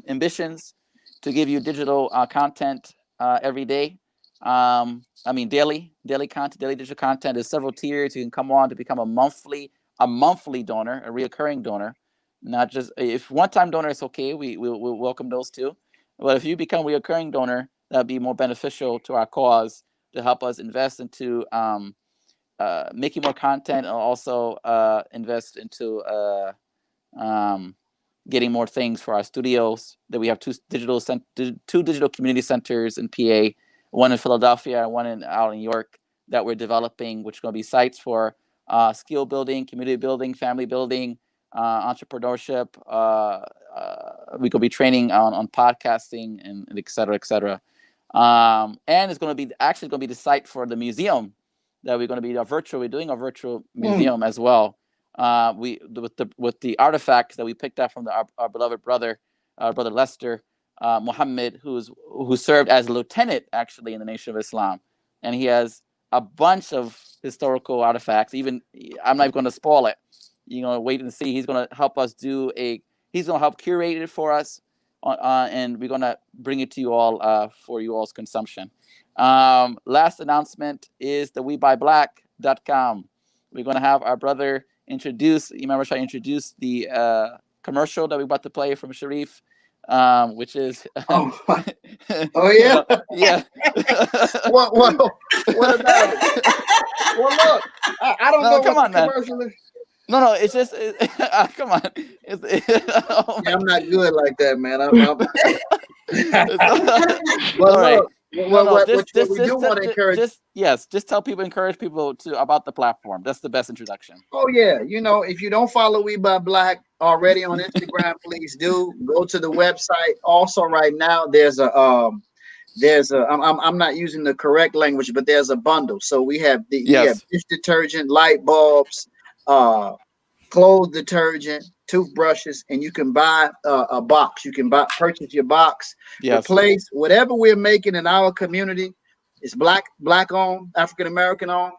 ambitions to give you digital content every day. Daily content, daily digital content. There's several tiers. You can come on to become a monthly donor, a reoccurring donor. Not just if one-time donor is okay, we'll welcome those too. But if you become a reoccurring donor, that'd be more beneficial to our cause. to help us invest into making more content, and also invest into getting more things for our studios. That we have two digital community centers in PA, one in Philadelphia and one out in York, that we're developing, which are going to be sites for skill building, community building, family building, entrepreneurship. We could be training on podcasting and et cetera, et cetera. And it's going to be actually going to be the site for the museum that we're going to be we're doing a virtual museum as well. With the artifacts that we picked up from our beloved brother Lester Muhammad, who served as a lieutenant actually in the Nation of Islam, and he has a bunch of historical artifacts. Even I'm not going to spoil it. Wait and see. He's going to help us he's going to help curate it for us, and we're going to bring it to you all for you all's consumption. Last announcement is the WeBuyBlack.com. We're going to have our brother Imam Rashad introduce the commercial that we're about to play from Sharif, which is oh yeah. Yeah. What about it? Well, look, I don't know come what on, the commercial man. is. No, it's just come on. Yeah, I'm not good like that, man. Well, all right. What we do want to encourage. Just encourage people about the platform. That's the best introduction. Oh yeah, if you don't follow We Buy Black already on Instagram, please do. Go to the website. Also, right now there's I'm not using the correct language, but there's a bundle. So we have we have dish detergent, light bulbs, clothes detergent, toothbrushes, and you can buy a box. You can purchase your box. Replace whatever we're making in our community. It's black owned, African American owned.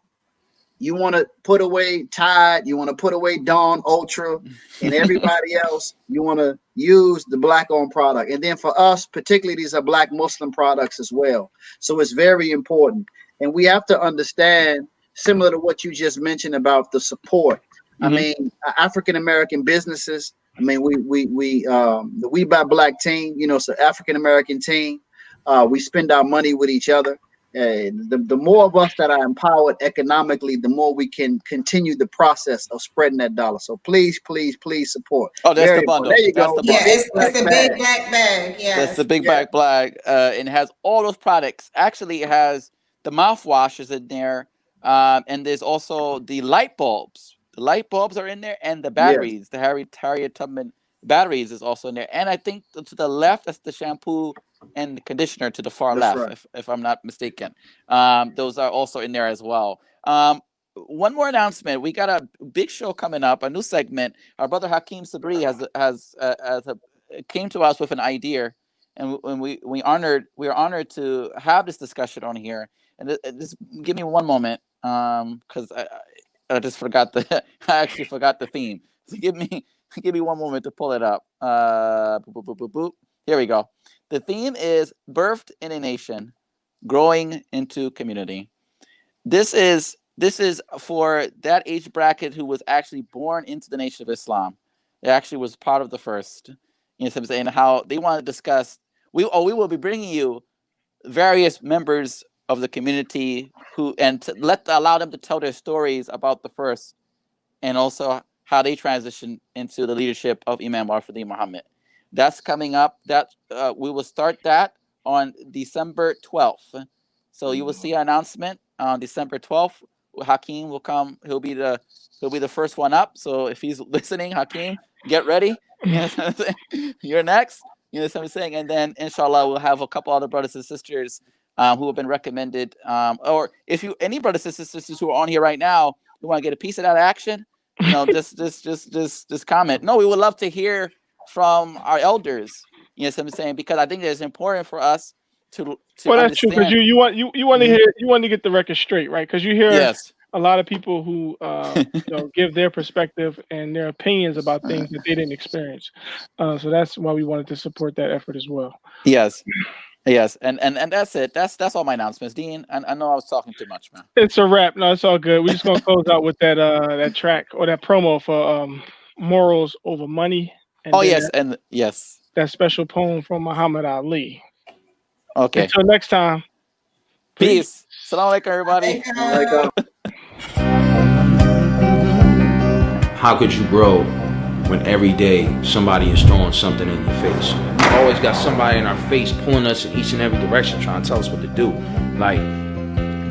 You want to put away Tide, you want to put away Dawn Ultra, and everybody else, you want to use the black owned product. And then for us, particularly, these are Black Muslim products as well. So it's very important. And we have to understand, similar to what you just mentioned about the support. I mean, African American businesses. I mean, the We Buy Black team, it's an African American team. We spend our money with each other. The more of us that are empowered economically, the more we can continue the process of spreading that dollar. So please, please, please support. Oh, that's the bundle. There you go. Yeah, it's the big black bag. Yeah, that's the big black bag. And it has all those products. Actually, it has the mouthwashes in there, and there's also the light bulbs. The light bulbs are in there, and the batteries. The Harriet Tubman batteries is also in there. And I think to the left, that's the shampoo and the conditioner to the far left, right. if I'm not mistaken. Those are also in there as well. One more announcement. We got a big show coming up, a new segment. Our brother Hakeem Sabri came to us with an idea, and we are honored to have this discussion on here. And just give me one moment, because I just forgot I actually forgot the theme. So give me one moment to pull it up. Here we go. The theme is birthed in a nation, growing into community. This is for that age bracket who was actually born into the Nation of Islam. It actually was part of the first. You know what I'm saying? How they want to discuss. We will be bringing you various members of the community allow them to tell their stories about the first, and also how they transition into the leadership of Imam Al-Fadhi Muhammad. That's coming up. That we will start that on December 12th. So you will see an announcement on December 12th. Hakeem will come. He'll be the first one up. So if he's listening, Hakeem, get ready. You're next. You know what I'm saying? And then inshallah we'll have a couple other brothers and sisters who have been recommended. Or if any brothers and sisters who are on here right now who want to get a piece of that action, just comment. No, we would love to hear from our elders. You know what I'm saying? Because I think it's important for us to well, that's understand. true, because you want to hear, you want to get the record straight, right? Because you hear a lot of people who give their perspective and their opinions about things that they didn't experience. So that's why we wanted to support that effort as well. Yes, and that's it. That's all my announcements. Deen, I know I was talking too much, man. It's a wrap. No, it's all good. We're just gonna close out with that track or that promo for Morals Over Money. And that special poem from Muhammad Ali. Okay. Until next time. Peace. Assalamu alaikum, everybody. How could you grow when every day somebody is throwing something in your face? We always got somebody in our face pulling us in each and every direction, trying to tell us what to do. Like,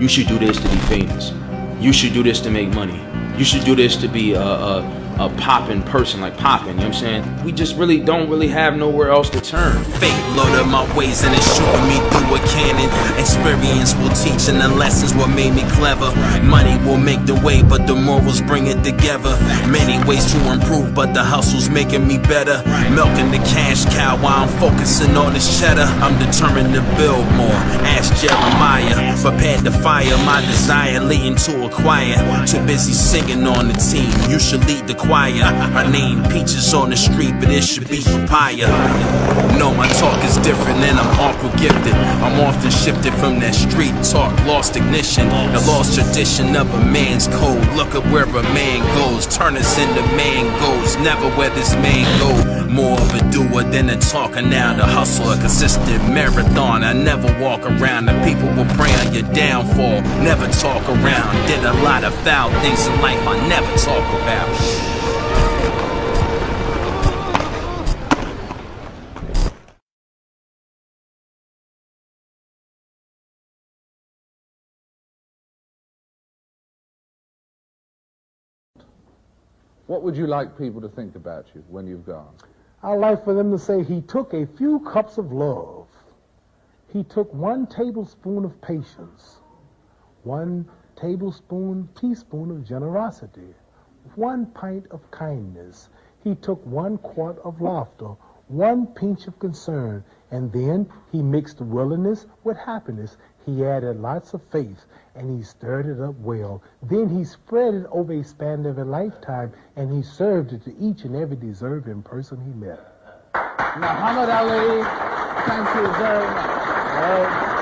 you should do this to be famous. You should do this to make money. You should do this to be a poppin' person, like poppin', you know what I'm saying? We just really don't have nowhere else to turn. Fate loaded my ways and it's showing me through a cannon. Experience will teach and the lessons what made me clever. Money will make the way, but the morals bring it together. Many ways to improve, but the hustle's making me better. Milking the cash cow while I'm focusing on this cheddar. I'm determined to build more, ask Jeremiah. Prepared to fire my desire, leading to a choir. Too busy singing on the team, you should lead the choir. Her name Peaches on the street, but it should be papaya. No, my talk is different and I'm awkward gifted. I'm often shifted from that street talk, lost ignition. The lost tradition of a man's code. Look at where a man goes, turn us into man goes. Never where this man go. More of a doer than a talker now. The hustle, a consistent marathon. I never walk around, the people will pray on your downfall. Never talk around, did a lot of foul things in life I never talk about. What would you like people to think about you when you've gone? I'd like for them to say he took a few cups of love. He took 1 tablespoon of patience, 1 teaspoon of generosity, 1 pint of kindness. He took 1 quart of laughter, 1 pinch of concern, and then he mixed willingness with happiness. He added lots of faith, and he stirred it up well. Then he spread it over a span of a lifetime, and he served it to each and every deserving person he met. Muhammad Ali, thank you very much.